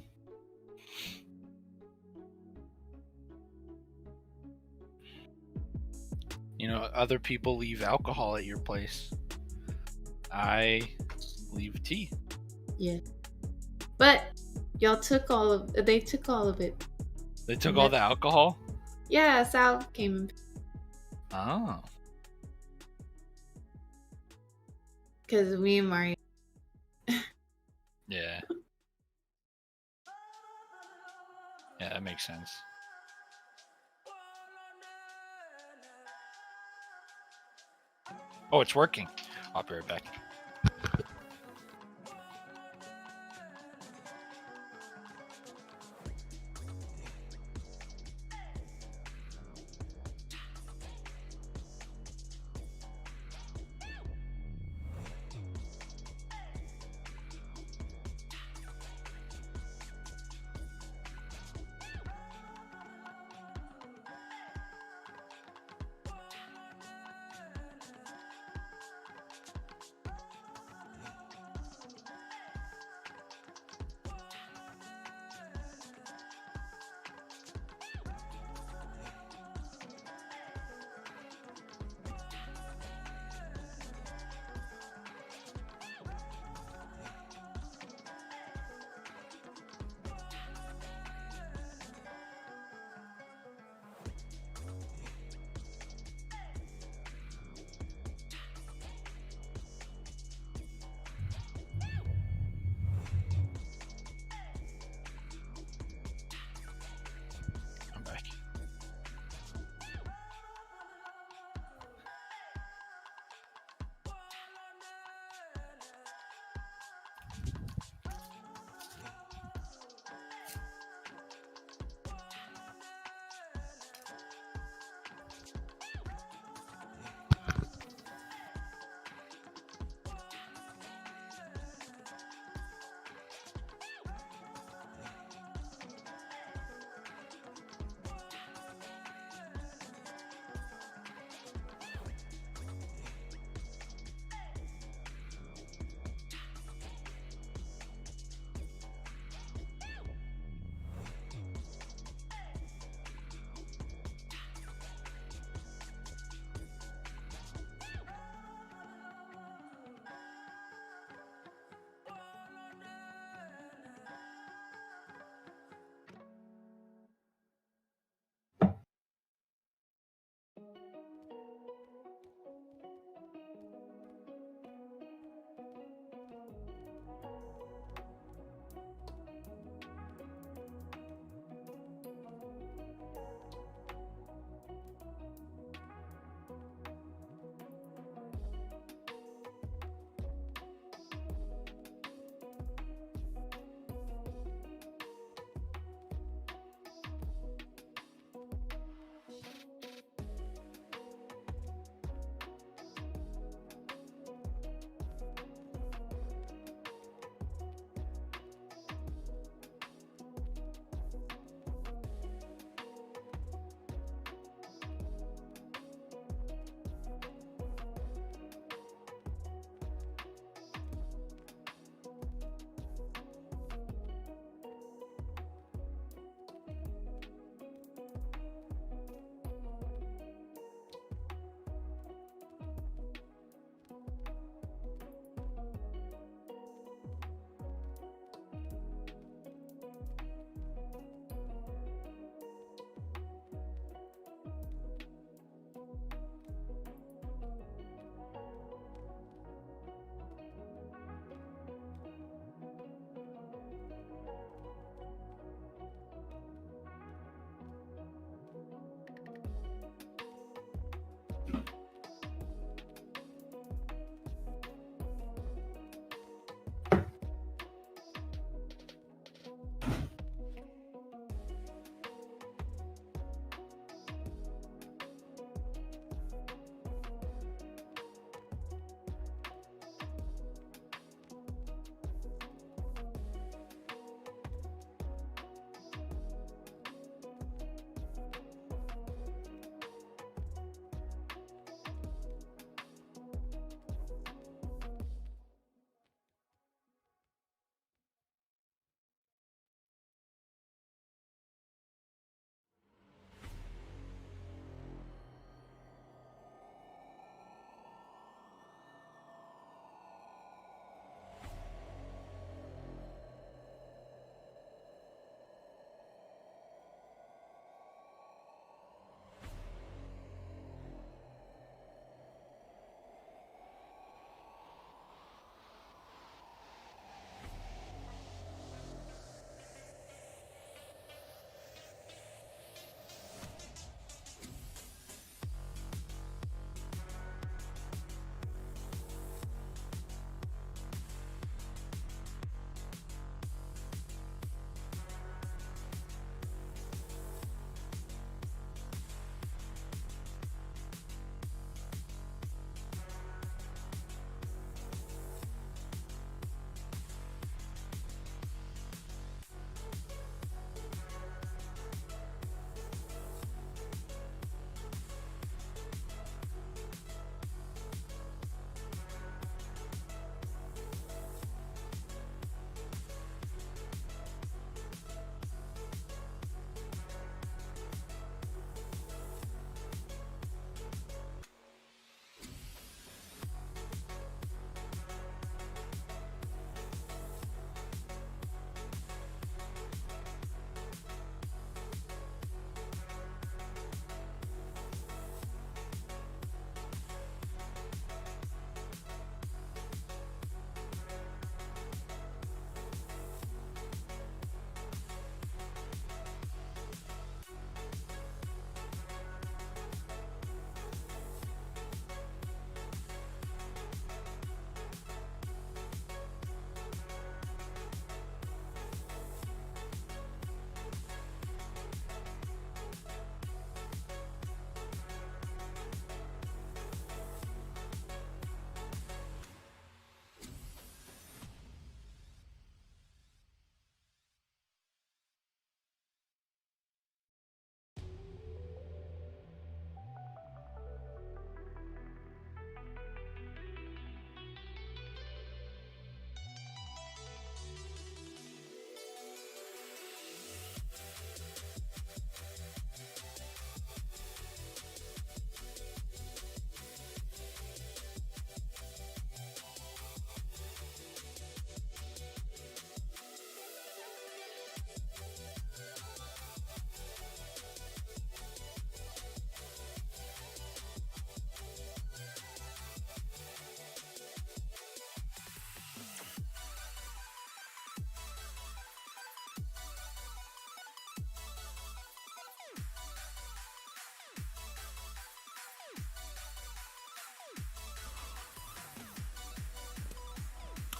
You know, other people leave alcohol at your place. I leave tea. Yeah. But y'all took all of. They took all of it. They took all the alcohol. Yeah, Sal came and Oh, because me and Mario. yeah. Yeah, that makes sense. Oh, it's working. I'll be right back.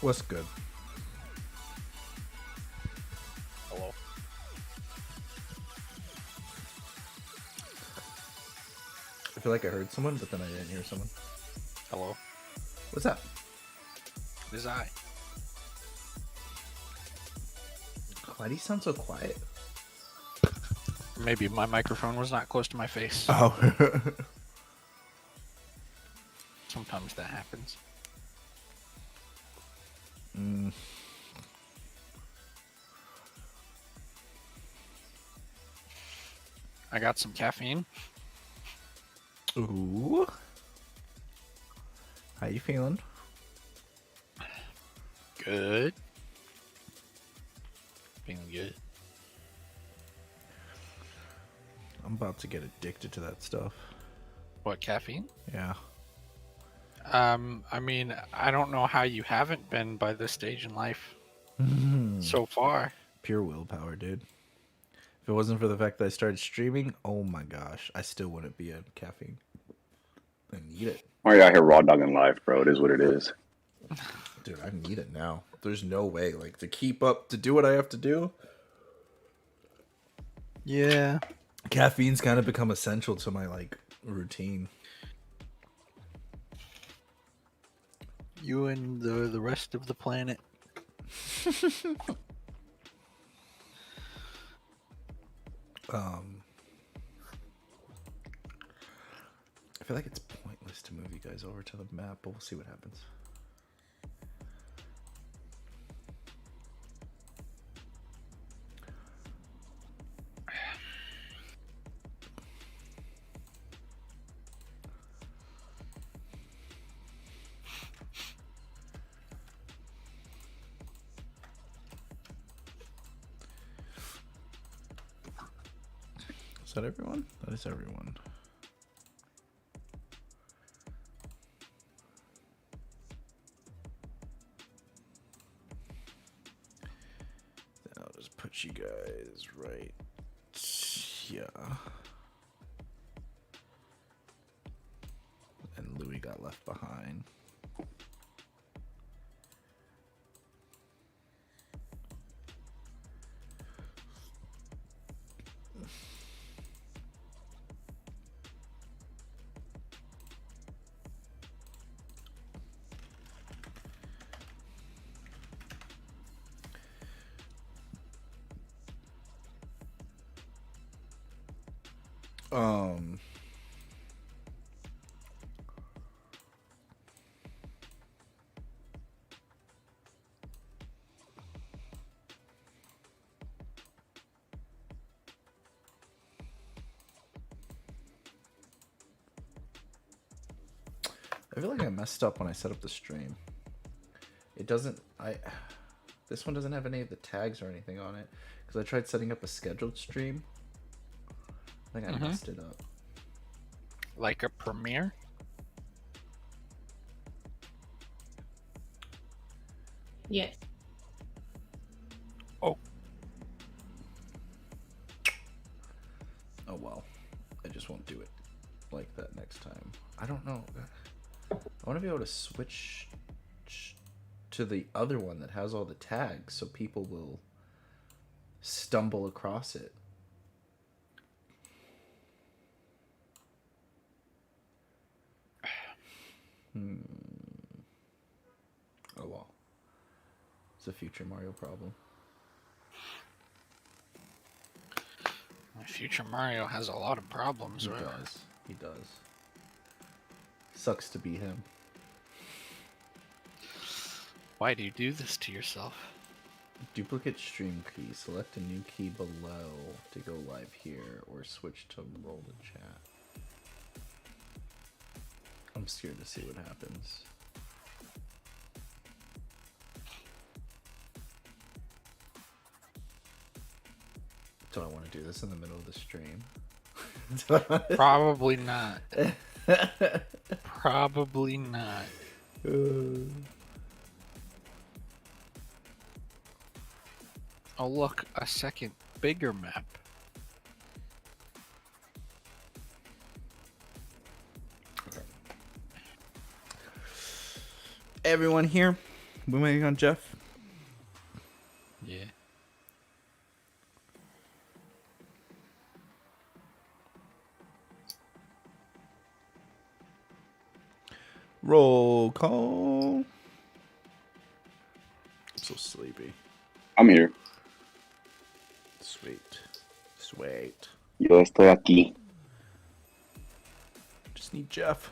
What's good? Hello. I feel like I heard someone, but then I didn't hear someone. Hello. What's that? It is I. Why do you sound so quiet? Maybe my microphone was not close to my face. Oh. Sometimes that happens. I got some caffeine. Ooh. How you feeling? Good. Feeling good. I'm about to get addicted to that stuff. What, caffeine? Yeah. I mean, I don't know how you haven't been by this stage in life so far. Pure willpower, dude. If it wasn't for the fact that I started streaming, oh my gosh, I still wouldn't be on caffeine. I need it. Why are you out here raw dogging life, bro? It is what it is. Dude, I need it now. There's no way, like, to keep up, to do what I have to do. Yeah. Caffeine's kind of become essential to my, like, routine. You and the rest of the planet. I feel like it's pointless to move you guys over to the map, but we'll see what happens. Is that everyone? That is everyone. Then I'll just put you guys right here. And Louis got left behind. I feel like I messed up when I set up the stream. It doesn't, this one doesn't have any of the tags or anything on it. Because I tried setting up a scheduled stream. I think I messed it up. Like a premiere? Yes. Oh. Oh well. I just won't do it like that next time. I don't know. I want to be able to switch to the other one that has all the tags so people will stumble across it. Oh well. It's a future Mario problem. My future Mario has a lot of problems. He Right? does. He does. Sucks to be him. Why do you do this to yourself? Duplicate stream key. Select a new key below to go live here or switch to roll the chat. I'm scared to see what happens. Do I want to do this in the middle of the stream? Probably not. Probably not. Oh look, a second bigger map. Everyone here, We waiting on Jeff? Yeah. Roll call. I'm so sleepy. I'm here. Sweet. Sweet. Yo estoy aquí. Just need Jeff.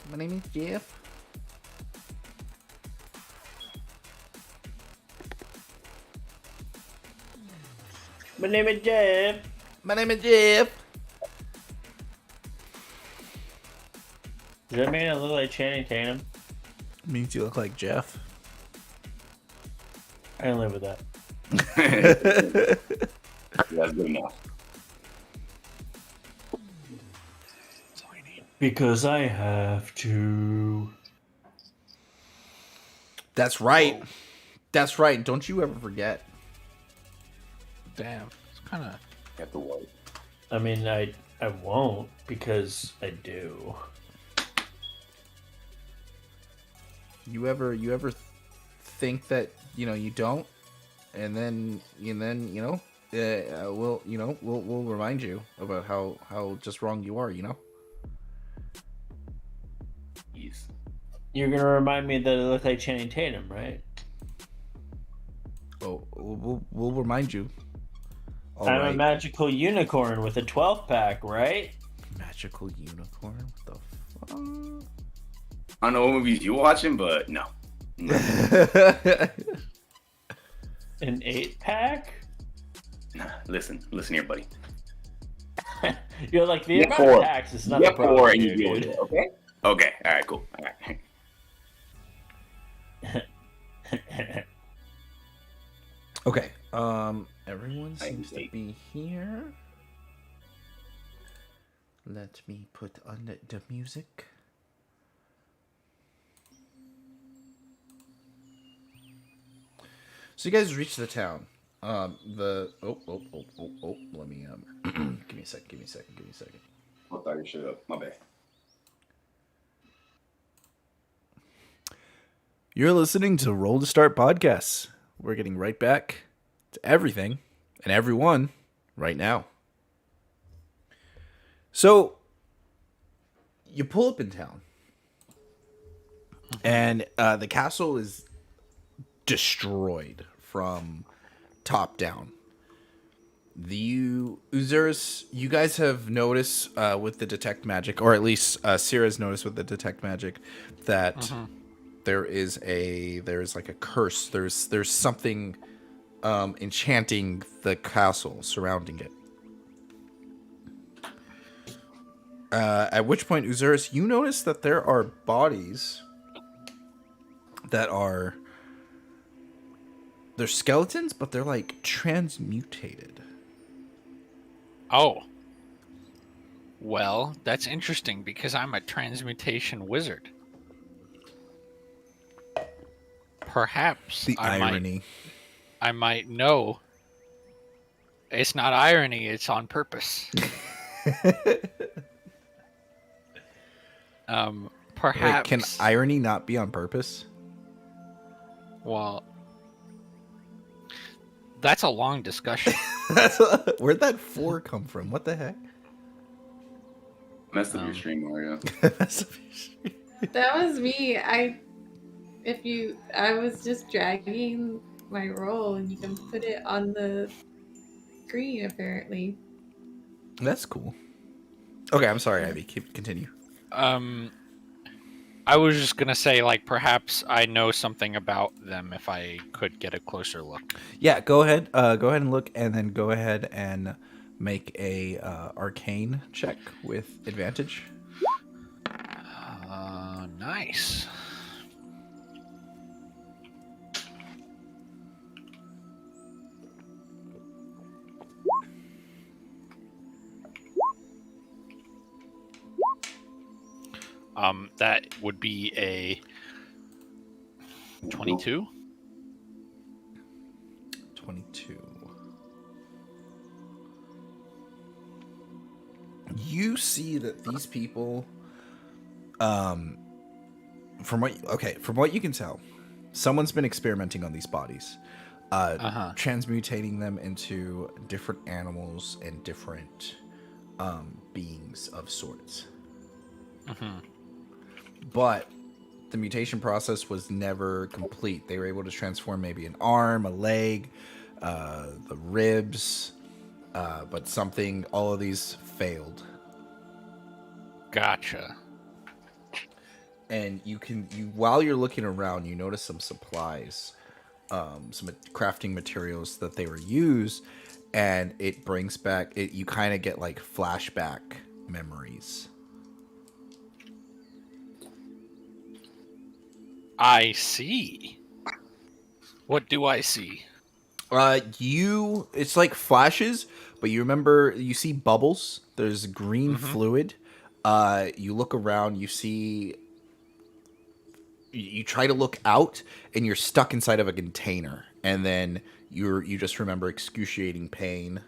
My name is Jeff. My name is Jeff. My name is Jeff. Does that mean I look like Channing Tatum? Means you look like Jeff. I can live with that. That's good enough. That's all I need. Because I have to. That's right. That's right. Don't you ever forget. Damn. It's kind of. You have to wait. I mean, I won't because I do. You ever think that you don't, and then we'll remind you about how just wrong you are. Jeez. You're gonna remind me that I look like Channing Tatum, right? Oh, we'll remind you. All I'm a right. magical unicorn with a 12 pack, right? Magical unicorn. What the fuck? I don't know what movies you watching, but no. An 8 pack? Nah, listen here, buddy. You're like, the Yeah, amount four. of packs is not You the have problem, 4 and you here, deal with dude. it, okay? Okay. All right. Cool. All right. Okay. Everyone I seems to see. be here. Let me put on the music. So you guys reach the town. Let me give me a second. I'll throw your shit up. My bad. You're listening to Roll to Start Podcasts. We're getting right back to everything and everyone right now. So, you pull up in town, and the castle is destroyed from top down. The Uzuris, you guys have noticed with the detect magic, or at least Sierra's noticed with the detect magic, that there's like a curse. There's something enchanting the castle surrounding it. At which point, Uzuris, you notice that there are bodies that are... They're skeletons, but they're like transmutated. Oh. Well, that's interesting because I'm a transmutation wizard. Perhaps The irony. I might know. It's not irony, it's on purpose. Perhaps. Wait, can irony not be on purpose? Well, that's a long discussion. Where'd that 4 come from? What the heck? Messed up your stream, Mario. That was me. I was just dragging my roll, and you can put it on the screen apparently. That's cool. Okay, I'm sorry, Ivy. Continue. I was just gonna say, like, perhaps I know something about them if I could get a closer look. Yeah, go ahead. Go ahead and look, and then go ahead and make a arcane check with advantage. Nice. That would be a 22. 22. You see that these people, from what you can tell, someone's been experimenting on these bodies, transmutating them into different animals and different beings of sorts. But the mutation process was never complete. They were able to transform maybe an arm, a leg, the ribs, but all of these failed. Gotcha. And while you're looking around, you notice some supplies, some crafting materials that they were used, and it brings back you kind of get like flashback memories. I see. What do I see? It's like flashes, but you see bubbles. There's green fluid. You look around, you try to look out, and you're stuck inside of a container. And then you just remember excruciating pain,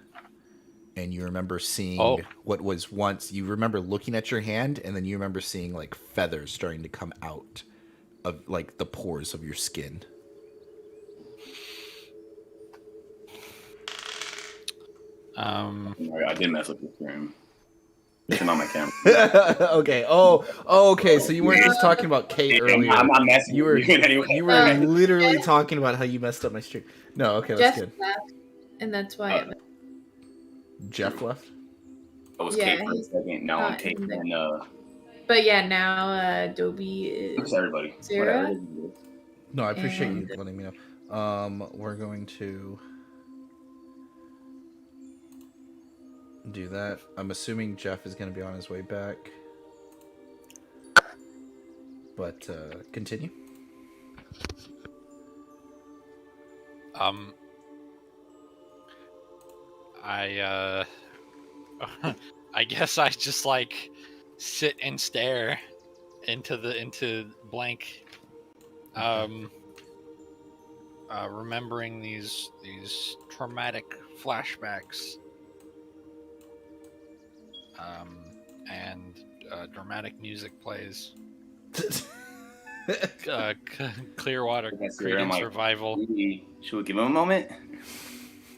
and you remember seeing what was once. You remember looking at your hand, and then you remember seeing like feathers starting to come out of like the pores of your skin. I did mess up your stream. Turn on my camera. Okay. Okay. So you weren't just talking about Kate earlier. I'm not messing. You were with you anyway. you were literally talking about how you messed up my stream. No. Okay. That's Jeff good. left, and that's why. Jeff left. I was Yeah, Kate for a second. Now I'm Kate and But yeah, now Adobe is who's everybody? Sarah? Whatever it is. No, I appreciate And- you letting me know. We're going to do that. I'm assuming Jeff is going to be on his way back. But continue. I guess I just like sit and stare into blank, remembering these traumatic flashbacks, and dramatic music plays. Clearwater That's Creedence I'm like, Revival. Should we give him a moment?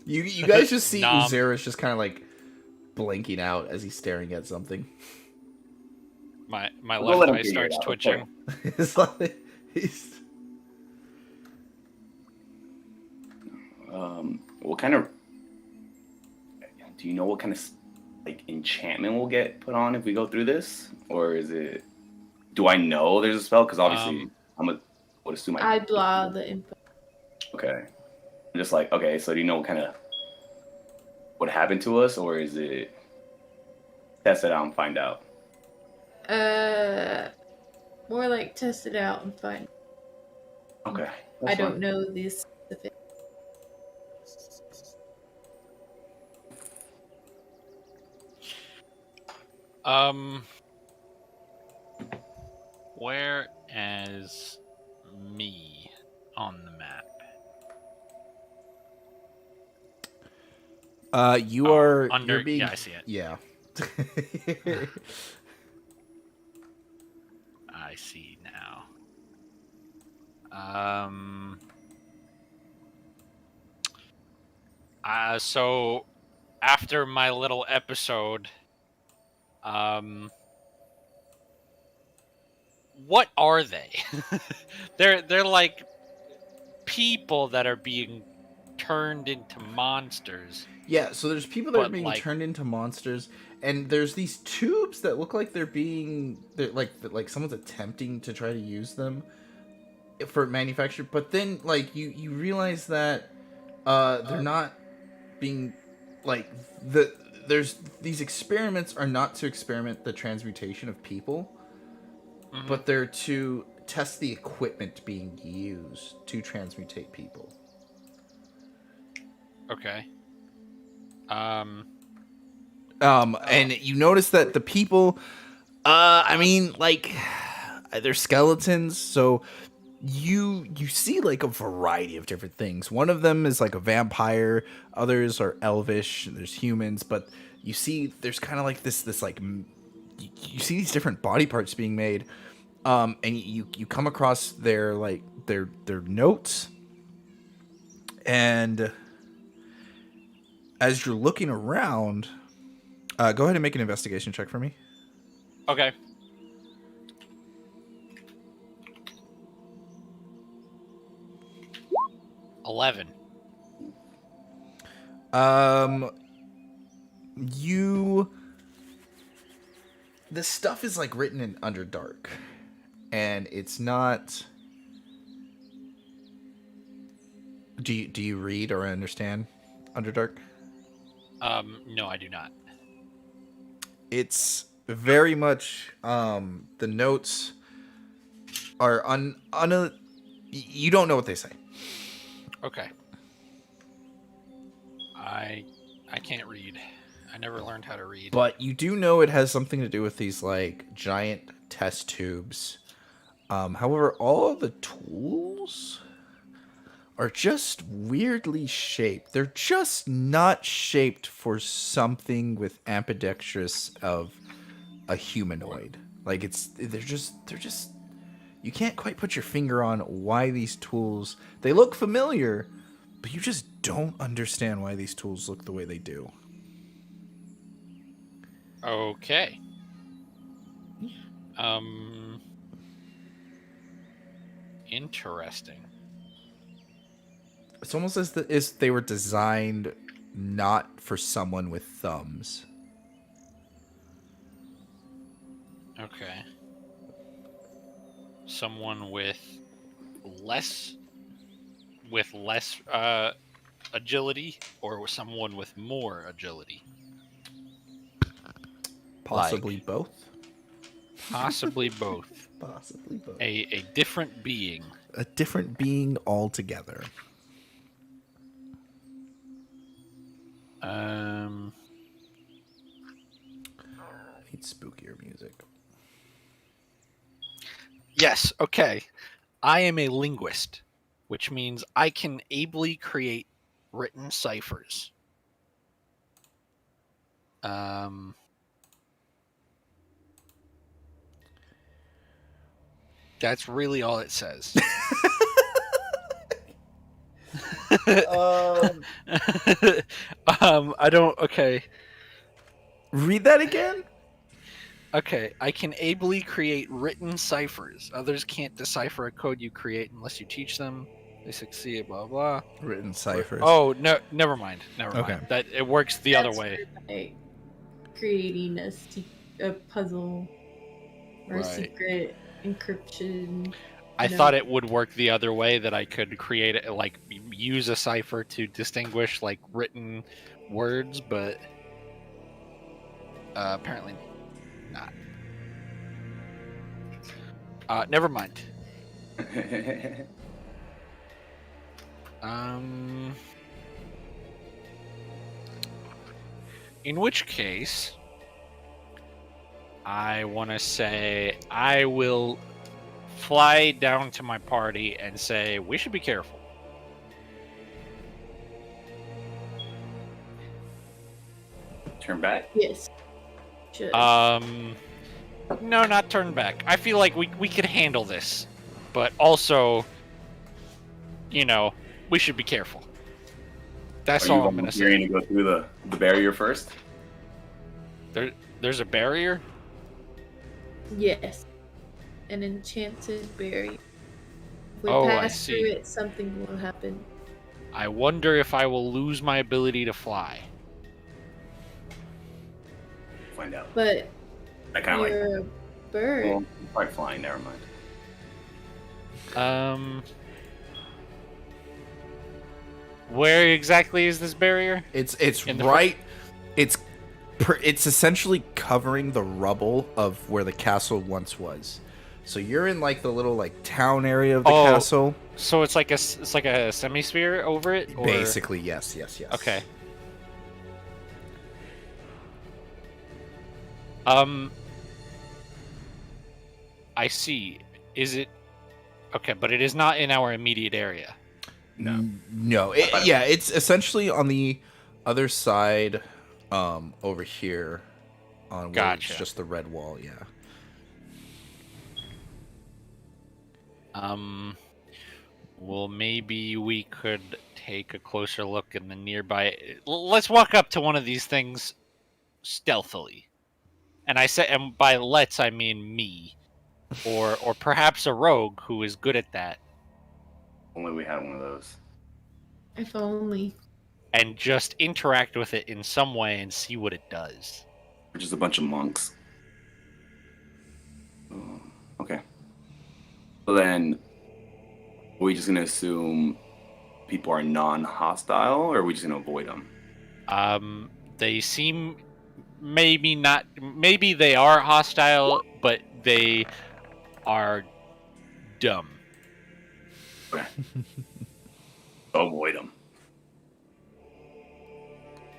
You guys just see Nom. Uzera's just kind of like blanking out as he's staring at something. My We'll let left him eye figure it starts out. twitching. It's like he's What kind of? Do you know what kind of like enchantment we'll get put on if we go through this, or is it? Do I know there's a spell? Because obviously would assume I blah the info. Okay. I'm just like, okay, so do you know what happened to us, or is it test it out and find out? More like test it out and find. Okay. I don't know the specific. Where is me on the map? You are under. you're being, Yeah, I see it. Yeah. I see now. So after my little episode, what are they? They're like people that are being turned into monsters. Yeah, so there's people that are But, being like- turned into monsters, and there's these tubes that look like they're like someone's attempting to try to use them for manufacture. But then, like you realize that they're not being like there's these experiments are not to experiment the transmutation of people, Mhm. but they're to test the equipment being used to transmutate people. Okay. And you notice that the people, I mean, like, they're skeletons, so you see like a variety of different things. One of them is like a vampire, others are elvish, there's humans, but you see there's kind of like this like you see these different body parts being made, and you come across their like their notes, and as you're looking around, go ahead and make an investigation check for me. Okay. $11. The stuff is like written in Underdark, and it's not. Do you read or understand Underdark? No, I do not. It's very much the notes are you don't know what they say. Okay. I can't read. I never learned how to read. But you do know it has something to do with these like giant test tubes. However, all of the tools are just weirdly shaped. They're just not shaped for something with ambidextrous of a humanoid. Like they're just you can't quite put your finger on why these tools, they look familiar, but you just don't understand why these tools look the way they do. Okay. Interesting. It's almost as if they were designed not for someone with thumbs. Okay. Someone with less agility, or someone with more agility? Possibly both. Possibly both. Possibly both. A different being. A different being altogether. I need spookier music. Yes, okay. I am a linguist, which means I can ably create written ciphers. That's really all it says. I don't. Okay. Read that again? Okay, I can ably create written ciphers. Others can't decipher a code you create unless you teach them. They succeed, blah blah. Written ciphers. Oh no, never mind. Never Okay. mind. That it works the other way. For, like, creating a puzzle or a Right. secret encryption. I No. thought it would work the other way, that I could create it, like use a cipher to distinguish like written words, but apparently not. Never mind. In which case, I want to say I will fly down to my party and say we should be careful. Turn back. Yes. Should. No, not turn back. I feel like we could handle this, but also, you know, we should be careful. That's Are you all I'm gonna say. volunteering to go through the barrier first? There's a barrier. Yes. An enchanted berry. If we Oh, I pass see. through it, something will happen. I wonder if I will lose my ability to fly. Find out. But I kind of like. you're a bird. Well, probably flying. Never mind. Where exactly is this barrier? It's In the right. It's essentially covering the rubble of where the castle once was. So you're in like the little like town area of the Oh. castle. So it's like a semisphere over it, or? Basically, yes. Okay. I see. Is it okay? But it is not in our immediate area. No. It's essentially on the other side over here on where Gotcha. it's just the red wall. Yeah. Well, maybe we could take a closer look in the nearby. Let's walk up to one of these things stealthily. And I say, and by let's I mean me, or perhaps a rogue who is good at that, Only we had one of those. If only. and just interact with it in some way and see what it does. We're just a bunch of monks. Okay. So then, are we just gonna assume people are non-hostile, or are we just gonna avoid them? They seem maybe not. Maybe they are hostile, but they are dumb. Okay. Avoid them.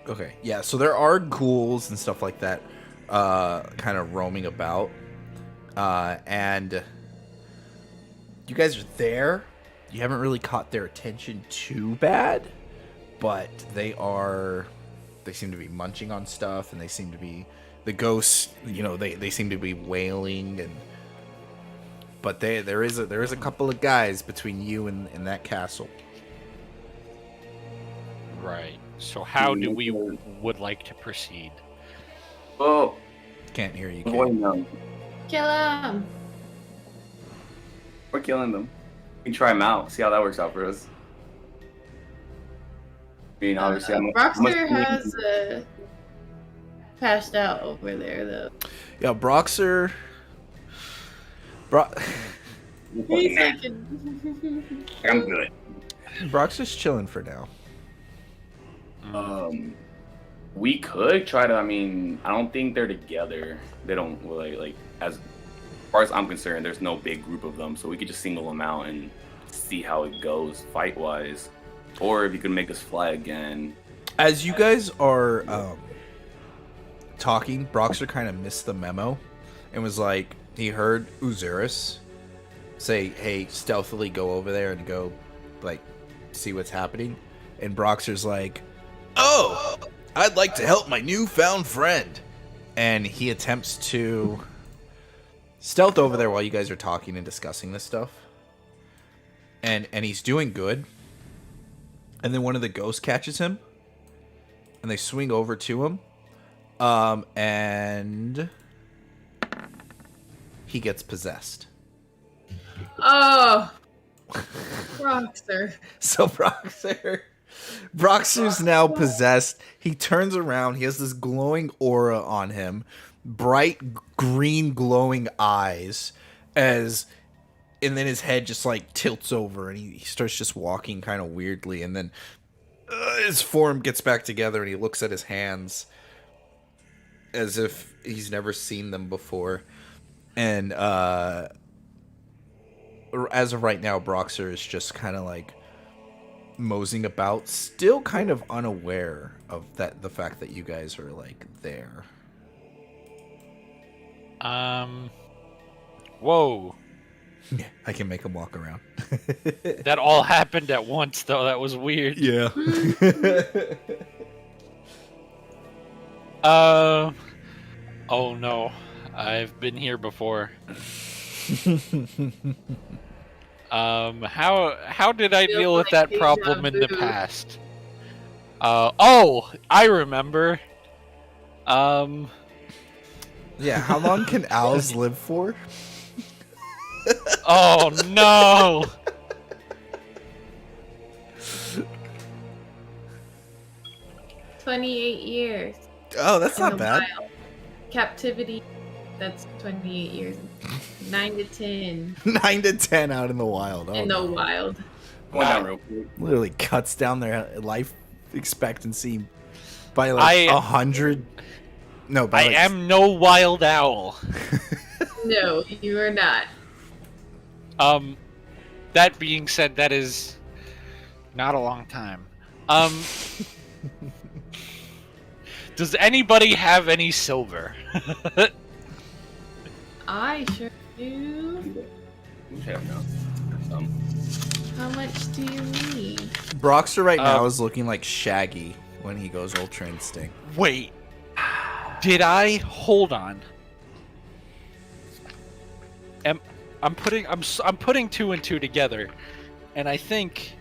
Okay, yeah, so there are ghouls and stuff like that kind of roaming about. And you guys are there. You haven't really caught their attention too bad, but they seem to be munching on stuff, and they seem to be, the ghosts, you know, they seem to be wailing, and but there is a couple of guys between you and that castle. Right. So how do we would like to proceed? Oh, Can't hear you. Kate. avoiding them. Kill him. We're killing them. We can try them out. See how that works out for us. I mean, obviously, Broxer has passed out over there, though. Yeah, Broxer. He's Nah, like, I'm good. Broxer's chilling for now. We could try to. I mean, I don't think they're together. They don't really like. As far as I'm concerned, there's no big group of them, so we could just single them out and see how it goes fight wise. Or if you could make us fly again. As you guys are talking, Broxer kind of missed the memo and was like, he heard Uzuris say, hey, stealthily go over there and go, like, see what's happening. And Broxer's like, oh, I'd like to help my newfound friend. And he attempts to stealth over there while you guys are talking and discussing this stuff. And he's doing good. And then one of the ghosts catches him. And they swing over to him. And he gets possessed. oh, Broxer. So Broxer's now possessed. He turns around. He has this glowing aura on him. Bright green glowing eyes. And then his head just like tilts over and he starts just walking kind of weirdly. And then his form gets back together and he looks at his hands as if he's never seen them before. And as of right now, Broxer is just kind of like moseying about, still kind of unaware of the fact that you guys are like there. Whoa. Yeah, I can make him walk around. That all happened at once, though. That was weird. Yeah. Oh no. I've been here before. How did I Feels deal with like that deja problem in the vu. past? Oh, I remember. Yeah, how long can owls live for? Oh no. 28 years. Oh, that's in not the bad. wild. Captivity, that's 28 years. 9 to 10 9 to 10 out in the wild. Oh, in the no. wild. Going down real quick. Literally cuts down their life expectancy by like 100. No, by I like, am no wild owl. No, you are not. That being said, that is not a long time. Does anybody have any silver? I sure do. Okay, no. How much do you need? Broxer right now is looking like Shaggy when he goes Ultra Instinct. Wait, Did I hold on? I'm putting two and two together, and I think.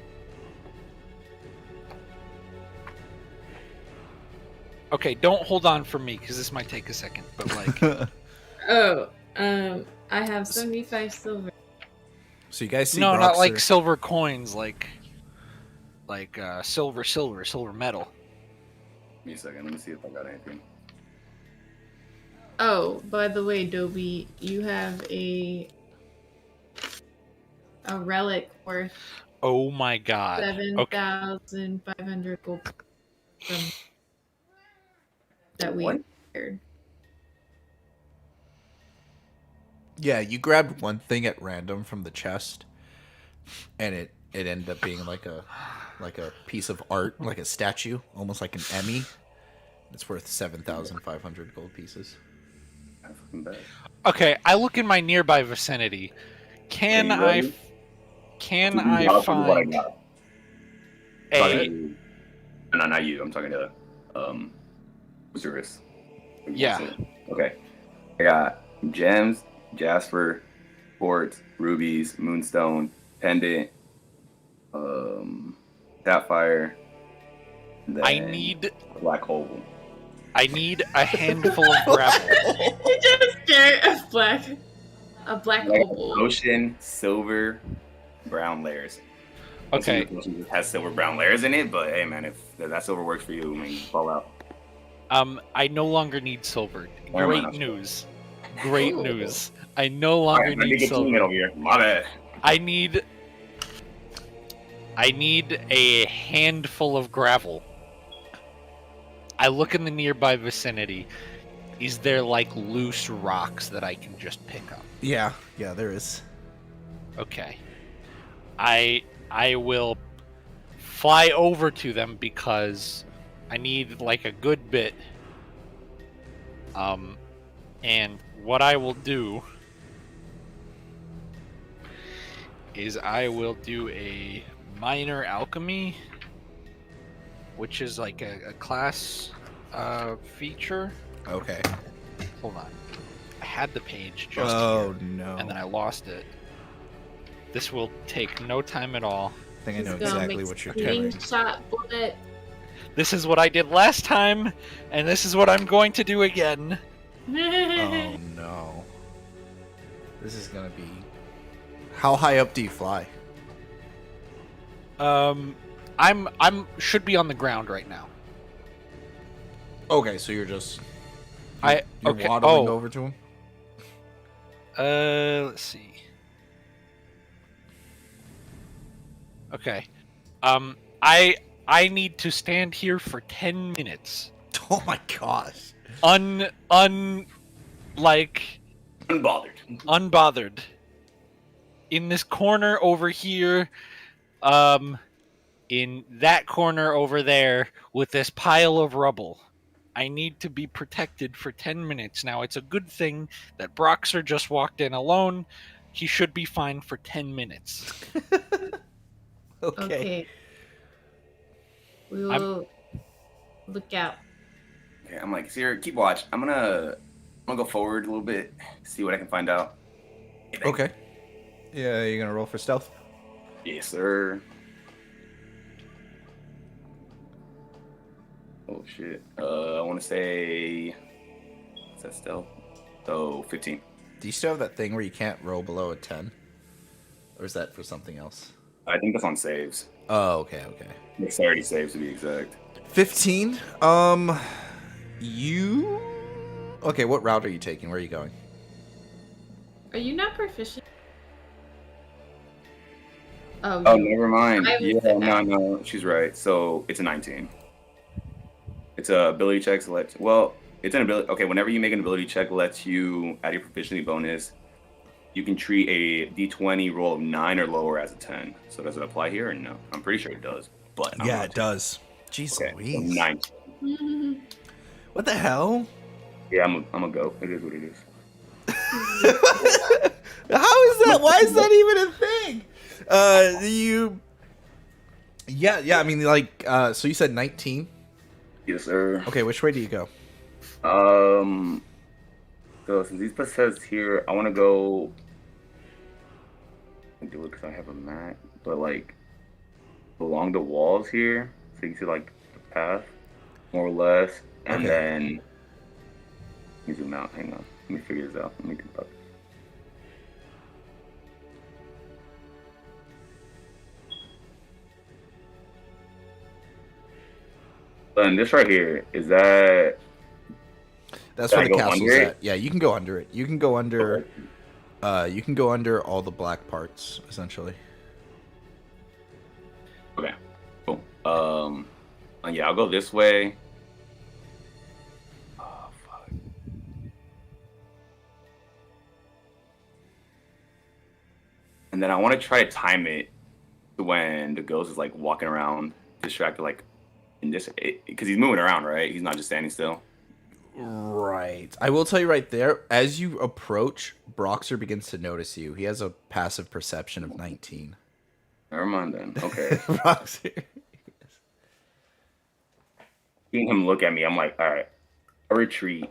Okay, don't hold on for me because this might take a second. But like, Oh, I have 75 silver. So you guys see no, not like Broxer- silver coins, like silver metal. Give me a second. Let me see if I got anything. Oh, by the way, Dobie, you have a relic worth Oh my god. Okay. 7,500 gold from that we What? acquired. Yeah, you grabbed one thing at random from the chest, and it ended up being like a piece of art, like a statue, almost like an Emmy. It's worth 7,500 gold pieces. I fucking bet. Okay, I look in my nearby vicinity. Can Are you I ready? can I'll I tell you what find got. I'm talking to a you. No, not you. I'm talking to Osiris. Yeah. Okay. I got gems, jasper, quartz, rubies, moonstone, pendant, sapphire. I then need black opal. a handful of gravel. You just get a black Like opal. ocean, silver, brown layers. Okay. It has silver brown layers in it, but hey man, if that silver works for you, I mean, fall out. I no longer need silver. Why am I Great not- news. Great Ooh. news. I no longer Alright, let me need get teaming silver. over here. My bad. I need a handful of gravel. I look in the nearby vicinity. Is there like loose rocks that I can just pick up? Yeah, there is. Okay. I will fly over to them because I need like a good bit. And what I will do is I will do a minor alchemy, which is like a class feature. Okay. Hold on. I had the page just Oh here, no. and then I lost it. This will take no time at all. I think I know Just gonna exactly make what you're doing. screenshot bullet. This is what I did last time, and this is what I'm going to do again. Oh no. This is gonna be. How high up do you fly? I'm should be on the ground right now. Okay, so you're just. I- You're okay, waddling oh. over to him. Let's see. Okay. I need to stand here for 10 minutes. Oh my gosh. Like Unbothered. unbothered. In this corner over here, in that corner over there with this pile of rubble. I need to be protected for 10 minutes. Now, it's a good thing that Broxer just walked in alone. He should be fine for 10 minutes. Okay. Okay. We will look out. Okay, I'm like, Sierra, keep watch. I'm gonna go forward a little bit, see what I can find out. Okay. Yeah, you're gonna roll for stealth. Yes, sir. Oh shit. I want to say. Is that stealth? So 15. Do you still have that thing where you can't roll below a 10? Or is that for something else? I think that's on saves. Oh, okay. Dexterity saves to be exact. 15. You. Okay, what route are you taking? Where are you going? Are you not proficient? Oh, Oh, you- never mind. I would Yeah, say no, she's right. So it's a 19. It's a ability check. Well, it's an ability. Okay, whenever you make an ability check, lets you add your proficiency bonus. You can treat a d20 roll of 9 or lower as a 10. So does it apply here or no? I'm pretty sure it does. But I'm Yeah, not it does. Jeez Okay, so Louise. 19. What the hell? Yeah, I'm a go. It is what it is. How is that? Why is that even a thing? Yeah. I mean, like, so you said 19. Yes, sir. Okay, which way do you go? So since he's possessed here, I want to go and do it because I have a mat, but like along the walls here, so you can see like the path, more or less, and Okay. then let me zoom out. Hang on, let me figure this out. Let me think about this. Then this right here is that. That's Can where I the go castle's under it? at. Yeah, you can go under it. You can go under. You can go under all the black parts, essentially. Okay, cool. Yeah, I'll go this way. Oh, fuck. And then I want to try to time it to when the ghost is like walking around, distracted, like in this, because he's moving around, right? He's not just standing still. Right. I will tell you right there, as you approach, Broxer begins to notice you. He has a passive perception of 19. Never mind then. Okay. Broxer. Seeing him look at me, I'm like, all right, I retreat.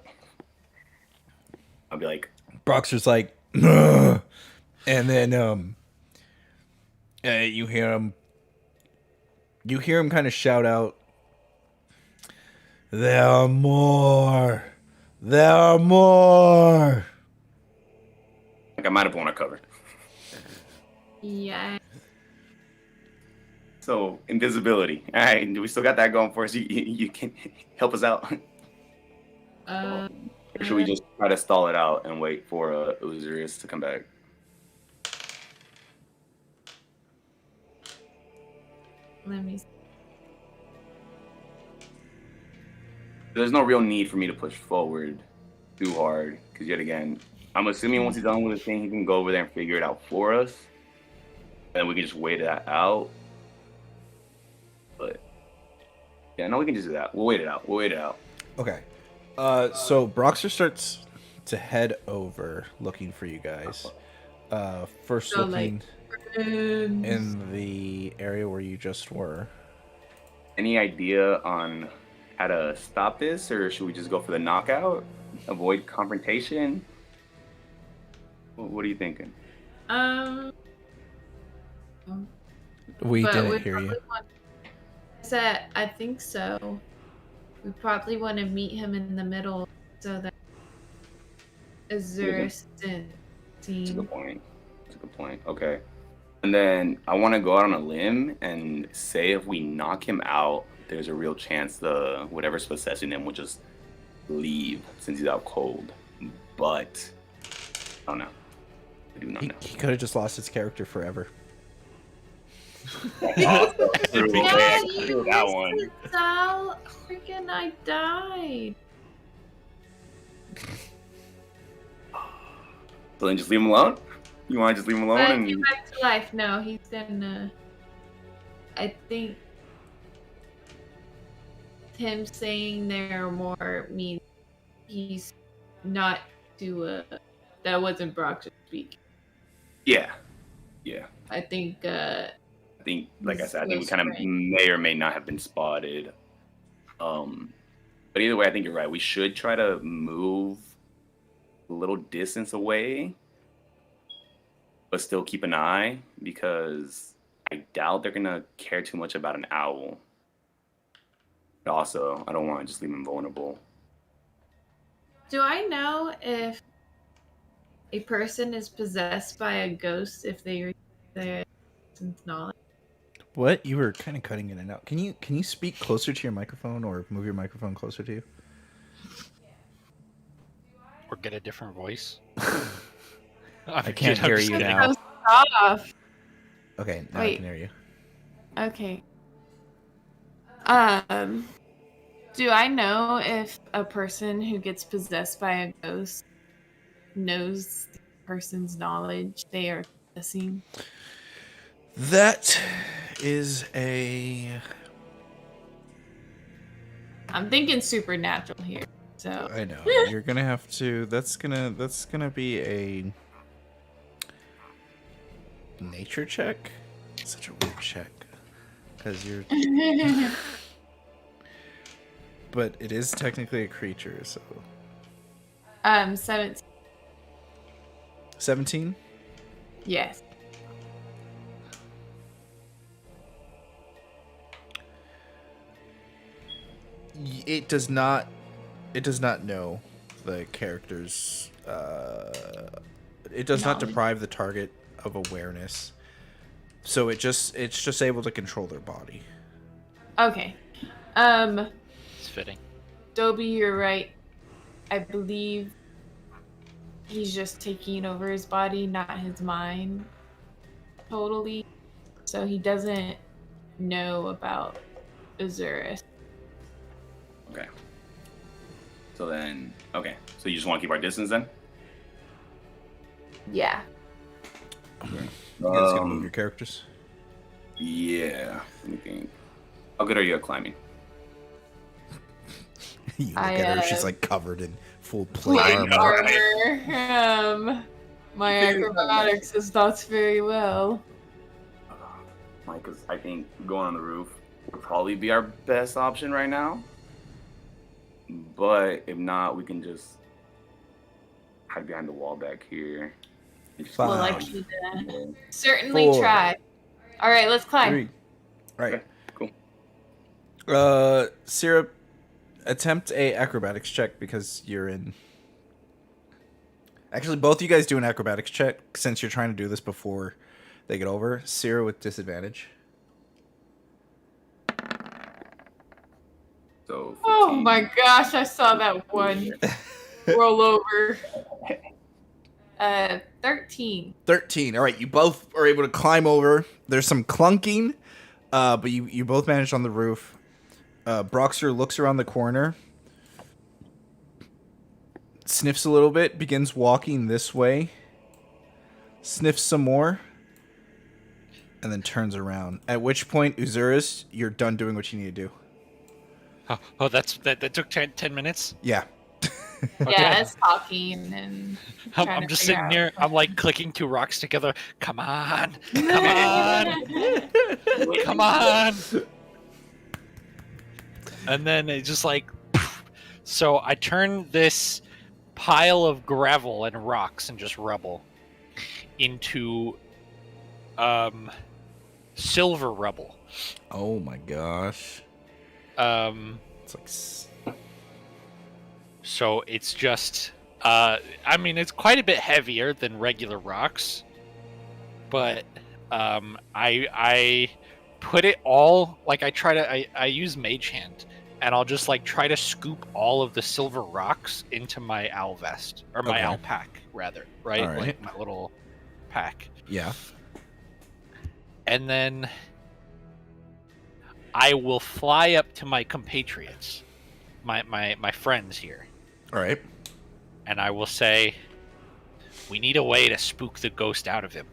I'll be like, Broxer's like, "Ugh." And then you hear him kind of shout out, there are more, there are more. I might have blown our cover. Yeah. So invisibility. All right, do we still got that going for us? You can help us out. Uh, Or should we just try to stall it out and wait for Osiris to come back? let me. There's no real need for me to push forward too hard because yet again, I'm assuming once he's done with the thing, he can go over there and figure it out for us, and we can just wait that out. But yeah, no, we can just do that. We'll wait it out. We'll wait it out. Okay. So Broxer starts to head over looking for you guys. First So, looking Um, in the area where you just were. Any idea on how to stop this, or should we just go for the knockout? Avoid confrontation? What are you thinking? We but didn't we hear you. probably I think so. We probably want to meet him in the middle so that Azurus didn't That's a see. good point. That's a good point. Okay. And then I want to go out on a limb and say if we knock him out, there's a real chance the whatever's possessing him will just leave since he's out cold. But I don't know. I do not know. He could have just lost his character forever. True. Yeah, Yeah, you true, that missed one. it, Sal. Freaking, I died. So then just leave him alone? You want to just leave him alone? But And he back to life. No, he's gonna. I think him saying there are more means he's not to. That wasn't Brock speak. yeah. I think. I think, like I said, I think we Close kind of friend. may or may not have been spotted. But either way, I think you're right. We should try to move a little distance away, but still keep an eye because I doubt they're gonna care too much about an owl. But also, I don't want to just leave him vulnerable. Do I know if a person is possessed by a ghost if they receive their person's knowledge? What? You were kind of cutting in and out. Can you speak closer to your microphone or move your microphone closer to you? Or get a different voice. I can't hear you now. Off. Okay, now I Wait. can hear you. Okay. Do I know if a person who gets possessed by a ghost knows the person's knowledge they are possessing? That is a. I'm thinking supernatural here. So I know you're gonna have to. That's gonna be a nature check. Such a weird check, because you're. but it is technically a creature, so 17. 17. Yes. It does not. It does not know the character's. It does not No. deprive the target of awareness, so it's just able to control their body. Okay. It's fitting. Dobie, you're right. I believe he's just taking over his body, not his mind. Totally. So he doesn't know about Azurus. Okay. So then, okay. So you just want to keep our distance then? Yeah. You guys gonna move Um, your characters? Yeah. Let me think. How good are you at climbing? You look I, at her; she's like covered in full plate I Plate know, armor. armor. My acrobatics is not very well. Like, cause I think going on the roof would probably be our best option right now. But if not, we can just hide behind the wall back here. and just- We'll Fine. actually certainly 4, try. All right, let's climb. 3. Right. Okay, cool. Syrup, attempt a acrobatics check because you're in. Actually, both of you guys do an acrobatics check since you're trying to do this before they get over. Syrup with disadvantage. So. Oh 15. my gosh, I saw that one roll over. 13. 13. All right, you both are able to climb over. There's some clunking, but you both managed on the roof. Broxer looks around the corner, sniffs a little bit, begins walking this way, sniffs some more, and then turns around. At which point, Uzurus, you're done doing what you need to do. Oh, that took 10 minutes. Yeah. Yeah, it's talking and. trying I'm to just figure sitting out. there. I'm like clicking two rocks together. Come on, come on, come on. And then it just like. So I turn this pile of gravel and rocks and just rubble into silver rubble. Oh my gosh. It's like. So it's just, I mean, it's quite a bit heavier than regular rocks, but I put it all, like I use Mage Hand, and I'll just like try to scoop all of the silver rocks into my owl vest, or my Okay. owl pack, rather, right? All right. Like my little pack. Yeah. And then I will fly up to my compatriots, my friends here. All right. And I will say, we need a way to spook the ghost out of him.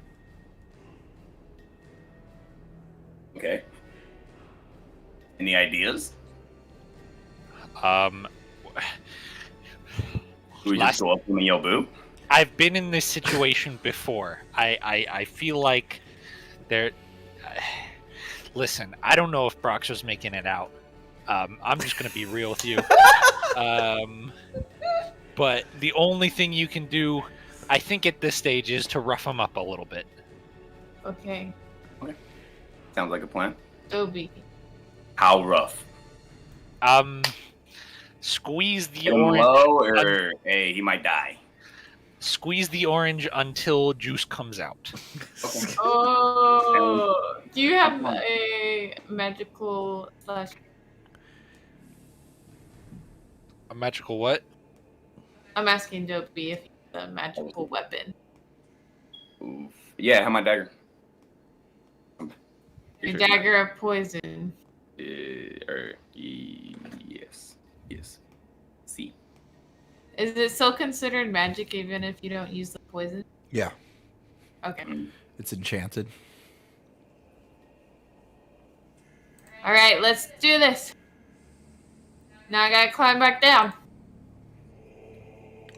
Okay. Any ideas? Um, Do we Last- just go up to him and yell boo? I've been in this situation before. I feel like there. Listen, I don't know if Broxer's making it out. I'm just gonna be real with you. But the only thing you can do, I think, at this stage is to rough him up a little bit. Okay, Sounds like a plan. Dobie. How rough? Squeeze the Hit him orange. low, or hey, he might die. Squeeze the orange until juice comes out. Okay. Oh, do you have a magical slash? A magical what? I'm asking Dobie if he has a magical weapon. Oof. Yeah, I have my dagger. A dagger of poison. Yes. Yes. See. Is it still considered magic even if you don't use the poison? Yeah. Okay. It's enchanted. All right, let's do this. Now I gotta climb back down.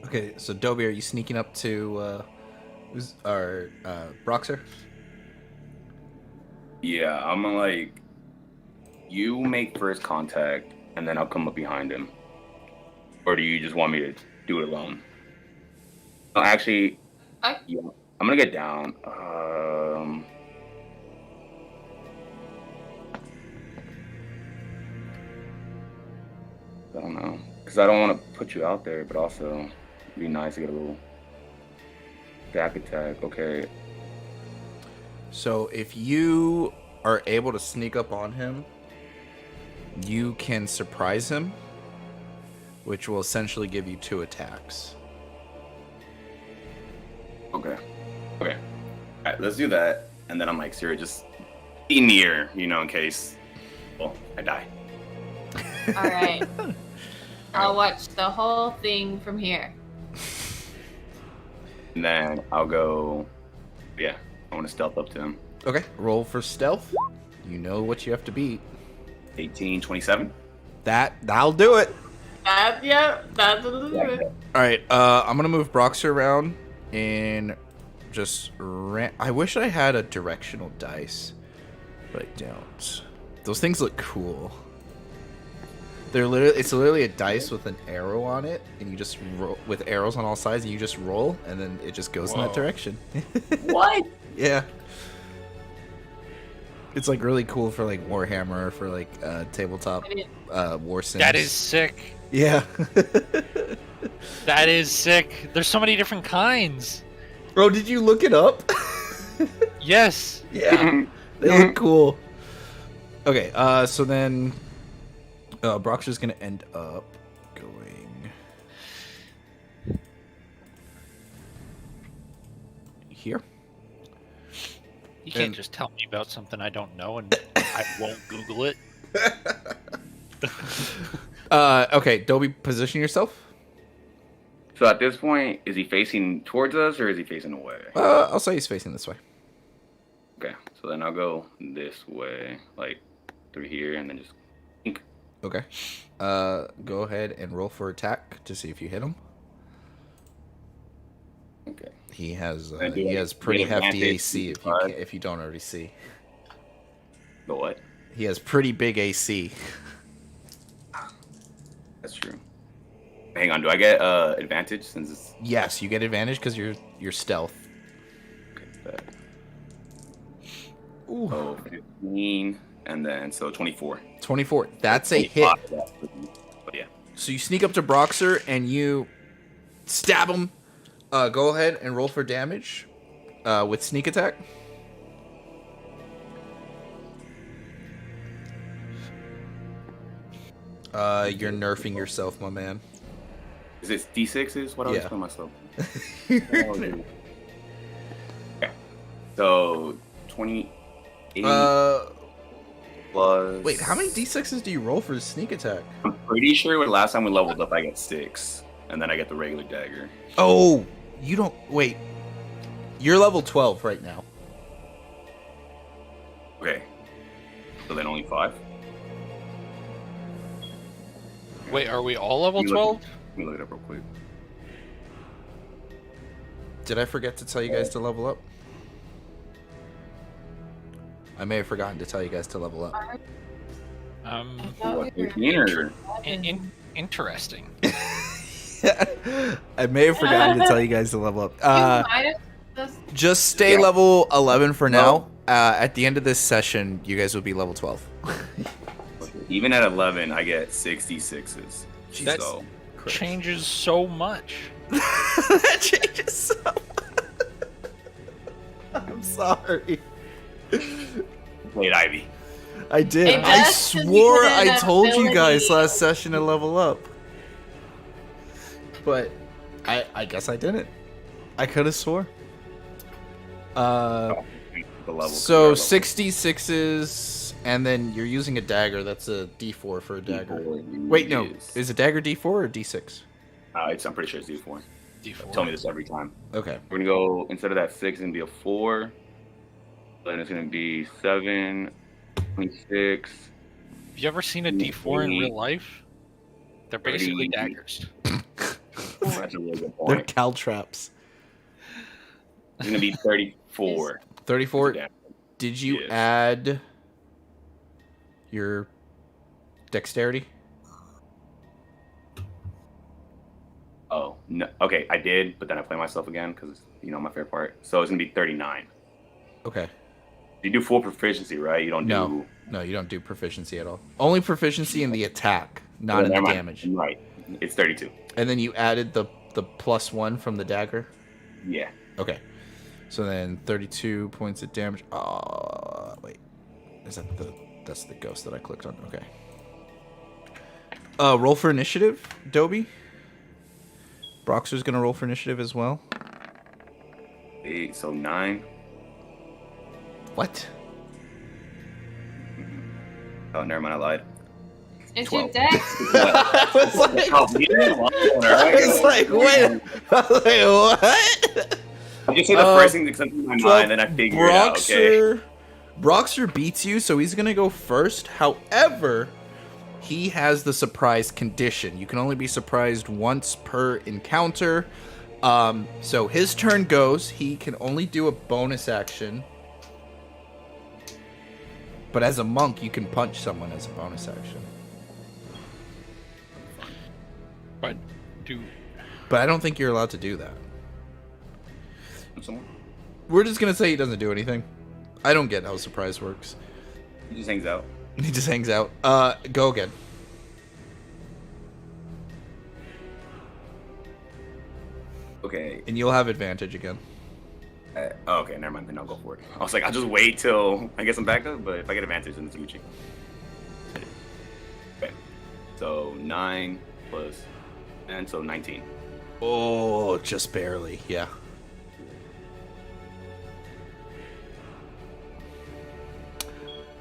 Okay, so Dobie, are you sneaking up to Broxer? Yeah, I'm gonna like. You make first contact and then I'll come up behind him. Or do you just want me to do it alone? No, actually, yeah, I'm gonna get down. I don't know, because I don't want to put you out there, but also it'd be nice to get a little back attack. Okay. So if you are able to sneak up on him, you can surprise him, which will essentially give you 2 attacks. Okay. Okay. All right, let's do that. And then I'm like, Sarah, just be near, in case, I die. All right. I'll watch the whole thing from here. And then I'll go, I want to stealth up to him. Okay, roll for stealth. You know what you have to beat. 18, 27. That'll do it. That's it. All right, I'm gonna move Broxer around and just I wish I had a directional dice, but I don't. Those things look cool. It's literally a dice with an arrow on it, and you just roll with arrows on all sides, and you just roll, and then it just goes in that direction. What? Yeah. It's like really cool for like Warhammer, for like tabletop war sims. That is sick. Yeah. That is sick. There's so many different kinds. Bro, did you look it up? Yes. Yeah. They look cool. Okay, so then Broxer's gonna end up going here. You can't And- just tell me about something I don't know and I won't Google it. Okay, Dobie, position yourself. So at this point, is he facing towards us or is he facing away? I'll say he's facing this way. Okay, so then I'll go this way, like through here, and then just. Okay. Go ahead and roll for attack to see if you hit him. Okay. He has And do he I has pretty get hefty advantage AC if you don't already see. The what? He has pretty big AC. That's true. Hang on, do I get advantage since it's Yes, you get advantage because you're stealth. okay, that? Ooh. So 15, and then so 24. 24. That's a hit. But yeah. So you sneak up to Broxer and you stab him. Go ahead and roll for damage with sneak attack. You're nerfing yourself, my man. Is it D6s? What do I Yeah. explain myself? Okay. So 28 plus. Wait, how many d6s do you roll for sneak attack? I'm pretty sure the last time we leveled up, I got 6, and then I get the regular dagger. Oh, you don't. Wait. You're level 12 right now. Okay. So then only 5. Wait, are we all level Let me look- 12? Let me look it up real quick. Did I forget to tell you guys to level up? I may have forgotten to tell you guys to level up. What, 18 or? Interesting. I may have forgotten to tell you guys to level up. You might have just Just stay Yeah. level 11 for now. At the end of this session, you guys will be level 12. Even at 11, I get 66s. That's- So, Changes so much. That changes so much. I'm sorry. played Ivy. I did. It I does, 'cause you swore put in I told you guys ability. last session to level up. But I guess I didn't. I could have swore. The level. So 66s, and then you're using a dagger. That's a D4 for a dagger. Wait, no. Is a dagger D4 or D6? I'm pretty sure it's D4. D4. Tell me this every time. Okay. We're gonna go instead of that 6, it's gonna be a 4. Then it's gonna be 7, 26. Have you ever seen a D4 in real life? They're basically 30. daggers. That's a really good They're point. caltraps. It's gonna be 34. 34. Yeah. Did you Yes. add your dexterity? No, okay, I did, but then I play myself again because my favorite part. So it's gonna be 39. Okay. You do full proficiency, right? You don't No. do. No, you don't do proficiency at all. Only proficiency in the attack, not in the Never mind. damage. I'm right. It's 32. And then you added the +1 from the dagger? Yeah. Okay. So then 32 points of damage. Wait. Is that that's the ghost that I clicked on? Okay. Roll for initiative, Dobie. Broxer's gonna roll for initiative as well. 8, so 9. What? Oh, never mind. I lied. It's 12. your dex. I was like, Oh, you didn't lie. I was like, wait. I was like, what? I just say the first thing that comes to my mind, then I figure it out. Okay. Broxer beats you, so he's gonna go first. However, he has the surprise condition. You can only be surprised once per encounter. So his turn goes. He can only do a bonus action. But as a monk, you can punch someone as a bonus action. But But I don't think you're allowed to do that. Someone? We're just gonna say he doesn't do anything. I don't get how surprise works. He just hangs out. He just hangs out. Go again. Okay. And you'll have advantage again. Okay, never mind. Then I'll go for it. I was like, I'll just wait till I get some backup, but if I get advantage, then it's Gucci. Okay. So 9 plus, and so 19. Oh, just barely. Yeah.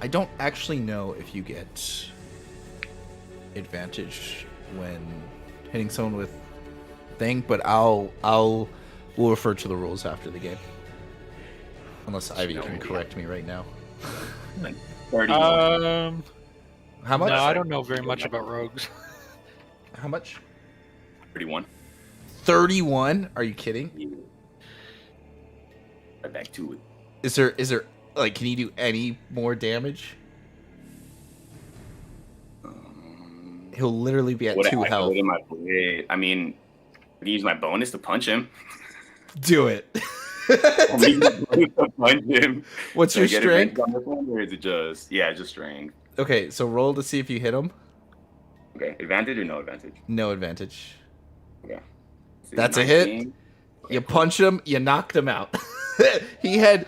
I don't actually know if you get advantage when hitting someone with thing, but we'll refer to the rules after the game. Unless Ivy can correct me right now. 31. How much? no, I don't know very much about rogues. How much? 31. 31? Are you kidding? Right back to it. Is there like, can you do any more damage? He'll literally be at 2 health. I mean, I can use my bonus to punch him. Do it. I'll use my bonus to punch him. What's Do your I get strength? advantage on this one, or is it just strength? Okay, so roll to see if you hit him. Okay, advantage or no advantage? No advantage. Okay. So That's a hit. 19. You punch him, you knocked him out. he had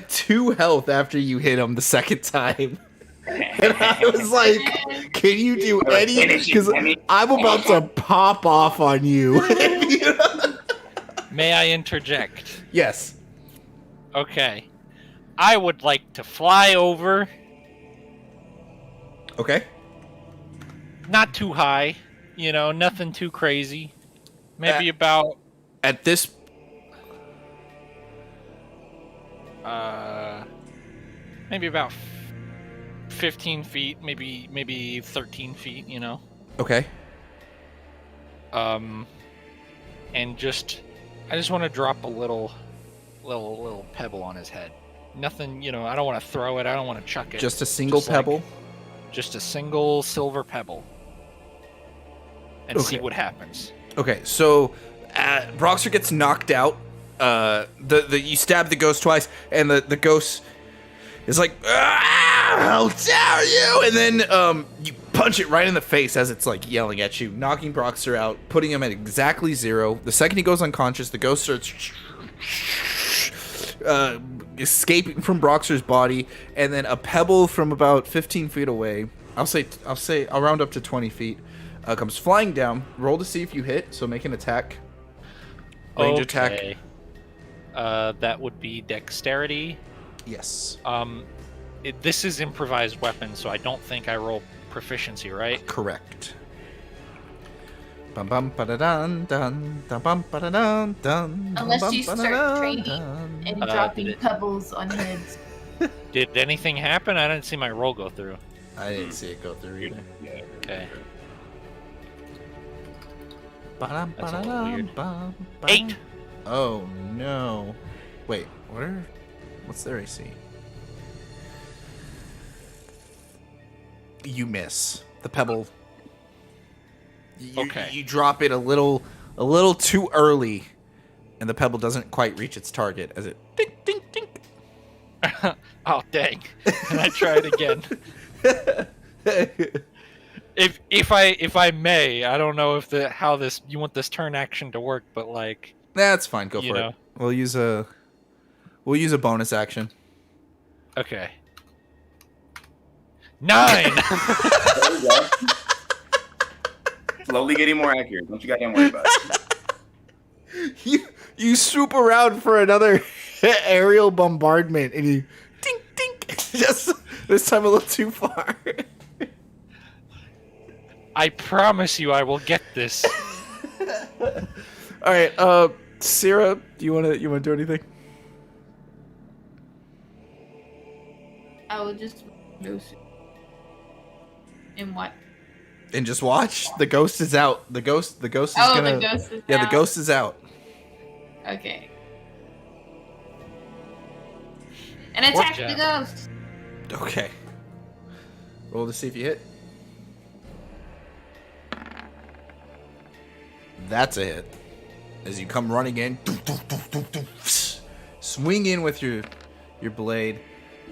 2 health after you hit him the second time. And I was like, can you do any? Because I'm about to pop off on you. May I interject? Yes. Okay. I would like to fly over, Okay. not too high, nothing too crazy. Maybe about At this, maybe about 15 feet, maybe 13 feet, okay. And I just want to drop a little pebble on his head. Nothing, I don't want to throw it. I don't want to chuck it. Just a single Just like- pebble. Just a single silver pebble. And see Okay. what happens. Okay, so Broxer gets knocked out. You stab the ghost twice, and the ghost is like, "How dare you!" And then you punch it right in the face as it's like yelling at you, knocking Broxer out, putting him at exactly 0. The second he goes unconscious, the ghost starts escaping from Broxer's body, and then a pebble from about 15 feet away. I'll round up to 20 feet. Comes flying down. Roll to see if you hit. So make an attack. Range attack. Okay. That would be dexterity. Yes. This is improvised weapon, so I don't think I roll proficiency, right? Correct. Bum bum ba da dun dun dun bum ba da dun dun. Unless you bum, start ba-da-dun, training dun. and did dropping it- pebbles on heads. Did anything happen? I didn't see my roll go through. I didn't see it go through either. Yeah. Okay. Ba-dum, That's a little ba-da-dum, weird. bum, bum. 8. Oh no! Wait, what's their AC? You miss the pebble. Okay. You drop it a little a little too early, and the pebble doesn't quite reach its target as it dink, dink, dink. Oh dang! And I try it again. If I may, I don't know if how you want this turn action to work, but like That's fine. Go You for know. it. We'll use a bonus action. okay. 9. There we go. Slowly getting more accurate. Don't you goddamn worry about it. You swoop around for another aerial bombardment, and you dink dink. Just this time a little too far. I promise you, I will get this. All right, Sarah, do you wanna do anything? I will just lose. And what? And just watch. The ghost is out. The ghost is Oh, gonna. the ghost is Yeah, out. the ghost is out. Okay. And attack job. the ghost. Okay. Roll to see if you hit. That's a hit. As you come running in, swing in with your blade.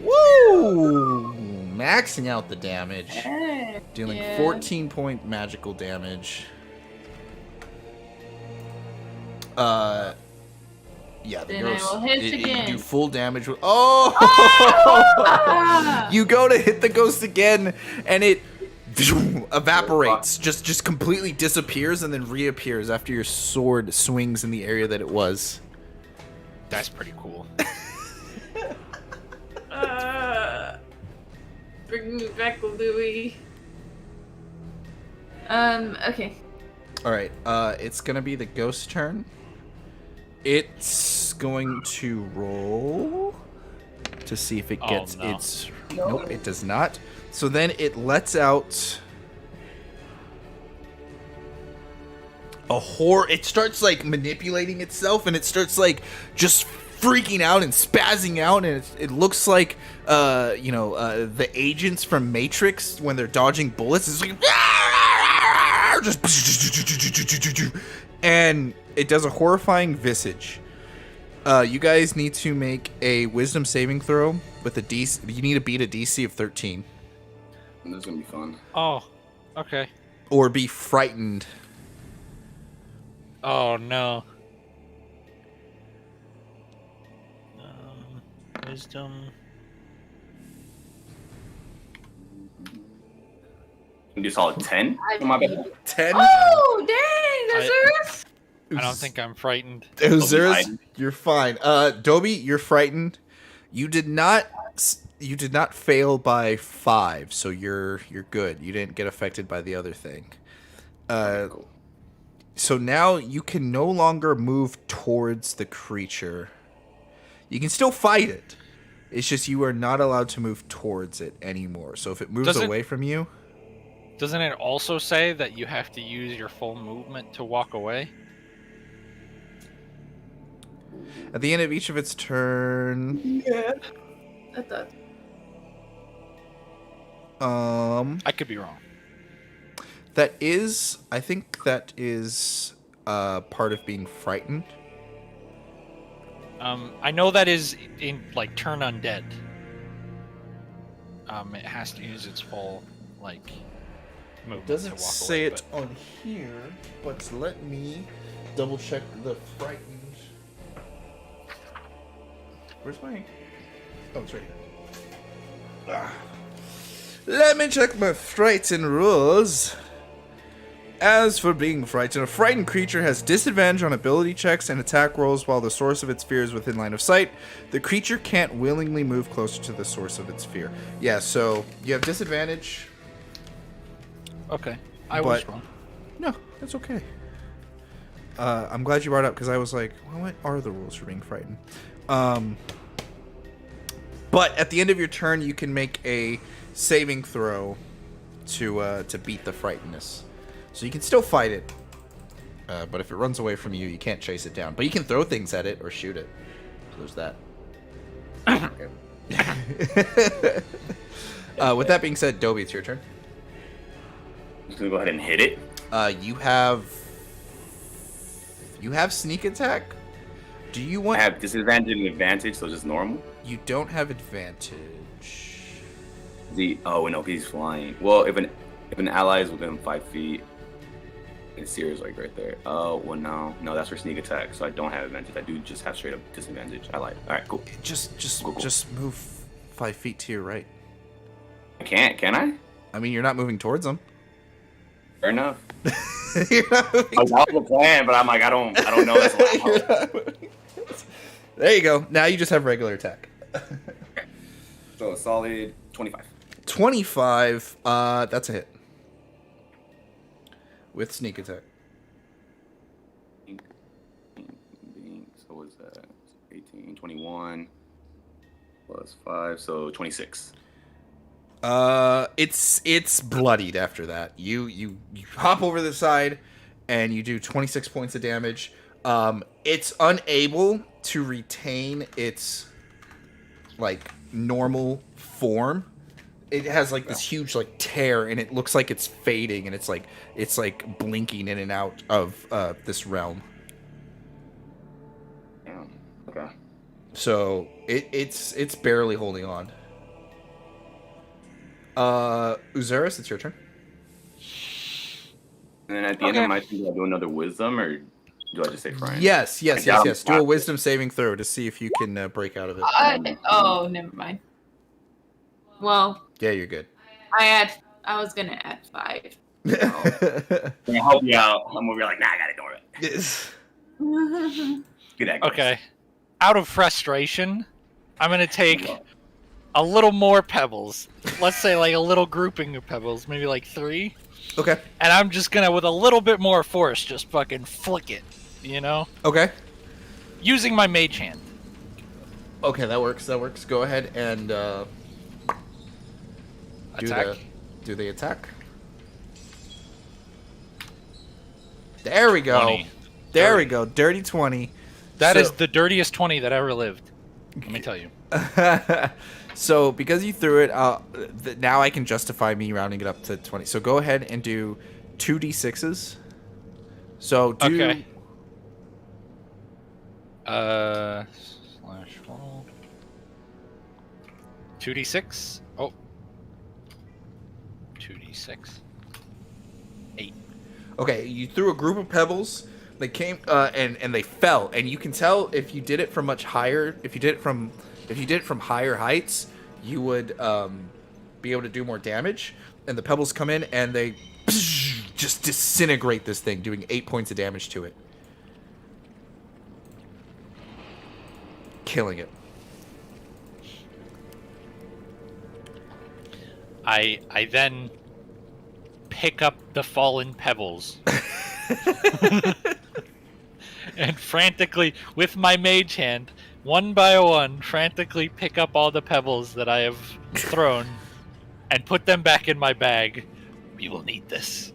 Woo! Maxing out the damage. Dealing Yeah. 14-point magical damage. Yeah, the Then I ghost. will hit You again. do full damage with. Oh! Ah! You go to hit the ghost again, and it evaporates, just completely disappears, and then reappears after your sword swings in the area that it was. That's pretty cool. Bring me back, Louis. Okay. All right, it's gonna be the ghost turn. It's going to roll to see if it Oh, gets no. its. Nope, it does not. So then it lets out a horror. It starts like manipulating itself, and it starts like just freaking out and spazzing out, and it looks like the agents from Matrix when they're dodging bullets. It's like just and it does a horrifying visage. You guys need to make a wisdom saving throw with a DC. You need to beat a DC of 13 This is gonna be fun. Oh, okay. or be frightened. Oh no. Wisdom. You do solid 10? Oh, my bad. 10. Oh, dang! That's I don't think I'm frightened. Ozyrus, fine. you're fine. Dobie, you're frightened. You did not fail by 5, so you're good. You didn't get affected by the other thing. Cool. So now you can no longer move towards the creature. You can still fight it. It's just you are not allowed to move towards it anymore. So if it moves Doesn't- away from you, Doesn't it also say that you have to use your full movement to walk away? at the end of each of its turn, I thought. I could be wrong. I think that is part of being frightened. I know that is in like turn undead. It has to use its full like movement to Doesn't walk say away, it on here, but let me double check the frightened. Where's my? Oh, it's right here. Let me check my frightened rules. As for being frightened, a frightened creature has disadvantage on ability checks and attack rolls while the source of its fear is within line of sight. The creature can't willingly move closer to the source of its fear. Yeah, so you have disadvantage. But... Okay, I was But- wrong. No, that's okay. I'm glad you brought it up because I was like, well, what are the rules for being frightened? But at the end of your turn, you can make a saving throw to beat the frightenedness. So you can still fight it, but if it runs away from you, you can't chase it down. But you can throw things at it or shoot it. So there's that. With that being said, Dobie, it's your turn. I'm just gonna go ahead and hit it. You have You have sneak attack. Do you I want? have disadvantage and advantage, so just normal. You don't have advantage. Oh no, he's flying. Well, if an ally is within 5 feet, and Seer's like right there. Oh well, no, that's for sneak attack, so I don't have advantage. I do just have straight up disadvantage. I lied. All right, cool. Just Cool. move 5 feet to your right. I can't, can I? I mean, you're not moving towards them. Fair enough. You're not moving That was the plan, but I'm like, I don't know that's You're allowed. not moving. There you go. Now you just have regular attack. So a solid 25. 25. That's a hit. With sneak attack. So what's that? 18, 21 plus 5, so 26. It's bloodied after that. You hop over the side and you do 26 points of damage. It's unable to retain its like normal form. It has like this huge like tear, and it looks like it's fading, and it's like blinking in and out of this realm. Yeah. Okay. So it's barely holding on. Uzaris, it's your turn. And then at the end Okay. of my turn, do I do another wisdom, or do I just say friend? Yes. I doubt Do a it. wisdom saving throw to see if you can break out of it. Oh, never mind. Well, Yeah, you're good. I was gonna add 5. Can I help you out? I'm gonna be like, nah, I gotta ignore it. Good at Okay. Out of frustration, I'm gonna take a little more pebbles. Let's say like a little grouping of pebbles, maybe like 3. Okay. And I'm just gonna, with a little bit more force, just fucking flick it. You know? Okay. Using my mage hand. Okay, that works. Go ahead and Attack. do the attack. There we go. 20. There we go. Dirty 20. That So- is the dirtiest 20 that ever lived. Let me tell you. So because you threw it, now I can justify me rounding it up to 20. So go ahead and do 2d6s. So do Okay. Slash roll. 2d6. Oh. 2d6. 8. Okay, you threw a group of pebbles. They came and they fell, and you can tell if you did it from much higher. If you did it from higher heights, you would be able to do more damage. And the pebbles come in and they just disintegrate this thing, doing 8 points of damage to it, killing it. I then pick up the fallen pebbles and frantically, with my mage hand, one by one, frantically pick up all the pebbles that I have thrown and put them back in my bag. We will need this.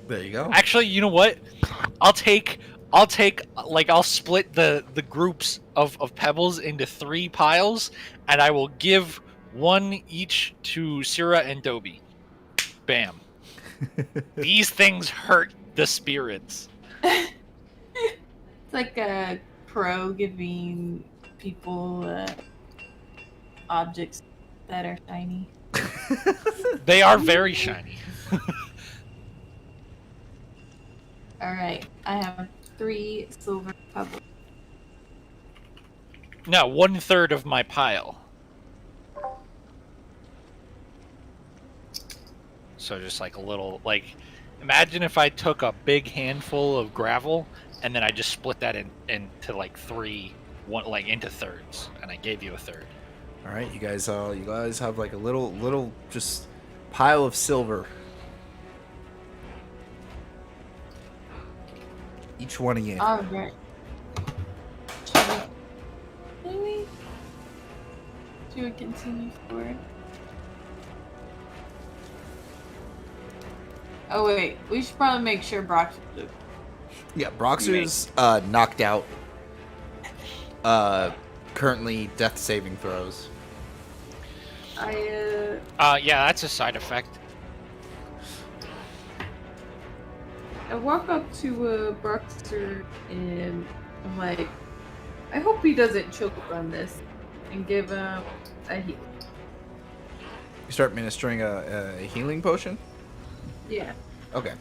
There you go. Actually, you know what? I'll split the groups of pebbles into 3 piles, and I will give one each to Syrah and Dobie. Bam. These things hurt the spirits. It's like a pro giving people objects that are shiny. They are very shiny. Alright, I have 3 silver pebbles. Now, 1/3 of my pile. So just like a little, like, imagine if I took a big handful of gravel and then I just split that into like 3, into thirds, and I gave you a third. All right, you guys have like a little just pile of silver. Each one of you. Alright. Should we continue forward? Oh wait, we should probably make sure Brock's Yeah, Broxer's knocked out. Currently death saving throws. Yeah, that's a side effect. I walk up to Bruxer and I'm like, I hope he doesn't choke on this, and give him a heal. You start administering a healing potion. Yeah. Okay.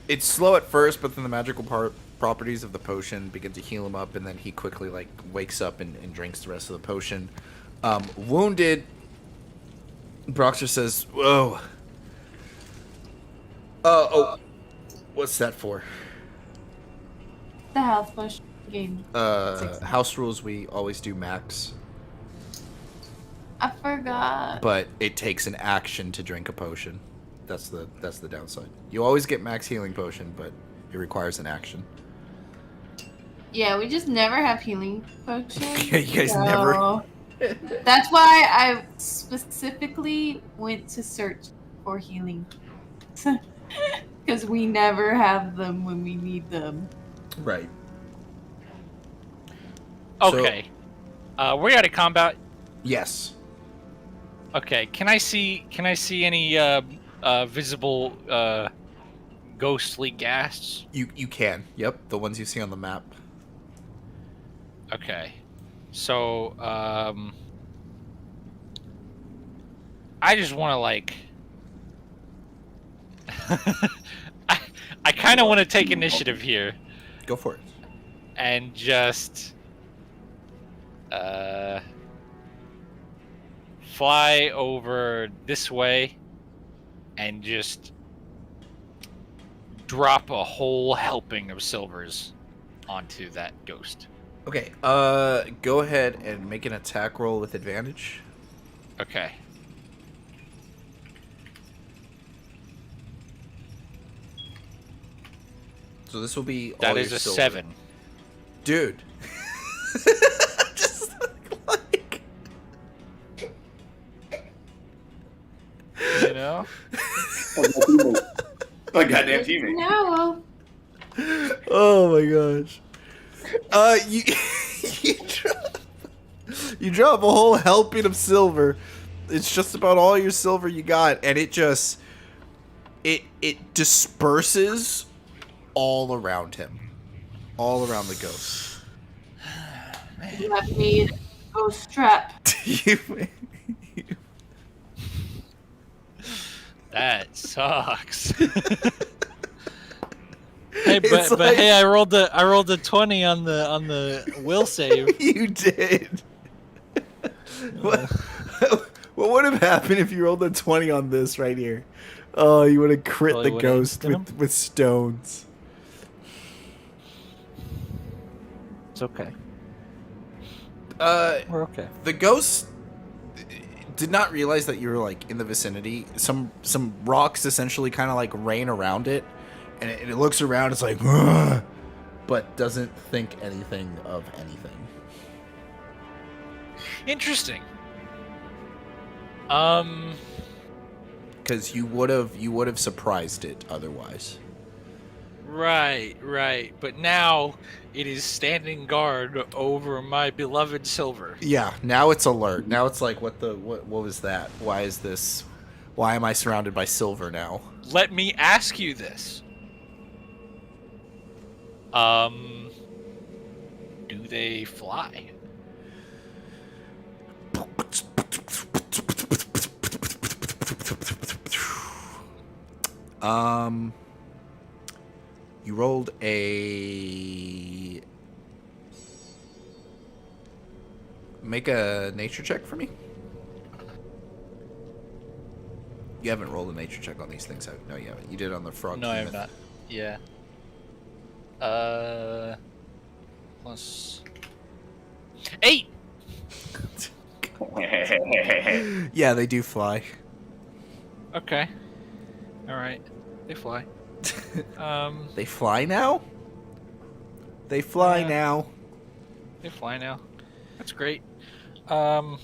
It's slow at first, but then the magical properties of the potion begin to heal him up, and then he quickly like wakes up and drinks the rest of the potion. Wounded, Broxer says, "Whoa. Oh, what's that for?" The health potion game. House rules, we always do max, I forgot. but it takes an action to drink a potion. That's the downside. You always get max healing potion, but it requires an action. Yeah, we just never have healing potions. Yeah, you guys never. That's why I specifically went to search for healing. Because we never have them when we need them. Right. Okay. We're out of combat. Yes. Okay. Can I see any visible ghostly ghasts? You can. Yep, the ones you see on the map. Okay. So I just want to like I kind of want to take initiative here Go for it. and just fly over this way and just drop a whole helping of silvers onto that ghost. Okay. Go ahead and make an attack roll with advantage. Okay. So this will be all That is your a silver. 7. Dude. Just like You know? My goddamn teammate. No. oh my gosh. You you drop a whole helping of silver. It's just about all your silver you got, and it just it disperses all around him, all around the ghost. You have made a ghost trap. That sucks. Hey, It's but like- hey, I rolled a 20 on the will save. You did. What would have happened if you rolled a 20 on this right here? Oh, you would have crit Probably the would've ghost hit him. with stones. It's okay. We're okay. The ghost did not realize that you were like in the vicinity. Some rocks essentially kind of like rain around it, and it looks around. It's like, "Ugh," but doesn't think anything of anything. Interesting. Because you would have surprised it otherwise. Right. But now it is standing guard over my beloved silver. Yeah, now it's alert. Now it's like, what was that? Why is this? Why am I surrounded by silver now? Let me ask you this. Do they fly? You rolled a... Make a nature check for me. You haven't rolled a nature check on these things, have you? No, you haven't. You did it on the frog. No, I have behemoth. not. Yeah. Plus 8. Yeah, they do fly. Okay. All right. They fly. They fly now? They fly Yeah. now. They fly now. That's great. We're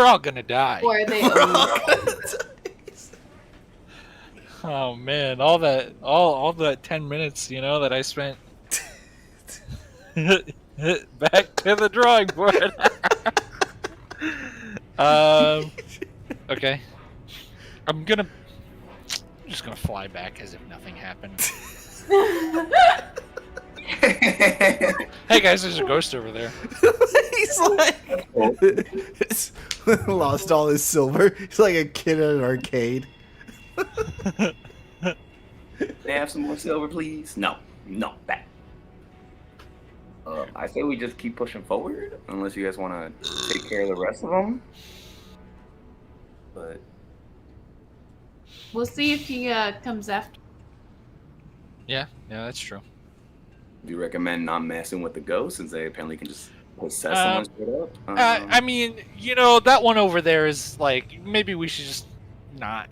all gonna die. Or they Oh man, all that 10 minutes, you know, that I spent back to the drawing board. Okay. I'm gonna just gonna fly back as if nothing happened. Hey guys, there's a ghost over there. He's like lost all his silver. He's like a kid at an arcade. Can I have some more silver, please? No, that. I say we just keep pushing forward, unless you guys want to take care of the rest of them. But We'll see if he comes after. Yeah, that's true. do you recommend not messing with the ghosts, since they apparently can just possess someone straight up? I mean, that one over there is like, maybe we should just not,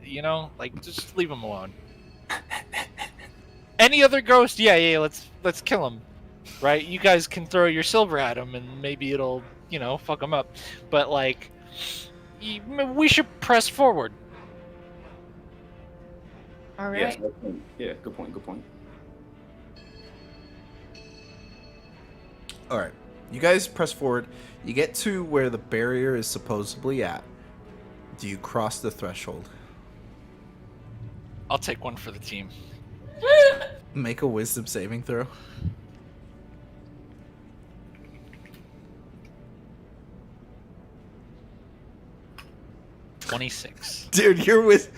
like, just leave him alone. Any other ghost? Yeah, let's kill him, right? You guys can throw your silver at him, and maybe it'll, fuck him up. But like, we should press forward. All Yes, right. yeah, good point. All right, you guys press forward. You get to where the barrier is supposedly at. Do you cross the threshold? I'll take one for the team. Make a wisdom saving throw. $26. Dude, you're with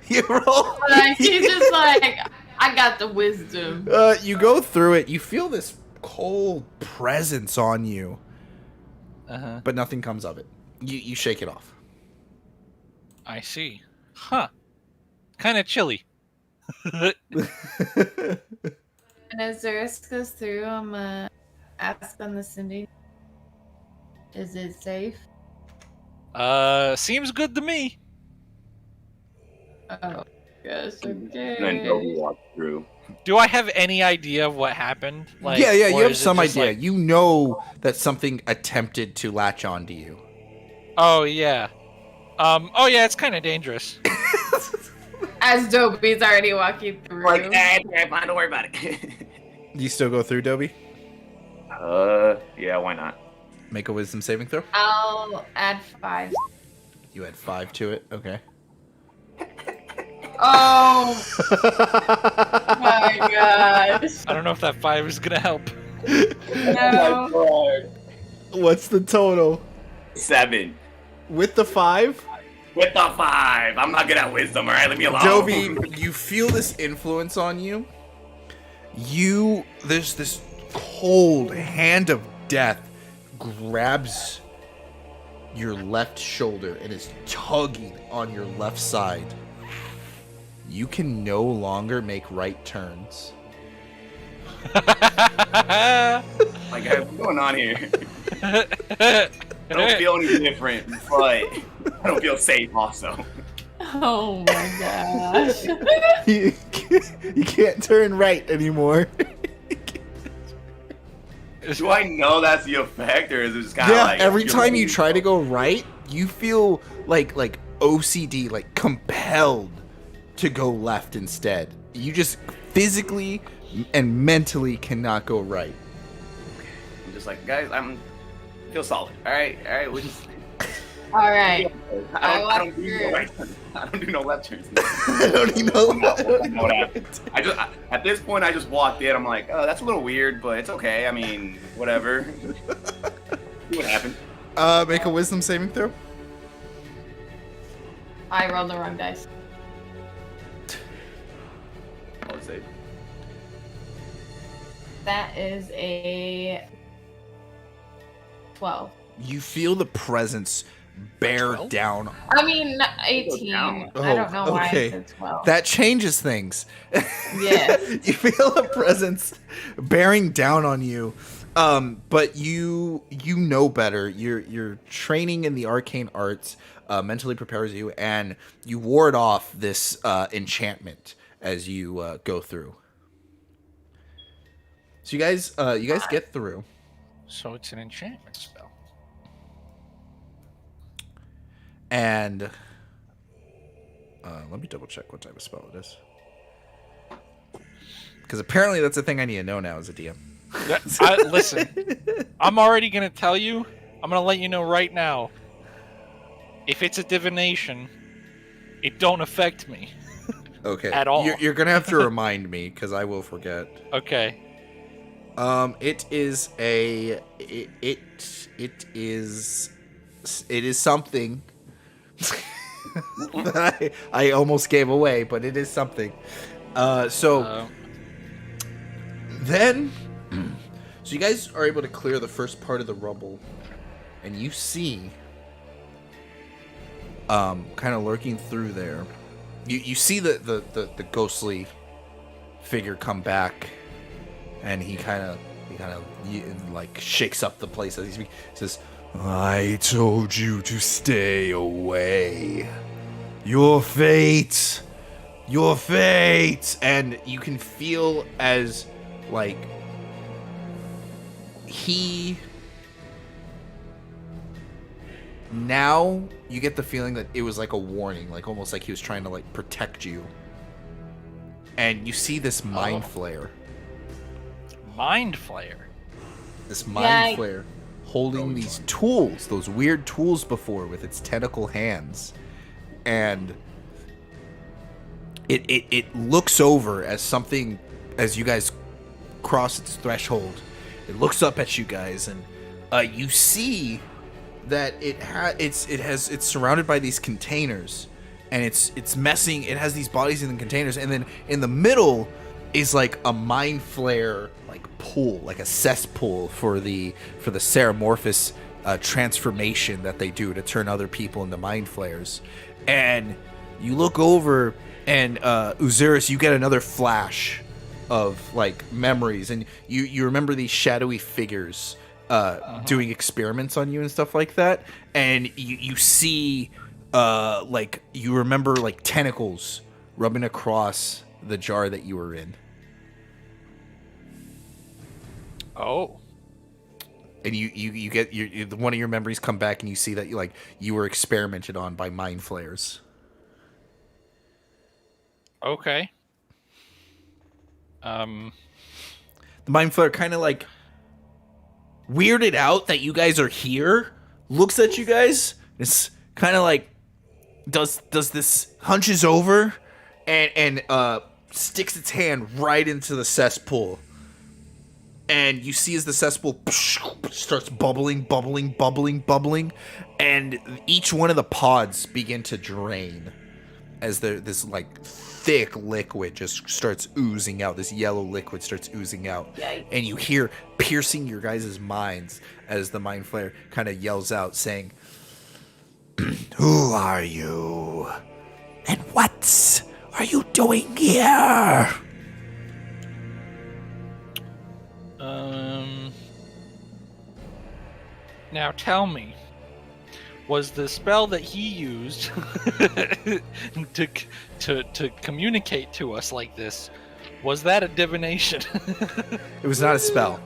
you roll. Like, he's just like, I got the wisdom. You go through it. You feel this cold presence on you, but nothing comes of it. You shake it off. I see. Huh. Kind of chilly. And as the rest goes through, I'm ask on the Cindy. Is it safe? Seems good to me. Oh, yes, And then Dobie okay. walks through. Do I have any idea of what happened? Like, yeah, you or have is it some just idea. like- You know that something attempted to latch onto you. Oh yeah. Oh yeah, it's kind of dangerous. As Dobie's already walking through. Like, fine, don't worry about it. You still go through, Dobie? Yeah, why not? Make a wisdom saving throw. I'll add 5. You add 5 to it. Okay. Oh my gosh. I don't know if that 5 is gonna help. No. What's the total 7. with the 5? With the 5. I'm not good at wisdom, alright? Leave me alone. Dobie, you feel this influence on you. There's this cold hand of death grabs your left shoulder and is tugging on your left side. You can no longer make right turns. Like, guys, what's going on here? I don't feel any different, but I don't feel safe also. Oh my gosh. You can't turn right anymore. Do I know that's the effect, or is it just kind of Yeah, like... every time you try to go right, you feel like OCD, like compelled to go left instead. You just physically and mentally cannot go right. I'm just like, guys, feel solid. Alright, we just... Alright. I don't do no right turns. I don't do no left turns. I don't even know. I know what happened. At this point, I just walked in. I'm like, oh, that's a little weird, but it's okay. I mean, whatever. See what happened. Make a wisdom saving throw. I rolled the wrong dice. I'll say. That is a 12. You feel the presence bear 12? down. I mean, 18. down. I don't know why okay. I said 12. That changes things. Yes. You feel a presence bearing down on you. But you know better. Your training in the arcane arts mentally prepares you, and you ward off this enchantment as you go through. So you guys get through. So it's an enchantment spell. And let me double check what type of spell it is. Because apparently that's a thing I need to know now as a DM. Listen, I'm already gonna tell you. I'm gonna let you know right now. If it's a divination, it don't affect me. Okay. At all. You're gonna have to remind me because I will forget. Okay. It is something that I almost gave away, but it is something. Then, so you guys are able to clear the first part of the rubble, and you see, kind of lurking through there, you see the ghostly figure come back, and he kind of like shakes up the place as he speaks. He says, "I told you to stay away. Your fate." And you can feel as like now you get the feeling that it was like a warning, like almost like he was trying to like protect you. And you see this mind flare. Mind flare. This mind flare holding these tools, those weird tools before with its tentacle hands. And it looks over as something, as you guys cross its threshold. It looks up at you guys, and you see that it's surrounded by these containers, and it's messing. It has these bodies in the containers, and then in the middle is like a mind flare, like pool, like a cesspool for the Ceramorphous transformation that they do to turn other people into mind flares. And you look over, and Uziris, you get another flash of like memories, and you remember these shadowy figures doing experiments on you and stuff like that, and you see like you remember like tentacles rubbing across the jar that you were in. Oh. And you get one of your memories come back, and you see that you were experimented on by mind flayers. Okay. The mind flayer kind of like weirded out that you guys are here, looks at you guys, it's kind of like does this, hunches over and sticks its hand right into the cesspool. And you see as the cesspool starts bubbling, and each one of the pods begin to drain as this like thick liquid just starts oozing out. This yellow liquid starts oozing out. Yikes. And you hear piercing your guys' minds as the mind flayer kind of yells out saying, "Who are you? And what are you doing here?" Now tell me, was the spell that he used to communicate to us like this, was that a divination? It was not a spell.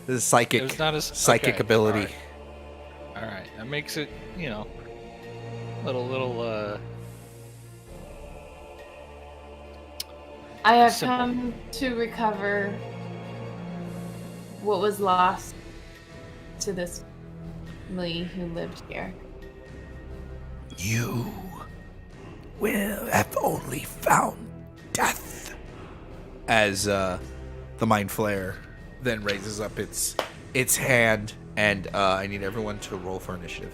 This is psychic. It was not a psychic ability. All right, that makes it, little. I have Simple. come to recover what was lost to this family who lived here. You will have only found death. As the mind flare then raises up its hand, and I need everyone to roll for initiative.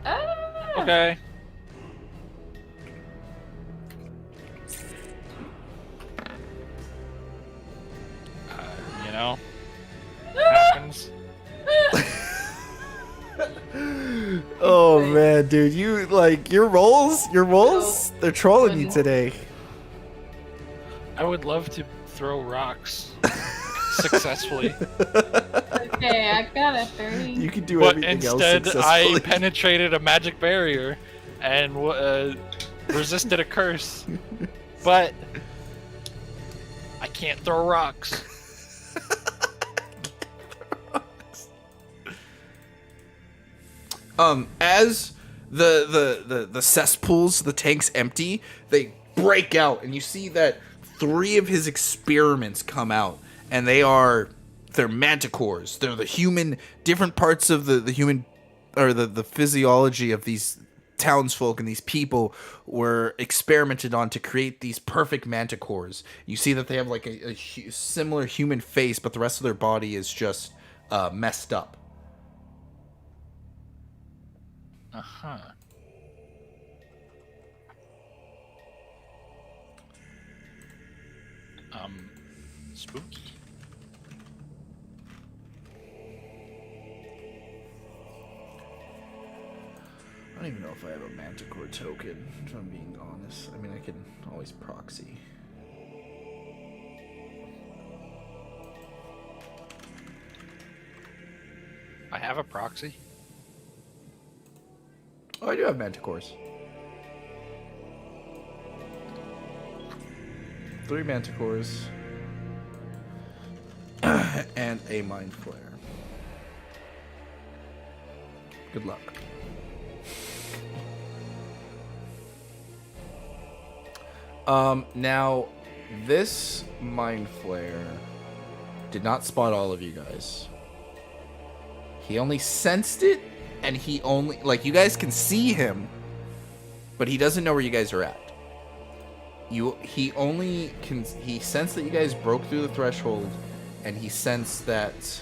Ah! Okay. Happens. Oh man, dude, you like your rolls, they're trolling you today. I would love to throw rocks successfully, Okay, I got a 30. You can do but everything else instead I successfully. penetrated a magic barrier and resisted a curse. But I can't throw rocks. As the cesspools, the tanks empty, they break out, and you see that 3 of his experiments come out, and they're manticores. They're the human, different parts of the human, or the physiology of these townsfolk and these people were experimented on to create these perfect manticores. You see that they have like a similar human face, but the rest of their body is just messed up. Uh-huh. Spooky. I don't even know if I have a manticore token, if I'm being honest. I mean, I can always proxy. I have a proxy. Oh, I do have manticores. 3 manticores. And a mind flare. Good luck. Now, this mind flare did not spot all of you guys. He only sensed it, and he only, like, you guys can see him, but he doesn't know where you guys are at. He sensed that you guys broke through the threshold, and he sensed that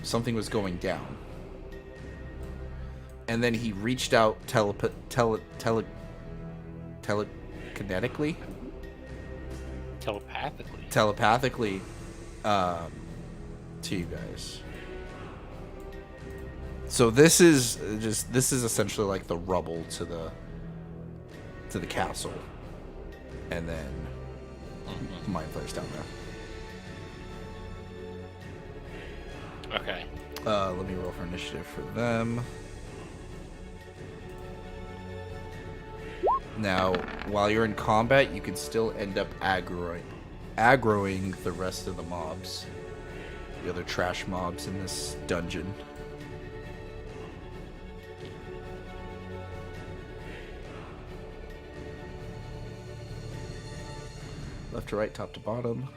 something was going down. And then he reached out telekinetically. Telepathically to you guys. So this is essentially like the rubble to the castle, and then mind flare's down there. Okay. Let me roll for initiative for them. Now, while you're in combat, you can still end up aggroing the rest of the mobs, the other trash mobs in this dungeon. Left to right, top to bottom.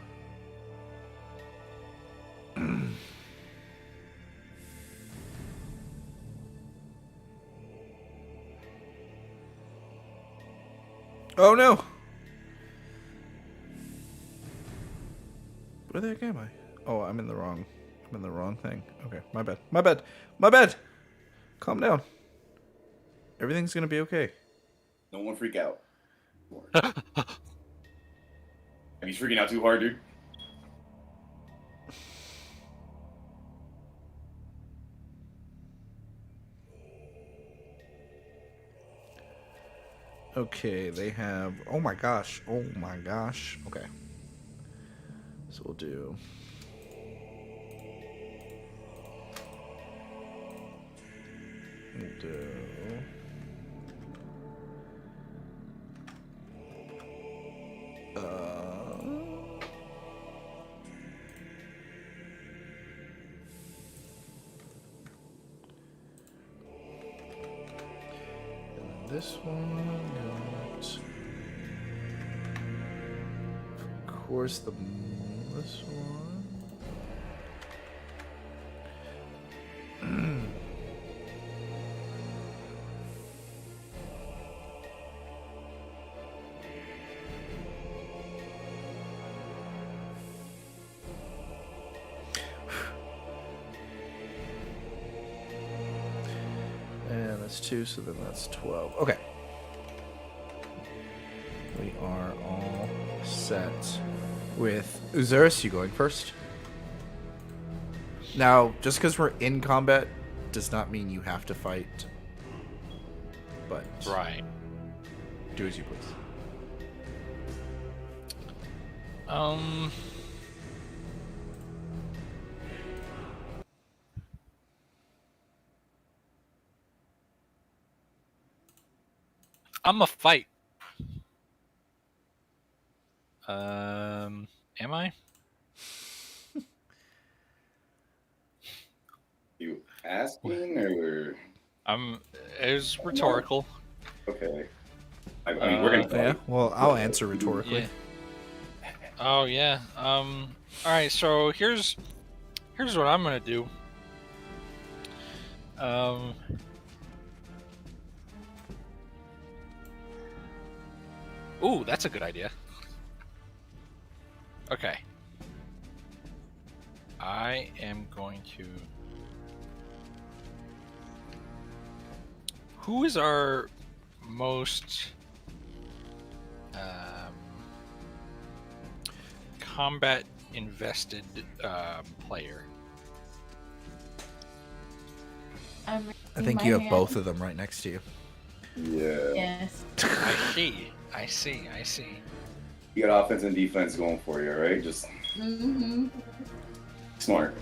Oh no! Where the heck am I? Oh, I'm in the wrong thing. Okay, my bad. Calm down. Everything's gonna be okay. No one freak out. He's freaking out too hard, dude. Okay, they have... Oh my gosh. Okay. So we'll do... this one got, of course, this one. And that's 2, so then that's 12. Okay. We are all set with Uzuris. You going first? Now, just because we're in combat does not mean you have to fight. But Right. do as you please. I'm a fight. Am I? You asking or It was rhetorical. okay? I mean, we're gonna. Yeah. Well, I'll answer rhetorically. Yeah. Oh yeah. All right. So here's what I'm gonna do. Ooh, that's a good idea. Okay. I am going to... Who is our most combat invested player? I'm I raising think my you have hand. both of them right next to you. Yeah. Yes. I see. You got offense and defense going for you, right? Just Mm-hmm. smart.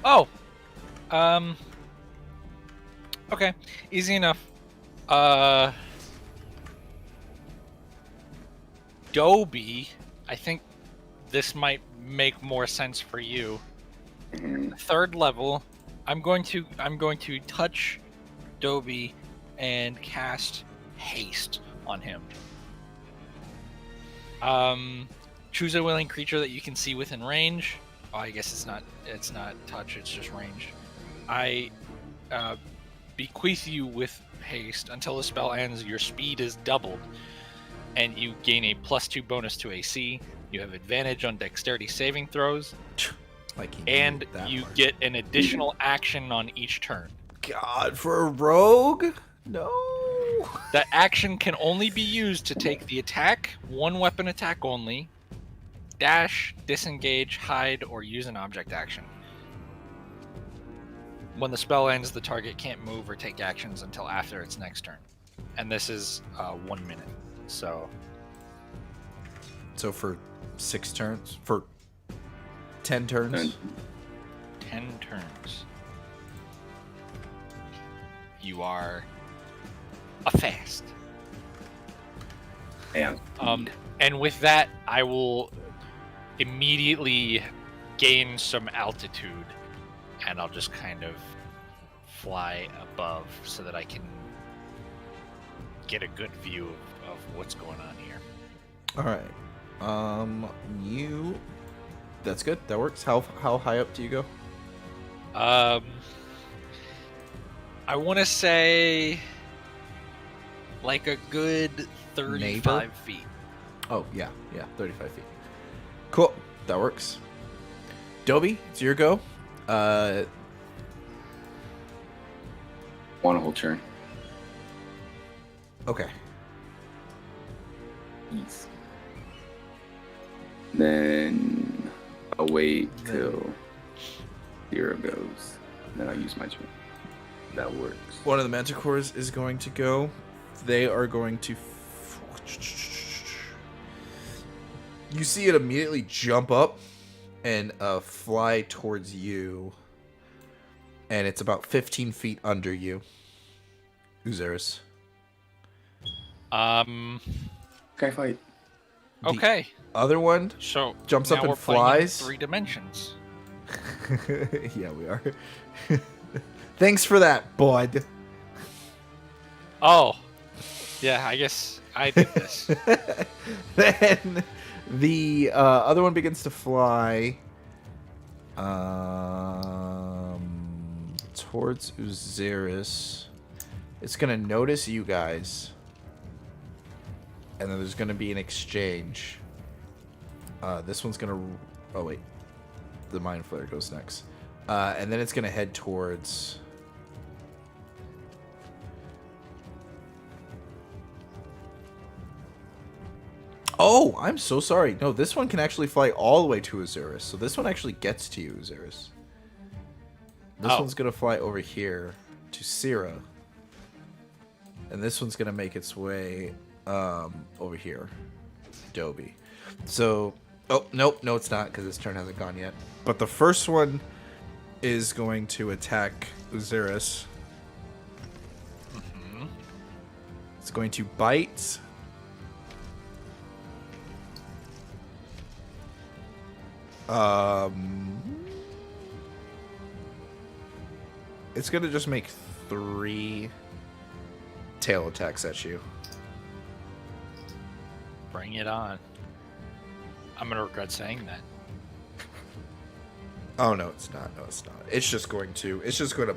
Oh! Okay, easy enough. Dobie, I think this might make more sense for you. Mhm. 3rd level, I'm going to touch Dobie and cast haste on him. Choose a willing creature that you can see within range. Oh, I guess it's not touch, it's just range. I bequeath you with haste. Until the spell ends, your speed is doubled, and you gain a +2 bonus to AC. You have advantage on dexterity saving throws, Like he and needed that you part. get an additional action on each turn. God, for a rogue? No. That action can only be used to take the attack, one weapon attack only, dash, disengage, hide, or use an object action. When the spell ends, the target can't move or take actions until after its next turn. And this is 1 minute. So So for 6 turns? For 10 turns? And 10 turns. You are a fast. and And with that, I will immediately gain some altitude, and I'll just kind of fly above so that I can get a good view of what's going on here. All right. That's good. That works. How high up do you go? I want to say like a good 35 Neighbor? feet. Oh, yeah, 35 feet. Cool. That works. Dobie, it's your go. one whole turn. Okay. Ease. Then I'll wait till 0 goes. Then I'll use my turn. That works. One of the manticores is going to go. They are going to... You see it immediately jump up and fly towards you. And it's about 15 feet under you. Uzaris. Okay, fight. The Okay, other one so jumps now up and we're playing in flies. 3 dimensions. Yeah, we are. Thanks for that, bud. Oh, yeah, I guess I did this. Then the other one begins to fly towards Uzaris. It's going to notice you guys. And then there's going to be an exchange. This one's going to... Oh, wait. The Mind Flare goes next. And then it's going to head towards... Oh, I'm so sorry. No, this one can actually fly all the way to Uzaris. So this one actually gets to you, Uzaris. This Oh. one's going to fly over here to Syrah. And this one's going to make its way over here. Dobie. So, oh, nope, no it's not because this turn hasn't gone yet. But the first one is going to attack Uzaris. It's going to bite. It's gonna just make 3 tail attacks at you. Bring it on. I'm gonna regret saying that. Oh no, it's not. No, it's not. It's just going to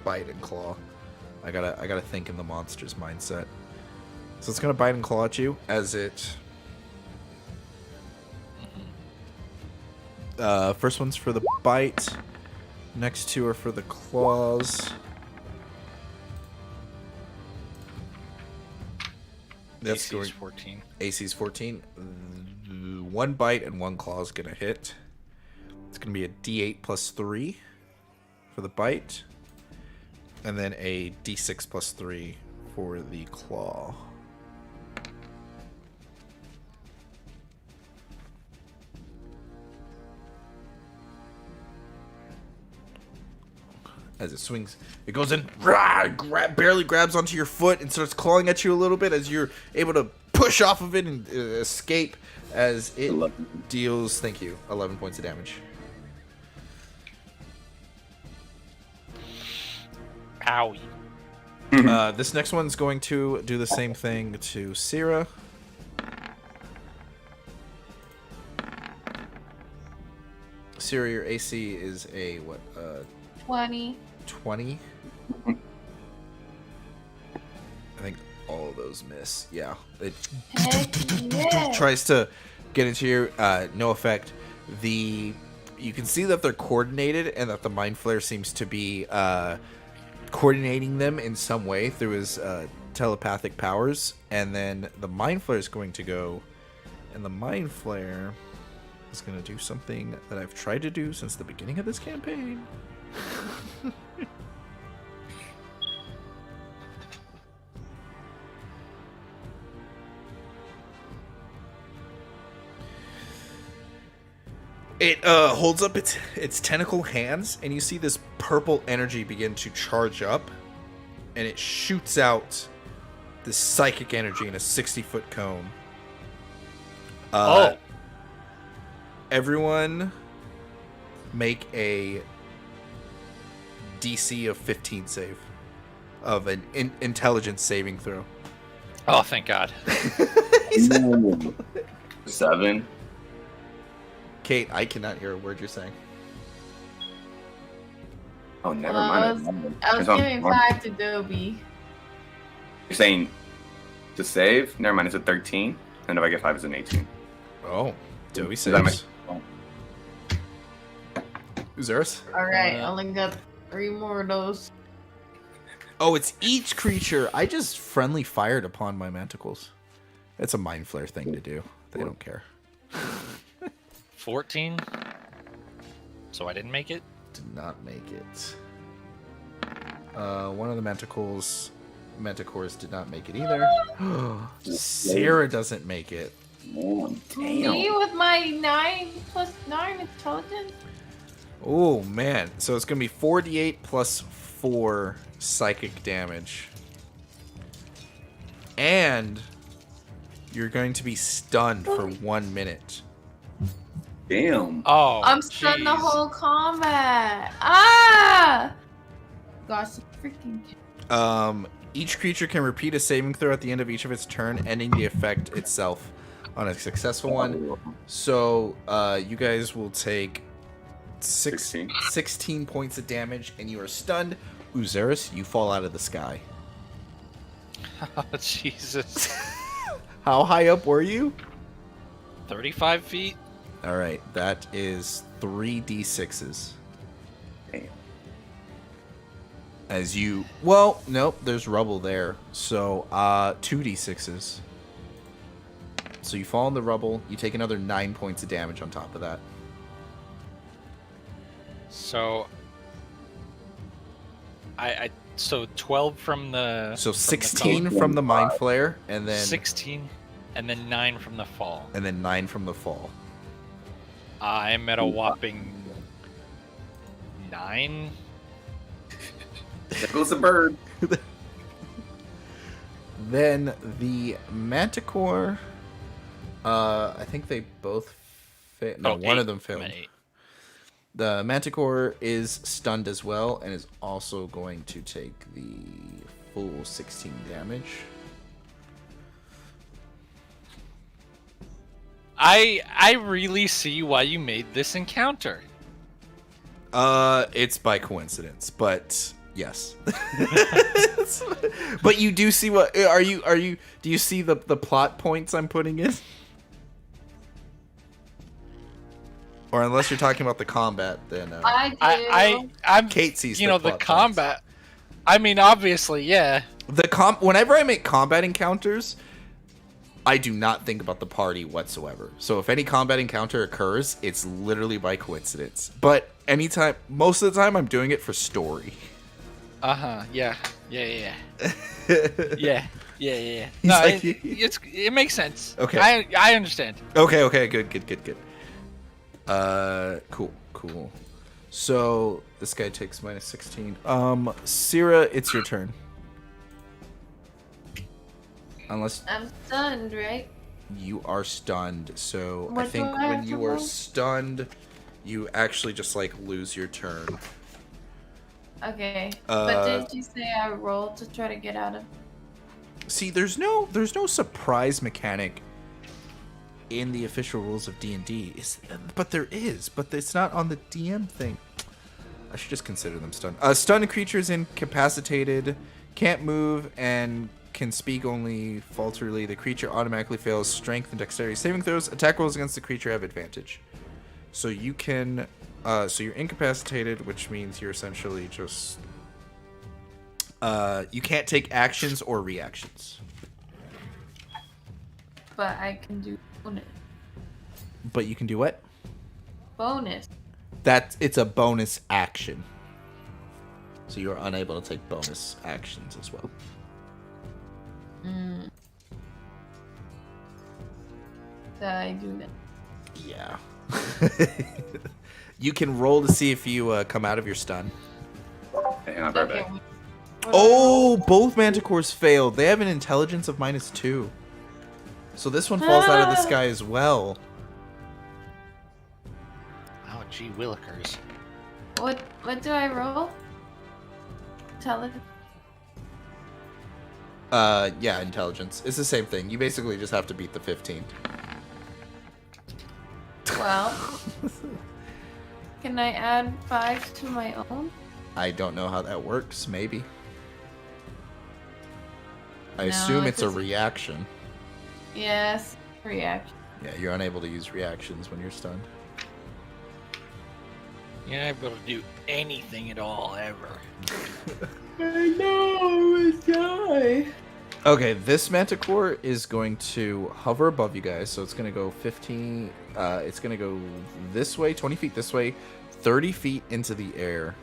bite and claw. I gotta think in the monster's mindset. So it's gonna bite and claw at you as it. First one's for the bite. Next two are for the claws. That's AC's going 14. AC's 14. One bite and one claw is gonna hit. It's gonna be a D8 plus 3 for the bite, and then a D6 plus 3 for the claw. As it swings, it goes in, barely grabs onto your foot and starts clawing at you a little bit as you're able to push off of it and escape as it 11. deals, 11 points of damage. Owie. This next one's going to do the same thing to Syrah. Syrah, your AC is a, 20. 20? I think all of those miss. Yeah. It Heck yeah. tries to get into your no effect. You can see that they're coordinated and that the Mind Flare seems to be coordinating them in some way through his telepathic powers. And then the Mind Flare is going to go, and the Mind Flare is going to do something that I've tried to do since the beginning of this campaign. It holds up its tentacle hands, and you see this purple energy begin to charge up, and it shoots out this psychic energy in a 60-foot cone. Oh. Everyone make a DC of 15 save. Of an intelligence saving throw. Oh, thank God. 7. Kate, I cannot hear a word you're saying. Oh, never I mind. was giving 5 to Dobie. You're saying to save? Never mind, it's a 13. And if I get 5, it's an 18. Oh, Dobie Is that saves. Uzaris? Alright, I only got 3 more of those. Oh, it's each creature. I just friendly fired upon my manticles. It's a Mind Flare thing to do. They don't care. 14. So I didn't make it. Did not make it. One of the manticores did not make it either. Sarah doesn't make it. Man, Me damn. with my 9 plus 9 intelligence? Oh man, so it's gonna be 4d8 plus 4 psychic damage, and you're going to be stunned for 1 minute. Damn. Oh, I'm stunned the jeez. whole combat. Ah! Gosh, freaking. Each creature can repeat a saving throw at the end of each of its turn, ending the effect itself on a successful one. So you guys will take 16 points of damage, and you are stunned. Uzaris, you fall out of the sky. Oh, Jesus. How high up were you? 35 feet? All right, that is 3d6s. Damn. As you, well, nope, there's rubble there. So 2d6s. So you fall in the rubble. You take another 9 points of damage on top of that. So so 12 from the So from the 16 fall, from the Mind Flare, and then 16 and then 9 from the fall. 9 from the fall. I'm at a whopping 9. There goes the bird. Then the Manticore, I think they both failed. No, one of them failed. I'm at 8. The Manticore is stunned as well, and is also going to take the full 16 damage. I really see why you made this encounter. It's by coincidence, but Yes. But you do see what do you see the plot points I'm putting in? Or unless you're talking about the combat, then I do. I'm Kate sees the plot points. combat. I mean, obviously, yeah. Whenever I make combat encounters, I do not think about the party whatsoever. So if any combat encounter occurs, it's literally by coincidence. But most of the time, I'm doing it for story. Yeah. Yeah. He's No, like- it makes sense. Okay. I understand. Okay, good. Cool. So this guy takes minus 16. Syrah, it's your turn. Unless I'm stunned, right? you are stunned. So I What think do I when have you to are roll? stunned, you actually just like lose your turn. Okay. Uh, But didn't you say I rolled to try to get out of? See, there's no surprise mechanic in the official rules of D&D. But there is, but it's not on the DM thing. I should just consider them stunned. Stunned creatures incapacitated, can't move, and can speak only falterly. The creature automatically fails strength and dexterity saving throws. Attack rolls against the creature have advantage. So you can, so you're incapacitated, which means you're essentially just, you can't take actions or reactions. But I can do bonus. But you can do what? Bonus. It's a bonus action. So you're unable to take bonus actions as well. So I do that. Yeah. You can roll to see if you come out of your stun. Hang on, right Okay. back. Oh, both manticores failed. They have an intelligence of -2. So this one falls out of the sky as well. Oh, gee willikers. What do I roll? Tell it. Yeah, intelligence. It's the same thing. You basically just have to beat the 15. Well, can I add 5 to my own? I don't know how that works. Maybe. I No, assume it it's a doesn't. reaction. Yes. Reaction. Yeah, you're unable to use reactions when you're stunned. You're not able to do anything at all, ever. I know, die. Okay, this manticore is going to hover above you guys, so it's going to go 15. It's going to go this way, 20 feet this way, 30 feet into the air.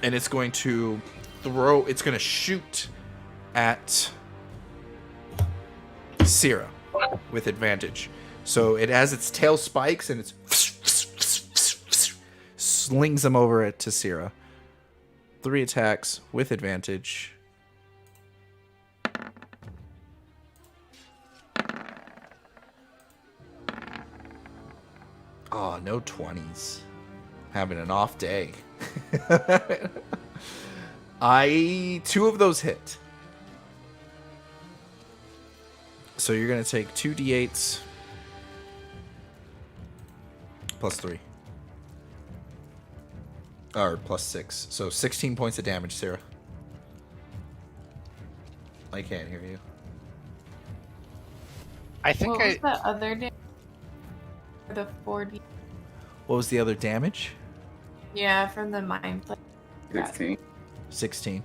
And it's going to it's going to shoot at Syrah with advantage. So it has its tail spikes and it's slings them over it to Syrah. 3 attacks with advantage. Oh, no 20s. Having an off day. 2 of those hit. So you're going to take 2d8s plus 3. Or plus 6. So 16 points of damage, Syrah. I can't hear you. I think What was the other day? The 40. What was the other damage? Yeah, from the mind play. 16. 16.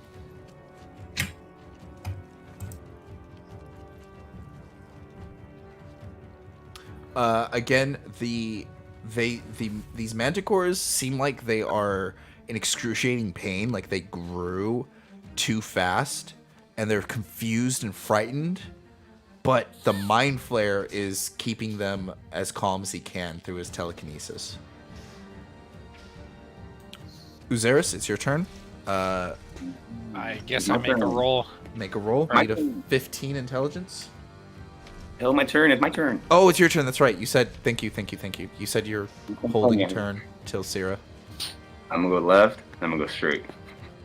Again, these manticores seem like they are in excruciating pain, like they grew too fast, and they're confused and frightened. But the mind flare is keeping them as calm as he can through his telekinesis. Uzaris, it's your turn. I guess I My make a turn. roll. Make a roll. My Need a turn. 15 intelligence. Hell, my turn. It's my turn. Oh, it's your turn. That's right. You said thank you. You said you're holding your Okay. turn till Syrah. I'm gonna go left. I'm gonna go straight.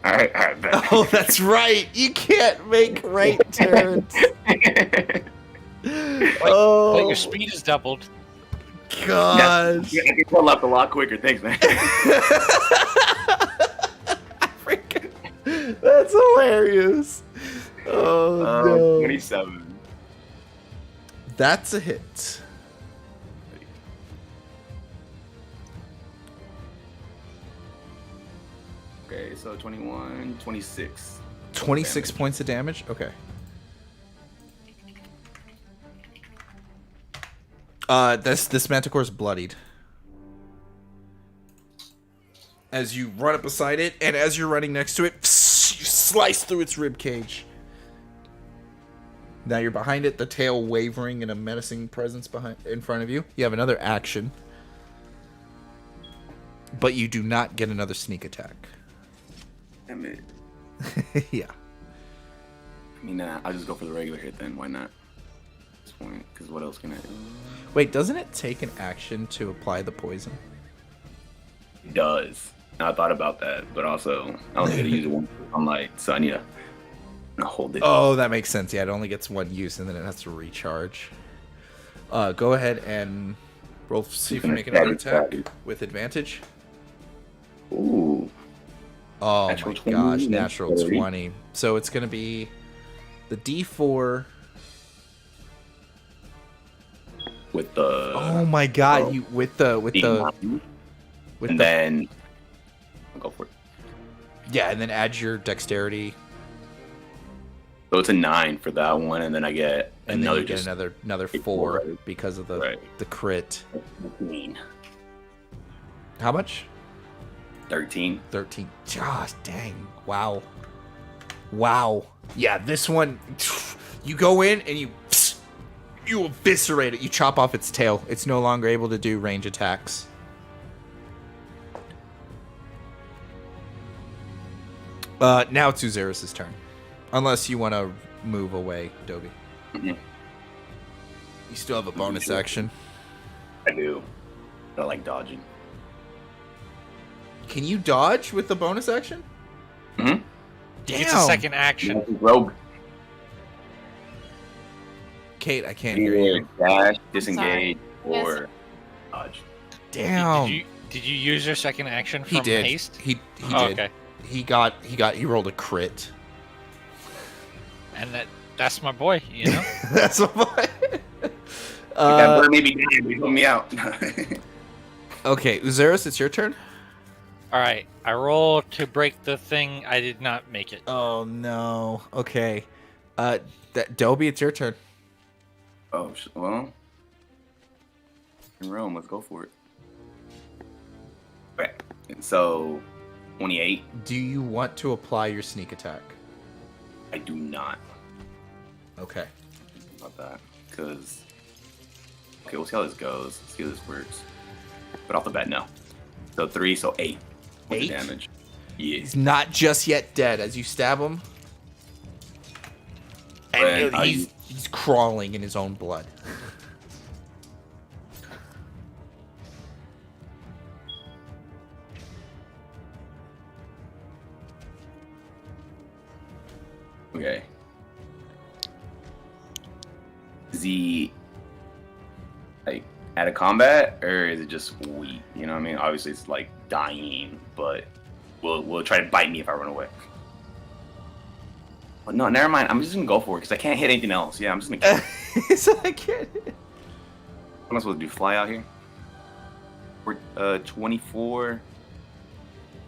All right, bet. Oh, that's right. You can't make right turns. But Oh your speed is doubled. gosh. Yeah, I can go left a lot quicker. Thanks, man. That's hilarious. Oh no. 27. That's a hit. Okay, so 21, 26. 26 Damage. points of damage? Okay. This Manticore's bloodied. As you run up beside it, and as you're running next to it, you slice through its rib cage. Now you're behind it, the tail wavering in a menacing presence in front of you. You have another action. But you do not get another sneak attack. Damn it. Yeah. I mean, I'll just go for the regular hit then. Why not? At this point, because what else can I do? Wait, doesn't it take an action to apply the poison? It does. I thought about that, but also I only get to use it once. I'm like, so I need to hold it. Oh, that makes sense. Yeah, it only gets one use, and then it has to recharge. Go ahead and roll. See if you make another attack with advantage. Ooh. Oh Natural my 20, gosh, then natural 30. 20. So it's gonna be the D4. With the. Oh my god, oh. you with the D9, with and the then I'll go for it. yeah, and then add your dexterity, So it's a 9 for that one, and then I get and another then you get just another a 4 right? because of the Right. the crit. 13. How much? 13. 13. Gosh, dang. Wow. Wow. Yeah, this one, you go in and you eviscerate it. You chop off its tail. It's no longer able to do range attacks. Now it's Uzaris' turn. Unless you want to move away, Dobie. Mhm. You still have a bonus action. I do. I like dodging. Can you dodge with the bonus action? Mhm. Damn. It's a second action. Rogue. Kate, I can't hear you. Dash, disengage, Yes. or dodge. Damn. Did you use your second action from He did. haste? He Oh, did. okay. He rolled a crit. And that's my boy, you know? That's what. That bird made me mad. He put me out. Okay, Uzaris, it's your turn. All right, I roll to break the thing. I did not make it. Oh no. Okay. Dobie, it's your turn. Oh, well. In Rome, let's go for it. Okay. So, 28. Do you want to apply your sneak attack? I do not. Okay. About that. Because. Okay, we'll see how this goes. See how this works. But off the bat, no. So 3, so 8. What's the 8? damage? Yeah. He's not just yet dead as you stab him. And Right, he's crawling in his own blood. Okay. Is he like out of combat, or is it just weak? You know what I mean? Obviously, it's like dying, but will try to bite me if I run away. Well, no, never mind. I'm just gonna go for it because I can't hit anything else. Yeah, I'm just gonna. Kill it. So I can't. What am I supposed to do? Fly out here? We're 24,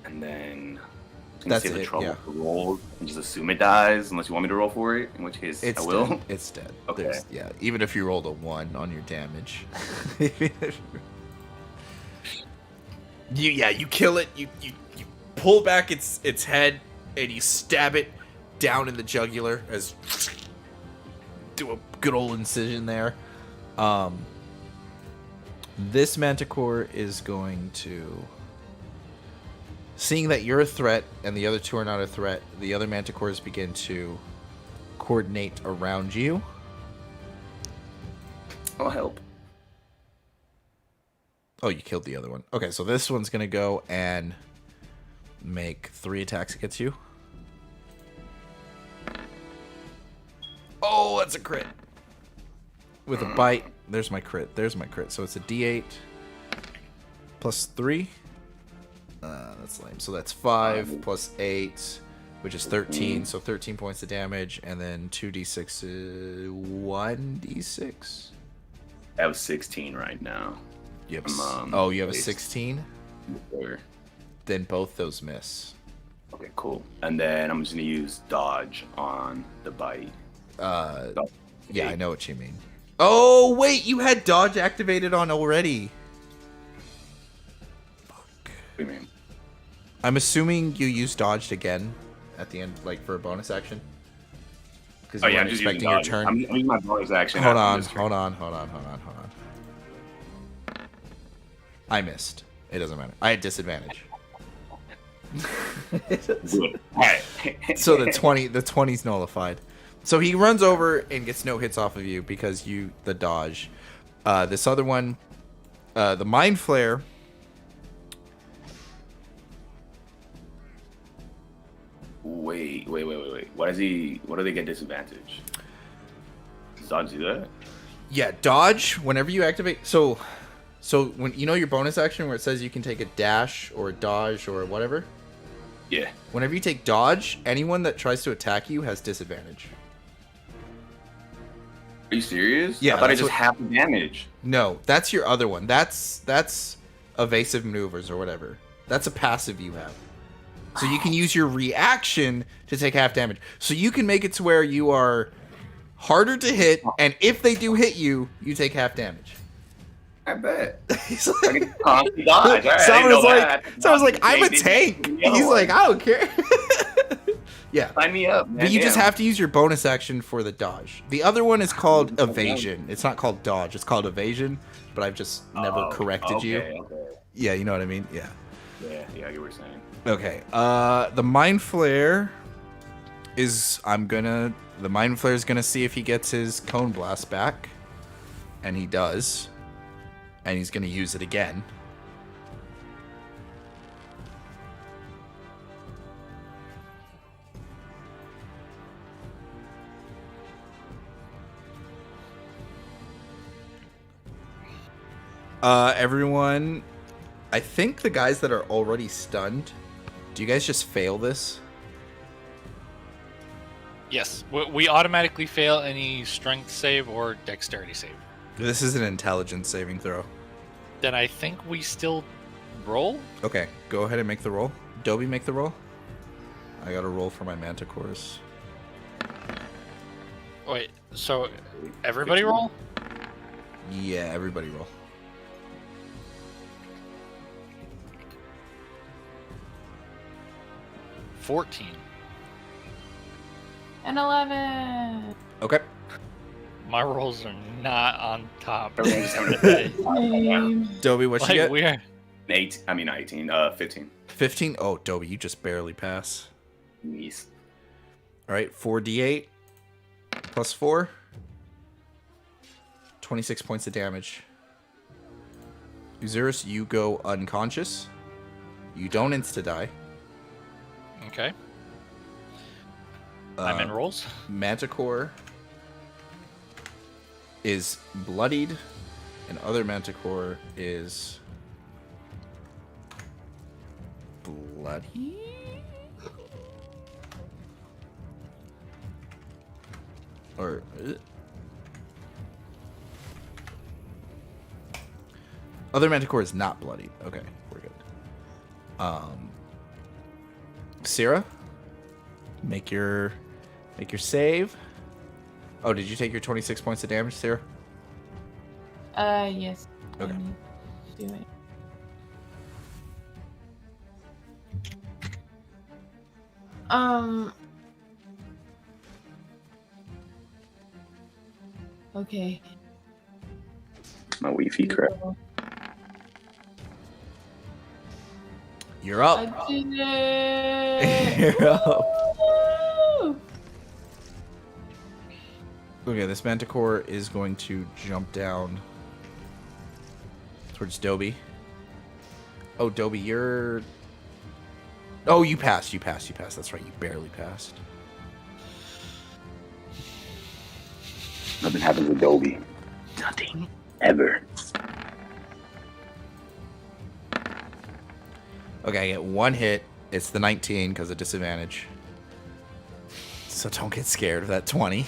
and then I'm gonna That's save the it, trouble yeah. for rolls and just assume it dies, unless you want me to roll for it. In which case, It's I will. dead. It's dead. Okay. Yeah, even if you rolled a 1 on your damage. you kill it. You pull back its head and you stab it down in the jugular as do a good old incision there. This Manticore is going to, seeing that you're a threat and the other two are not a threat, the other Manticores begin to coordinate around you. I'll help. Oh, you killed the other one. Okay, so this one's gonna go and make 3 attacks against you. Oh, that's a crit. With a bite, there's my crit. There's my crit. So it's a D8 plus 3. That's lame. So that's 5 plus 8 which is 13. So 13 points of damage, and then 2d6, 1d6. I have 16 right now. You have you have a base. 16. Or- Then both those miss. Okay, cool. And then I'm just gonna use dodge on the bite. Yeah, I know what you mean. Oh wait, you had dodge activated on already. Fuck. What do you mean? I'm assuming you used dodged again at the end, like for a bonus action. Because you I'm weren't just using expecting your dodge. turn. I'm using my bonus action. Hold after on, this turn. hold on. I missed. It doesn't matter. I had disadvantage. Good. Alright. So the 20's nullified. So he runs over and gets no hits off of you because the dodge. This other one, the mind flare. Wait. What do they get disadvantage? Does dodge do that? Yeah, dodge. Whenever you activate, so when you know your bonus action where it says you can take a dash or a dodge or whatever. Yeah. Whenever you take dodge, anyone that tries to attack you has disadvantage. Are you serious? Yeah, I thought I that's just what- half the damage. No, that's your other one. That's evasive maneuvers or whatever. That's a passive you have. So you can use your reaction to take half damage. So you can make it to where you are harder to hit, and if they do hit you, you take half damage. I bet. He's I like, can constantly dodge. All right, I Someone's didn't know like, that. someone's like, I'm a They didn't tank. give me the He's other like, one. I don't care. Yeah. Sign me up, man. But you just Damn. have to use your bonus action for the dodge. The other one is called evasion. It's not called dodge. It's called evasion. But I've just never corrected you. Okay. Yeah, you know what I mean? Yeah. Yeah, I get what you're saying. Okay. The mind flare is the mind flare is gonna see if he gets his cone blast back. And he does. And he's gonna use it again. Everyone, I think the guys that are already stunned, do you guys just fail this? Yes, we automatically fail any strength save or dexterity save. This is an intelligence saving throw. Then I think we still roll. Okay, go ahead and make the roll. Dobie, make the roll. I got to roll for my manticores. Wait, so everybody roll? Yeah, everybody roll. $14. And 11. Okay. My rolls are not on top. Everyone's just having a day. Dobie, what you Like get? we're 15. 15? Oh, Dobie, you just barely pass. Yes. All right, 4d8 plus 4. 26 points of damage. Uzurus, you go unconscious. You don't insta-die. okay. I'm in rolls. Manticore is bloodied, and other Manticore is bloody. Or other Manticore is not bloodied. Okay, we're good. Syrah, make your save. Oh, did you take your 26 points of damage, Sarah? Yes. Okay. Let me do it. Okay. My Wi-Fi crap. You're I up. did it. You're up. Woo! Okay, this Manticore is going to jump down towards Dobie. Oh, Dobie, you're... Oh, you passed. That's right, you barely passed. Nothing happens with Dolby. Nothing. Ever. Okay, I get one hit. It's the 19 because of disadvantage. So don't get scared of that 20.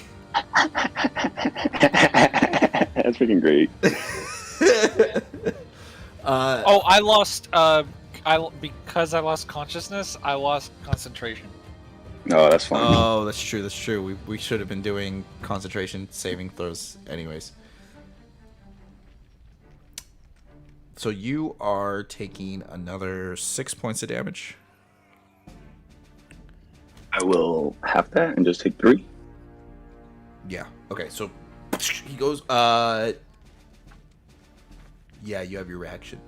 That's freaking great. Oh, I lost. Because I lost consciousness, I lost concentration. No, that's fine. Oh, that's true. That's true. We should have been doing concentration saving throws, anyways. So you are taking another 6 points of damage. I will have that and just take 3. Yeah. Okay. So he goes. Yeah, you have your reaction.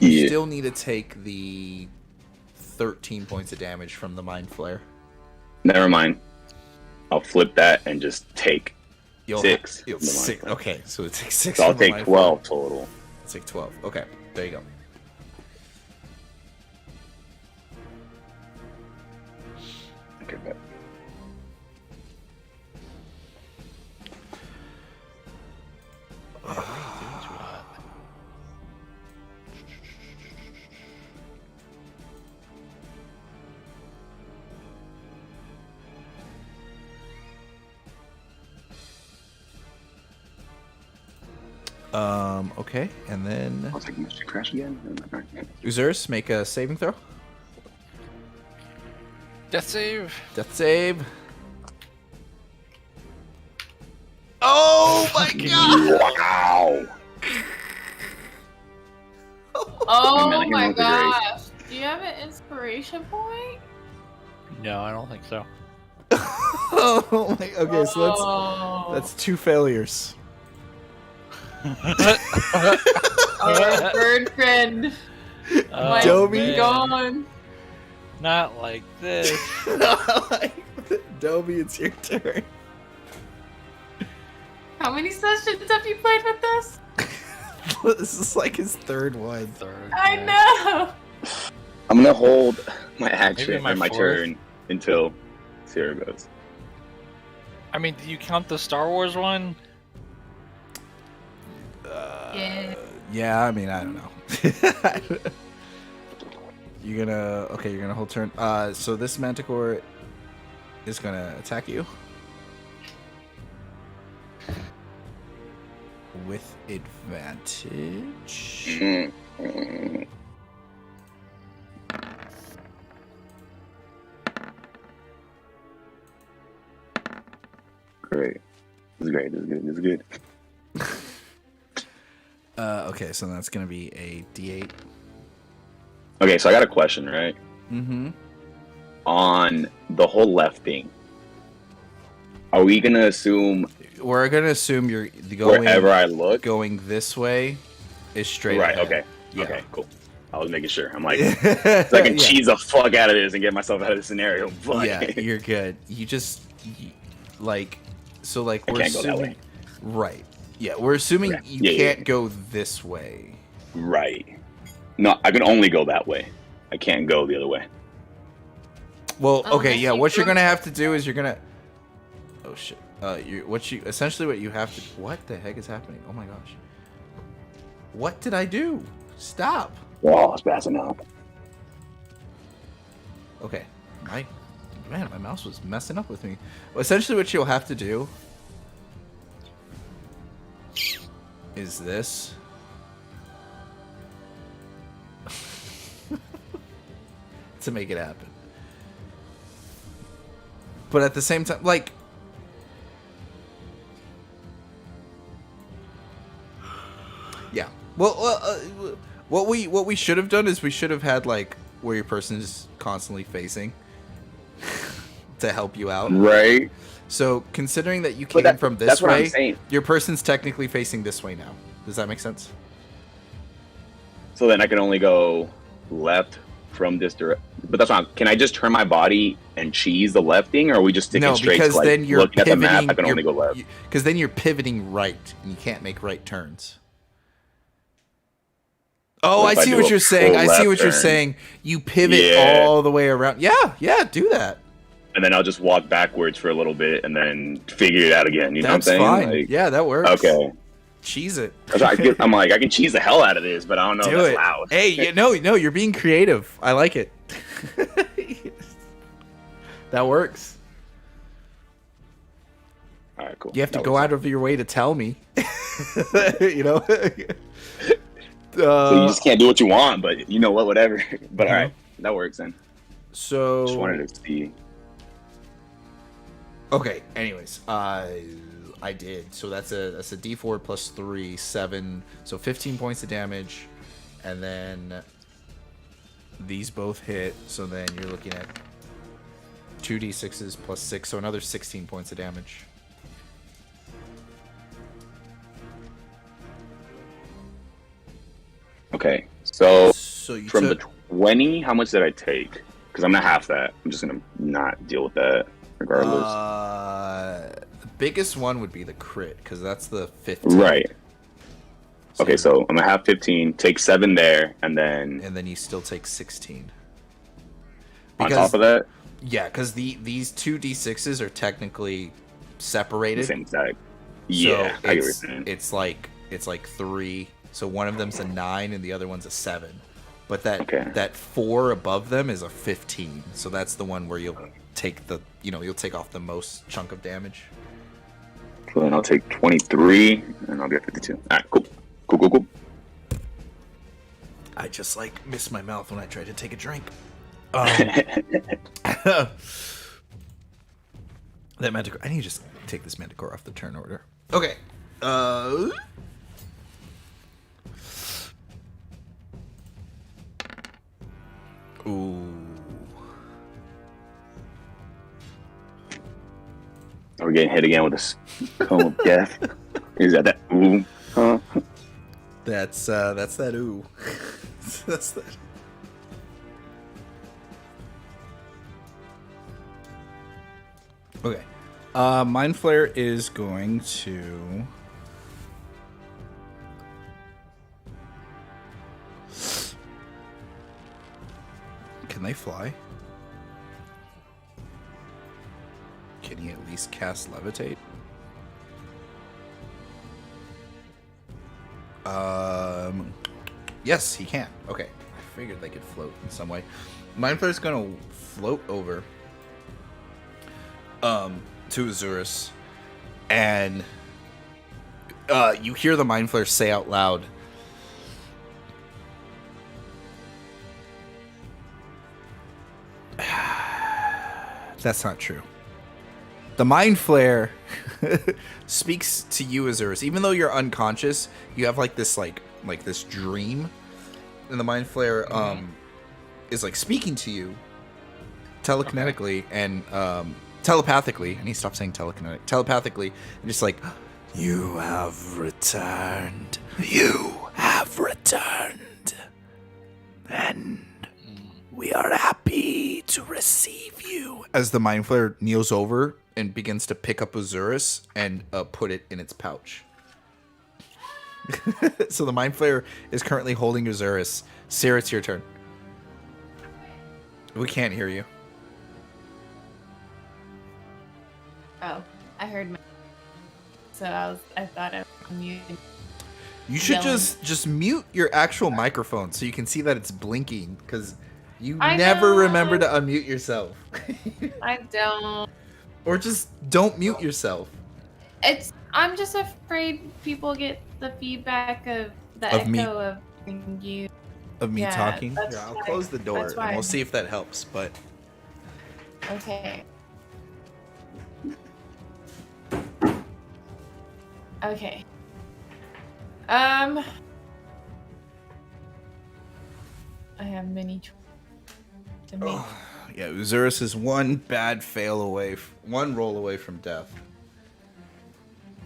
You still need to take the 13 points of damage from the mind flare. Never mind. I'll flip that and just take 6. You'll from the mind six. flare. Okay, so it takes 6. So I'll from the take mind 12 flare. total. It's like 12. Okay, there you go. Okay, bet. Okay, and then I'll take Mystery Crash again. Usurus, make a saving throw. Death save. Death save. Oh my god! Wow. Oh Man, I can my roll the grade. gosh. Do you have an inspiration point? No, I don't think so. Oh my. Okay, so Oh. that's 2 failures. Our bird friend Oh, might Dobby. be man. gone. Not like this. Dobby, it's your turn. How many sessions have you played with us? This is like his 3rd one. Third. I know. I'm gonna hold my action Maybe my and my fourth. turn until Sierra goes. I mean, do you count the Star Wars one? Yeah. Yeah, I mean, I don't know. You're gonna hold turn. So this Manticore is gonna attack you with advantage. Great. This is great. This is good. This is good. Okay, so that's gonna be a D8. Okay, so I got a question, right? Mm-hmm. On the whole left thing, are we gonna assume We're gonna assume you're going wherever I look? going this way is straight. Right. ahead. Okay. Yeah. Okay. Cool. I was making sure. I'm like, so I can Yeah. cheese the fuck out of this and get myself out of this scenario. But Yeah, you're good. You just like so like I we're can't go that assuming way. right. Yeah, we're assuming Correct. you Yeah, yeah, can't yeah. go this way. right. No, I can only go that way. I can't go the other way. Well, Unless okay, yeah. you What you're go- gonna have to do is you're gonna. Oh shit. What you have to. What the heck is happening? Oh my gosh. What did I do? Stop. Oh, it's passing out. Okay. My mouse was messing up with me. Well, essentially, what you'll have to do is this. To make it happen. But at the same time, like, yeah. Well, what we should have done is we should have had like where your person is constantly facing to help you out. Right. So considering that you But came from this that's what I'm way, saying. your person's technically facing this way now. Does that make sense? So then I can only go left from this direction. But that's not. Can I just turn my body and cheese the left thing, or are we just sticking No, straight? because to, like, then you're looking at the pivoting. map. I can only go left. Because then you're pivoting right, and you can't make right turns. Oh, What I if I see do what a you're saying. full I see left what you're turn? saying. You pivot Yeah. all the way around. Yeah, do that. And then I'll just walk backwards for a little bit and then figure it out again. You know That's what I'm saying? fine. Like, Yeah, that works. okay. Cheese it. 'Cause I'm like, I can cheese the hell out of this, but I don't know Do if that's it. loud. Hey, no, you're being creative. I like it. That works. All right, cool. You have to That go works. out of your way to tell me. You know? So you just can't do what you want, but you know what, whatever. But all Mhm. right, that works then. So Just wanted to see. okay. Anyways, I did. So that's a D4 plus 3, 7. So 15 points of damage, and then these both hit. So then you're looking at 2d6s plus 6, so another 16 points of damage. Okay, so So you from took the 20, how much did I take? Because I'm not half that. I'm just gonna not deal with that regardless. the biggest one would be the crit, because that's the 15. Right. Okay, so I'm gonna have 15, take 7 there, and then and then you still take 16. on top of that, Yeah, because these two d6s are technically separated. the same exact. Yeah, so I get what you're saying. it's like 3. So one of them's a 9 and the other one's a 7. But that Okay. that 4 above them is a 15. So that's the one where you'll take you'll take off the most chunk of damage. So then I'll take 23, and I'll get 52. All right, cool. Cool. I just missed my mouth when I tried to take a drink. That Manticore. I need to just take this Manticore off the turn order. Okay. Ooh. Are we getting hit again with this cone of death? Is that? Ooh, huh? That's that ooh. That's that. Okay. Mind Flare is going to Can they fly? Can he at least cast Levitate? Yes, he can. Okay. I figured they could float in some way. Mind Flare's gonna float over to Azurus, and you hear the Mind Flare say out loud, "That's not true." The Mind Flare speaks to you, Azurus. Even though you're unconscious, you have this this dream, and the Mind Flare is speaking to you telekinetically and telepathically. I need to stop saying telekinetic. Telepathically, and just you have returned. You have returned, and we are happy to receive you. As the Mind Flare kneels over and begins to pick up Azurus and put it in its pouch. So the Mind Flare is currently holding Azurus. Sarah, it's your turn. We can't hear you. Oh, I heard my. So I thought I was muted. You should Yelling. just mute your actual microphone so you can see that it's blinking, because you I never know. remember to unmute yourself. I don't. Or just don't mute yourself. I'm just afraid people get the feedback of the Of echo me. of you. Of me Yeah, talking. that's Here, I'll why- close the door that's and why. we'll see if that helps. But Okay. Okay. I have many to make. yeah, Azurus is one bad fail away, one roll away from death,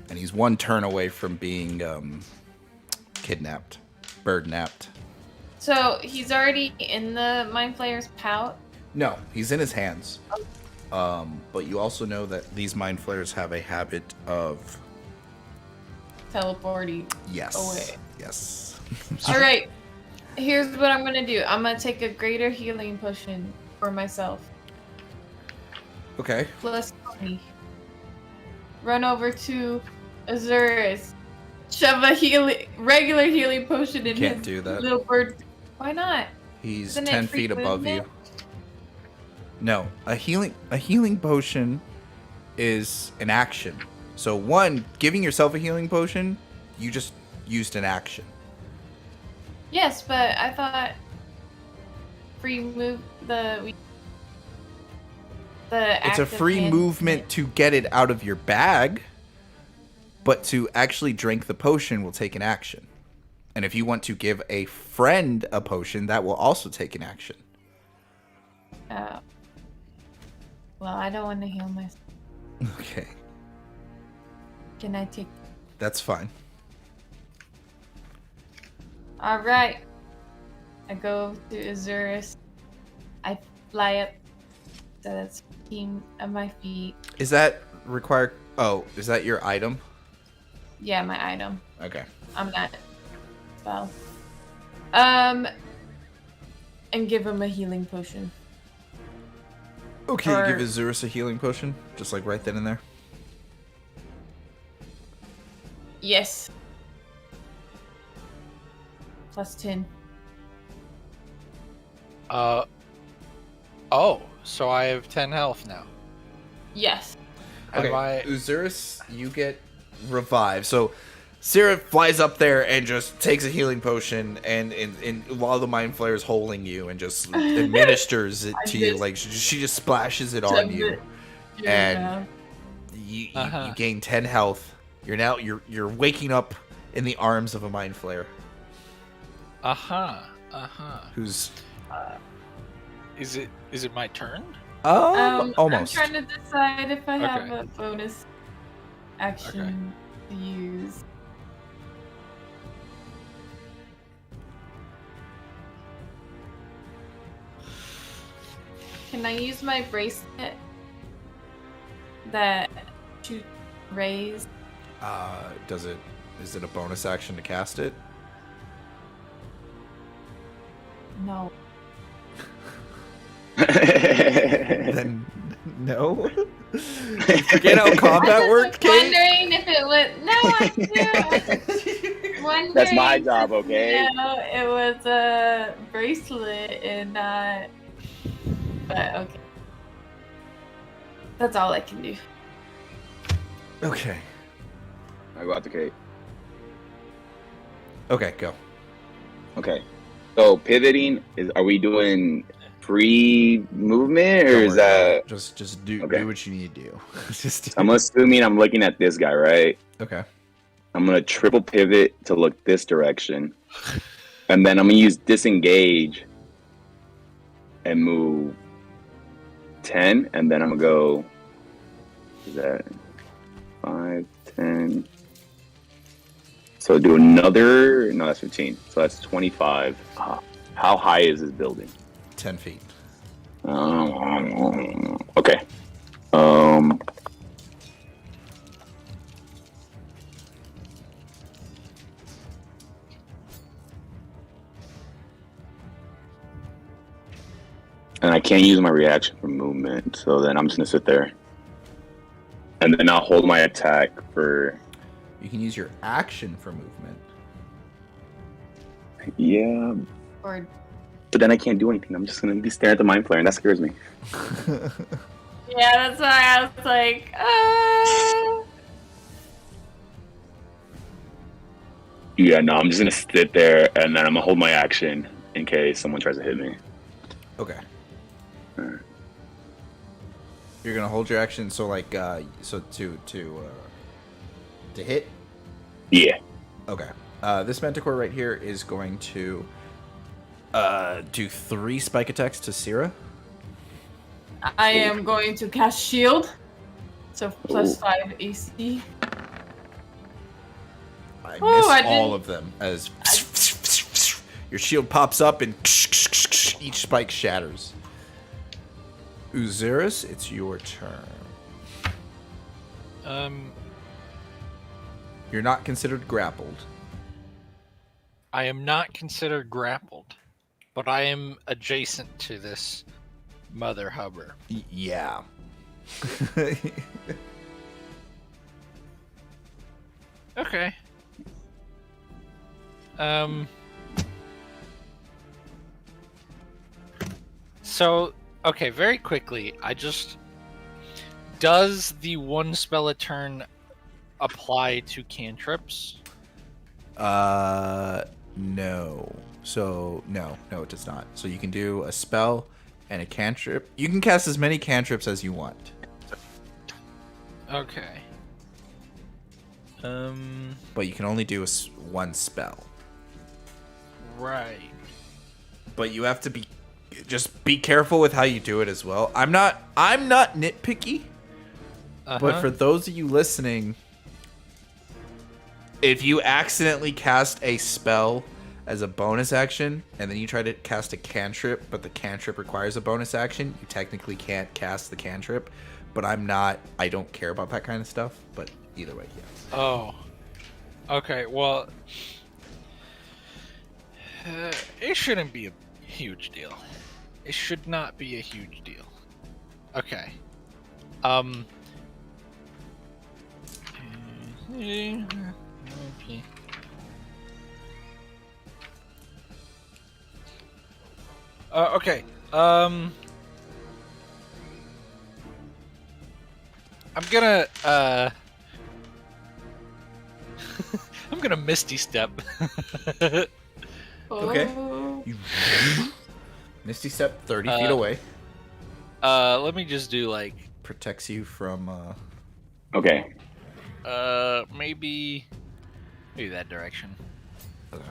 and he's one turn away from being kidnapped, bird-napped. So he's already in the Mind Flayer's pout. No, he's in his hands. But you also know that these Mind Flayers have a habit of Teleporting. yes, Away. yes. All right. Here's what I'm gonna do. I'm gonna take a greater healing potion for myself. Okay. Plus 20. Run over to Azurus. Shove a regular healing potion in Can't his do that. little bird. Why not? He's Isn't it 10 free feet above you. movement? No, a healing potion is an action. So one, giving yourself a healing potion, you just used an action. Yes, but I thought free move the It's a free movement to get it out of your bag, but to actually drink the potion will take an action. And if you want to give a friend a potion, that will also take an action. Well, I don't want to heal myself. Okay, Can I take? that's fine. All right. I go to Azurus. I fly up. So that's 15 of my feet. Is that required? Oh, is that your item? Yeah, my item. Okay. I'm not spell. And give him a healing potion. Okay, Or- give Azurus a healing potion, just like right then and there. Yes. Plus 10. Oh, so I have 10 health now. Yes. Okay, Have I... Azurus, you get revived. So Sarah flies up there and just takes a healing potion, and while the mind flayer is holding you, and just administers it to you. Like she just splashes it on you, and you gain 10 health. You're waking up in the arms of a mind flayer. Who's Is it my turn? almost. I'm trying to decide if I have Okay. a bonus action to use. Can I use my bracelet that shoots rays? Is it a bonus action to cast it? No. Then no. Forget how combat worked, Kate. Wondering if it was. No, I do. Wondering That's my job, okay? No, it was a bracelet and not. But okay. That's all I can do. Okay. I go after Kate. Okay, go. Okay. So pivoting are we doing free movement or Don't is worry that? about it. Just do Okay. what you need to do. Just I'm assuming I'm looking at this guy, right? okay. I'm gonna triple pivot to look this direction, and then I'm gonna use disengage and move 10, and then I'm gonna go. Is that 5, 10? So do another. No, that's 15. So that's 25. How high is this building? 10 feet. Okay. And I can't use my reaction for movement, so then I'm just gonna sit there. And then I'll hold my attack for. You can use your action for movement. Yeah, Or but then I can't do anything. I'm just gonna be staring at the mind flare, and that scares me. yeah, that's why I was like, Yeah, no, I'm just gonna sit there, and then I'm gonna hold my action in case someone tries to hit me. Okay. Alright. You're gonna hold your action, so like, so to hit. Yeah. Okay. This Manticore right here is going to do 3 spike attacks to Syrah. I am going to cast shield. So plus 5 AC. I miss I all didn't- of them as your shield pops up and each spike shatters. Uziris, it's your turn. You're not considered grappled. I am not considered grappled, but I am adjacent to this mother hubber. Yeah. Okay. So Okay, very quickly, does the one spell a turn apply to cantrips? No. So no, it does not. So you can do a spell and a cantrip. You can cast as many cantrips as you want. Okay. But you can only do one spell. Right. But you have to just be careful with how you do it as well. I'm not nitpicky. But for those of you listening, if you accidentally cast a spell as a bonus action and then you try to cast a cantrip, but the cantrip requires a bonus action, you technically can't cast the cantrip. But I don't care about that kind of stuff. But either way, yes. Oh. Okay, well, it shouldn't be a huge deal. It should not be a huge deal. Okay. Okay. Okay. I'm gonna I'm gonna Misty Step. Okay. Oh. You Misty Step 30 feet away. Let me just do like Protects you from Okay. maybe that direction. Okay.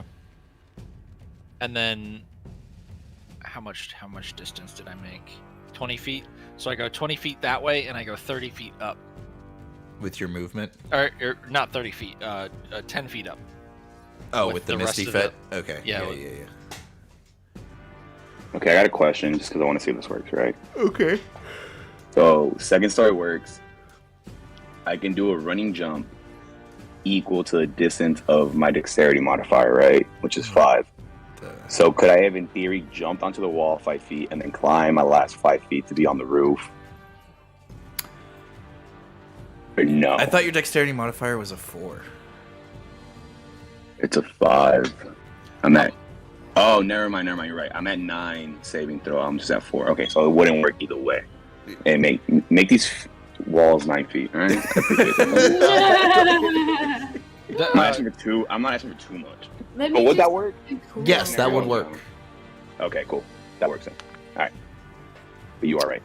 And then how much distance did I make? 20 feet. So I go 20 feet that way and I go 30 feet up. With your movement. Or not 30 feet, 10 feet up. Oh, With with the the rest Misty of Fit? Okay. Yeah, Yeah. Okay, I got a question just because I want to see if this works, right? Okay. So, second story works. I can do a running jump equal to the distance of my dexterity modifier, right? Which is 5. So, could I have, in theory, jumped onto the wall 5 feet and then climb my last 5 feet to be on the roof? Or no? I thought your dexterity modifier was a 4. It's a 5. I'm at. Oh, never mind. You're right. I'm at 9 saving throw. I'm just at 4. Okay, so it wouldn't work either way. And make these walls 9 feet. All right. I appreciate that. I'm not asking for too. I'm not asking for too much. Let But me would that just work? be cool. Yes, that would work. Okay, cool. That works then. All right. But you are right.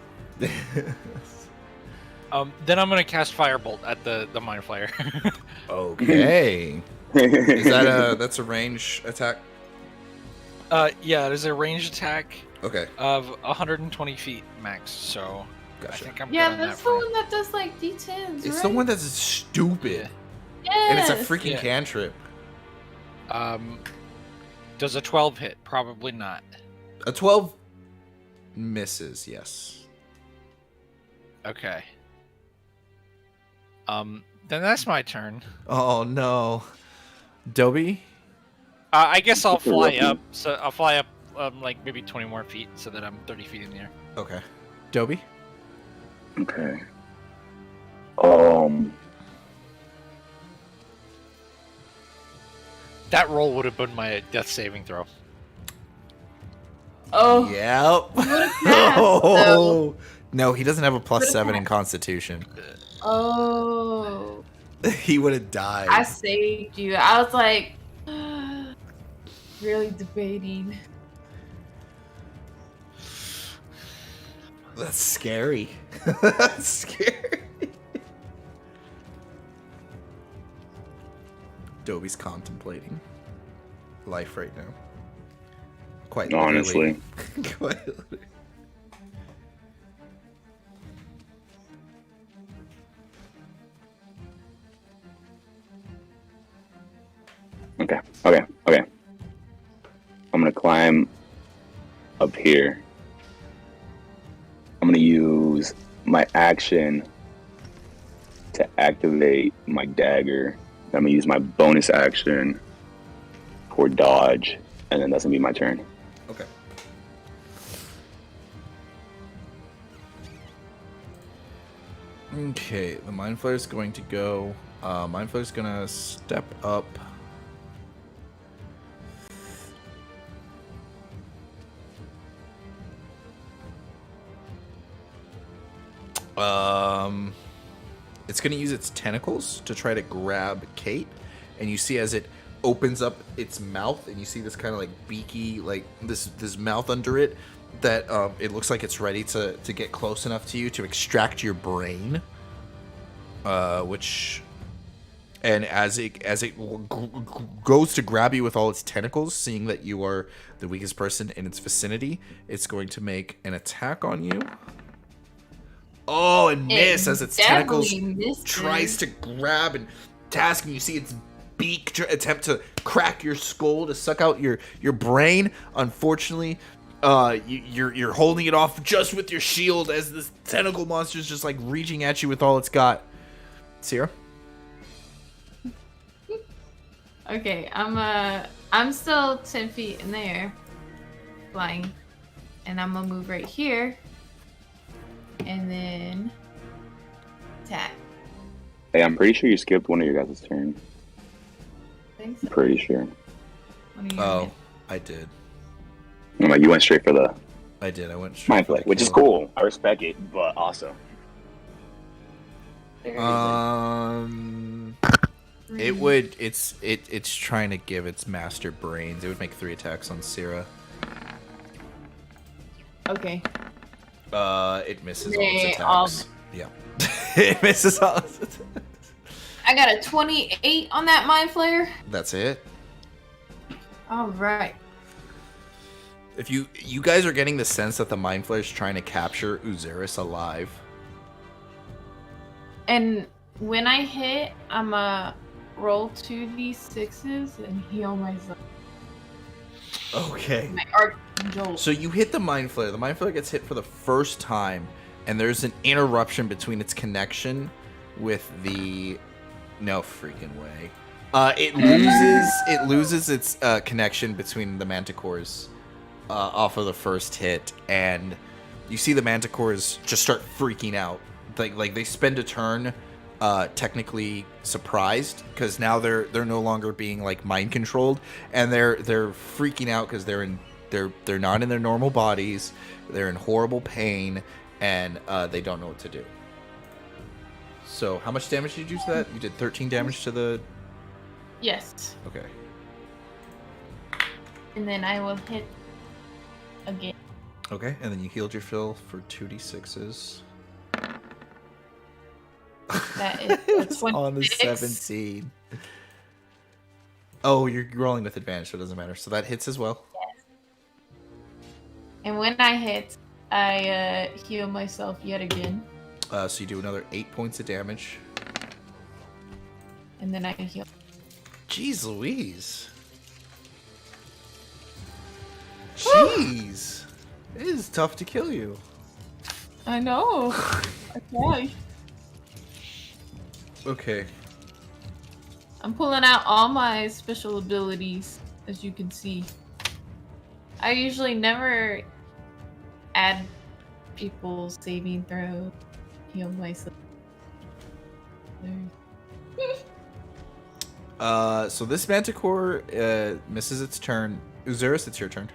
Then I'm gonna cast Firebolt at the Mind Flayer. Okay. Is that's a range attack? Yeah, there's a ranged attack Okay. of 120 feet max, so I Gotcha. think I'm Yeah, good on that's that the front. one that does like D10s, It's right? the one that's stupid. Yes. And it's a freaking Yeah. cantrip. Does a 12 hit? Probably not. A 12 misses, yes. Okay. Then that's my turn. Oh no. Dobby? I guess I'll That's a fly rookie. up. So I'll fly up like maybe 20 more feet, so that I'm 30 feet in the air. Okay. Dobby? Okay. That roll would have been my death saving throw. Oh, Yep. would've passed, Oh. No, he doesn't have a +7 in Constitution. oh. He would have died. I saved you. I was like, really debating. That's scary. That's scary. Dobby's contemplating life right now. Quite literally. Honestly. Quite literally. Okay. I'm gonna climb up here. I'm gonna use my action to activate my dagger. I'm gonna use my bonus action for dodge, and then that's gonna be my turn. Okay. Okay, the Mind Flayer is going to go. Mind Flayer is gonna step up. It's going to use its tentacles to try to grab Kate, and you see as it opens up its mouth, and you see this kind of like beaky, like this mouth under it, that it looks like it's ready to get close enough to you to extract your brain. And as it goes to grab you with all its tentacles, seeing that you are the weakest person in its vicinity, it's going to make an attack on you. Oh, and miss as its tentacles tries to grab and task, and you see its beak attempt to crack your skull to suck out your brain. Unfortunately, you're holding it off just with your shield as this tentacle monster is just like reaching at you with all it's got. Sierra? Okay, I'm still 10 feet in the air, flying, and I'm gonna move right here, and then attack. Hey, I'm pretty sure you skipped one of your guys' turn. Think so. Pretty sure. What are you Oh, gonna I did. I'm like, you went straight for the I did. I went straight mind for flick, the which is kill. cool. I respect it, but also. do? It would. It's trying to give its master brains. It would make 3 attacks on Sierra. Okay. It misses all its They all- attacks. Yeah. It misses all its attacks. I got a 28 on that mind flare. That's it. All right. If you guys are getting the sense that the Mind Flayer is trying to capture Uzeris alive. And when I hit, I'm roll 2d6s and heal myself. Okay. My archangel. So you hit the Mind Flayer. The Mind Flayer gets hit for the first time, and there's an interruption between its connection with the. No freaking way. It loses its connection between the Manticores off of the first hit, and you see the Manticores just start freaking out. Like they spend a turn technically surprised because now they're no longer being like mind controlled, and they're freaking out because they're not in their normal bodies. They're in horrible pain, and they don't know what to do. So how much damage did you do to that? You did 13 damage to the... Yes. Okay. And then I will hit again. Okay, and then you healed your fill for 2d6s. That is a It's on the 26. 17. Oh, you're rolling with advantage, so it doesn't matter. So that hits as well. And when I hit, I heal myself yet again. So you do another 8 points of damage. And then I heal. Jeez Louise. Jeez. It is tough to kill you. I know. Okay. Okay. I'm pulling out all my special abilities, as you can see. I usually never add people's saving throws. Heal myself. There. So this Manticore misses its turn. Uzeris, it's your turn.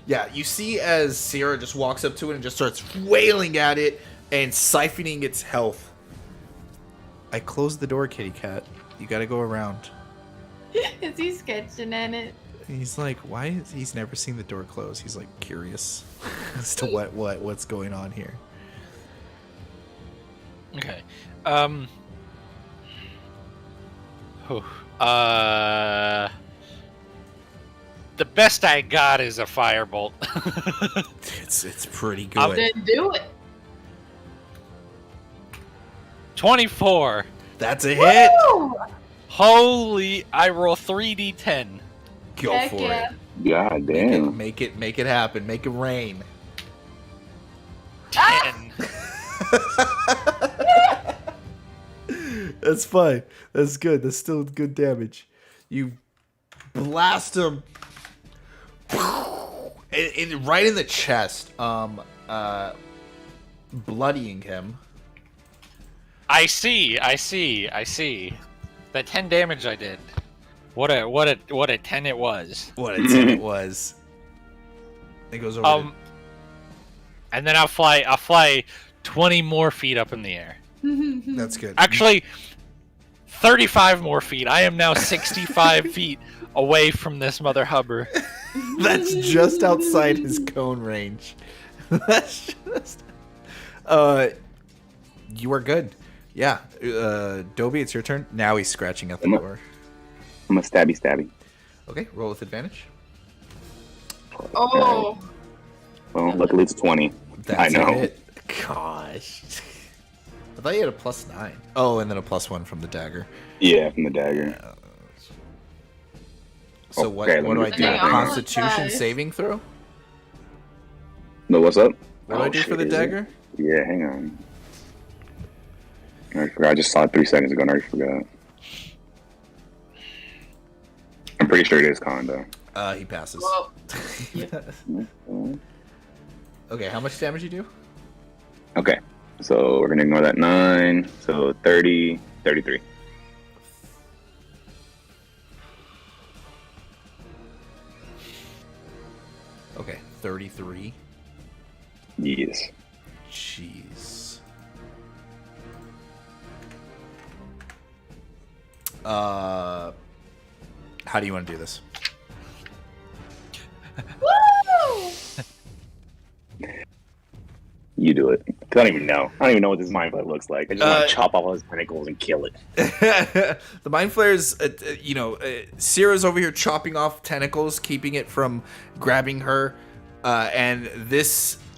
Yeah, you see as Sierra just walks up to it and just starts wailing at it and siphoning its health. I closed the door, kitty cat. You gotta go around. Is he sketching at it? He's like, why is he's never seen the door close? He's like curious as to what's going on here. Okay. The best I got is a firebolt. It's pretty I'm good. Then do it. 24. That's a hit. Woo! Holy! I roll 3d10. Go Heck for yeah. God damn. Make it happen. Make it rain. 10. That's fine. That's good. That's still good damage. You blast him right in the chest, bloodying him. I see. That 10 damage I did. What a 10 it was. What a 10 it was. It goes over. And then I'll fly 20 more feet up in the air. That's good. Actually, 35 more feet. I am now 65 feet away from this mother hubber. That's just outside his cone range. That's just. You are good. Yeah. Dobie, it's your turn. Now he's scratching at the door. I'm a stabby. Okay, roll with advantage. Oh, Well, luckily it's 20. That's I know. a hit. Gosh. I thought you had a +9. Oh, and then a +1 from the dagger. Yeah, from the dagger. So Okay, what do I let do? me do that. Constitution Nice. saving throw? No, what's up? What do I do for the shit, is it? dagger? Yeah, hang on. I already forgot. I just saw it 3 seconds ago and I already forgot. I'm pretty sure it is con, though. He passes. well, Okay, how much damage you do? Okay, so we're going to ignore that 9. So 30, 33. Okay, 33. Yes. Jeez. How do you want to do this? woo! You do it. 'Cause I don't even know. I don't even know what this mind flare looks like. I just want to chop off all his tentacles and kill it. The mind flares, Sierra's over here chopping off tentacles, keeping it from grabbing her. And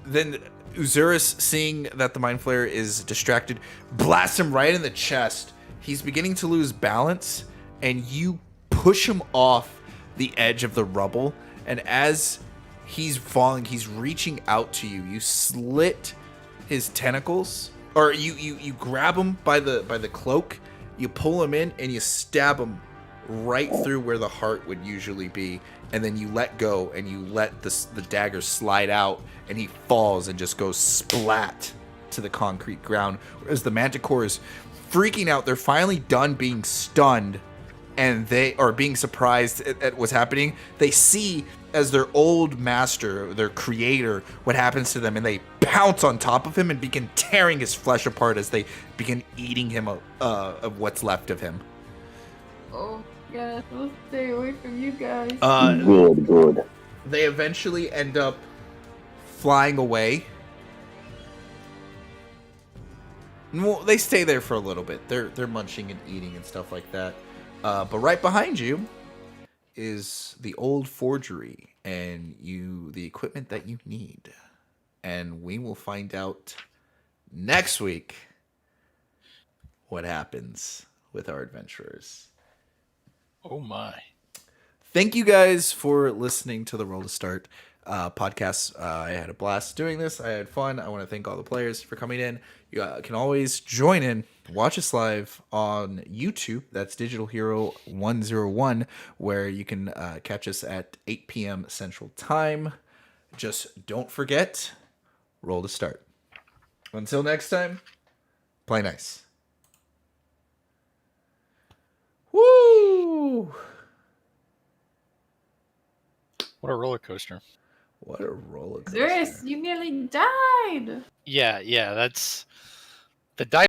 then Uzurus, seeing that the mind flare is distracted, blasts him right in the chest. He's beginning to lose balance, and you push him off the edge of the rubble. And as he's falling, he's reaching out to you. You slit his tentacles, or you grab him by the cloak, you pull him in, and you stab him right through where the heart would usually be. And then you let go, and you let the dagger slide out, and he falls and just goes splat to the concrete ground. Whereas the Manticore is freaking out. They're finally done being stunned, and they are being surprised at what's happening. They see as their old master, their creator, what happens to them, and they pounce on top of him and begin tearing his flesh apart as they begin eating him of what's left of him. Oh gosh, I'll stay away from you guys. Good. They eventually end up flying away. Well, they stay there for a little bit. They're munching and eating and stuff like that. But right behind you is the old forgery and the equipment that you need. And we will find out next week what happens with our adventurers. Oh my. Thank you guys for listening to the Roll to Start podcast. I had a blast doing this. I had fun. I want to thank all the players for coming in. You can always join in, watch us live on YouTube. That's Digital Hero 101, where you can catch us at 8 p.m. Central Time. Just don't forget, Roll to Start. Until next time, play nice. Woo! What a roller coaster. What a roller coaster. Zurus, you nearly died. Yeah, that's the dice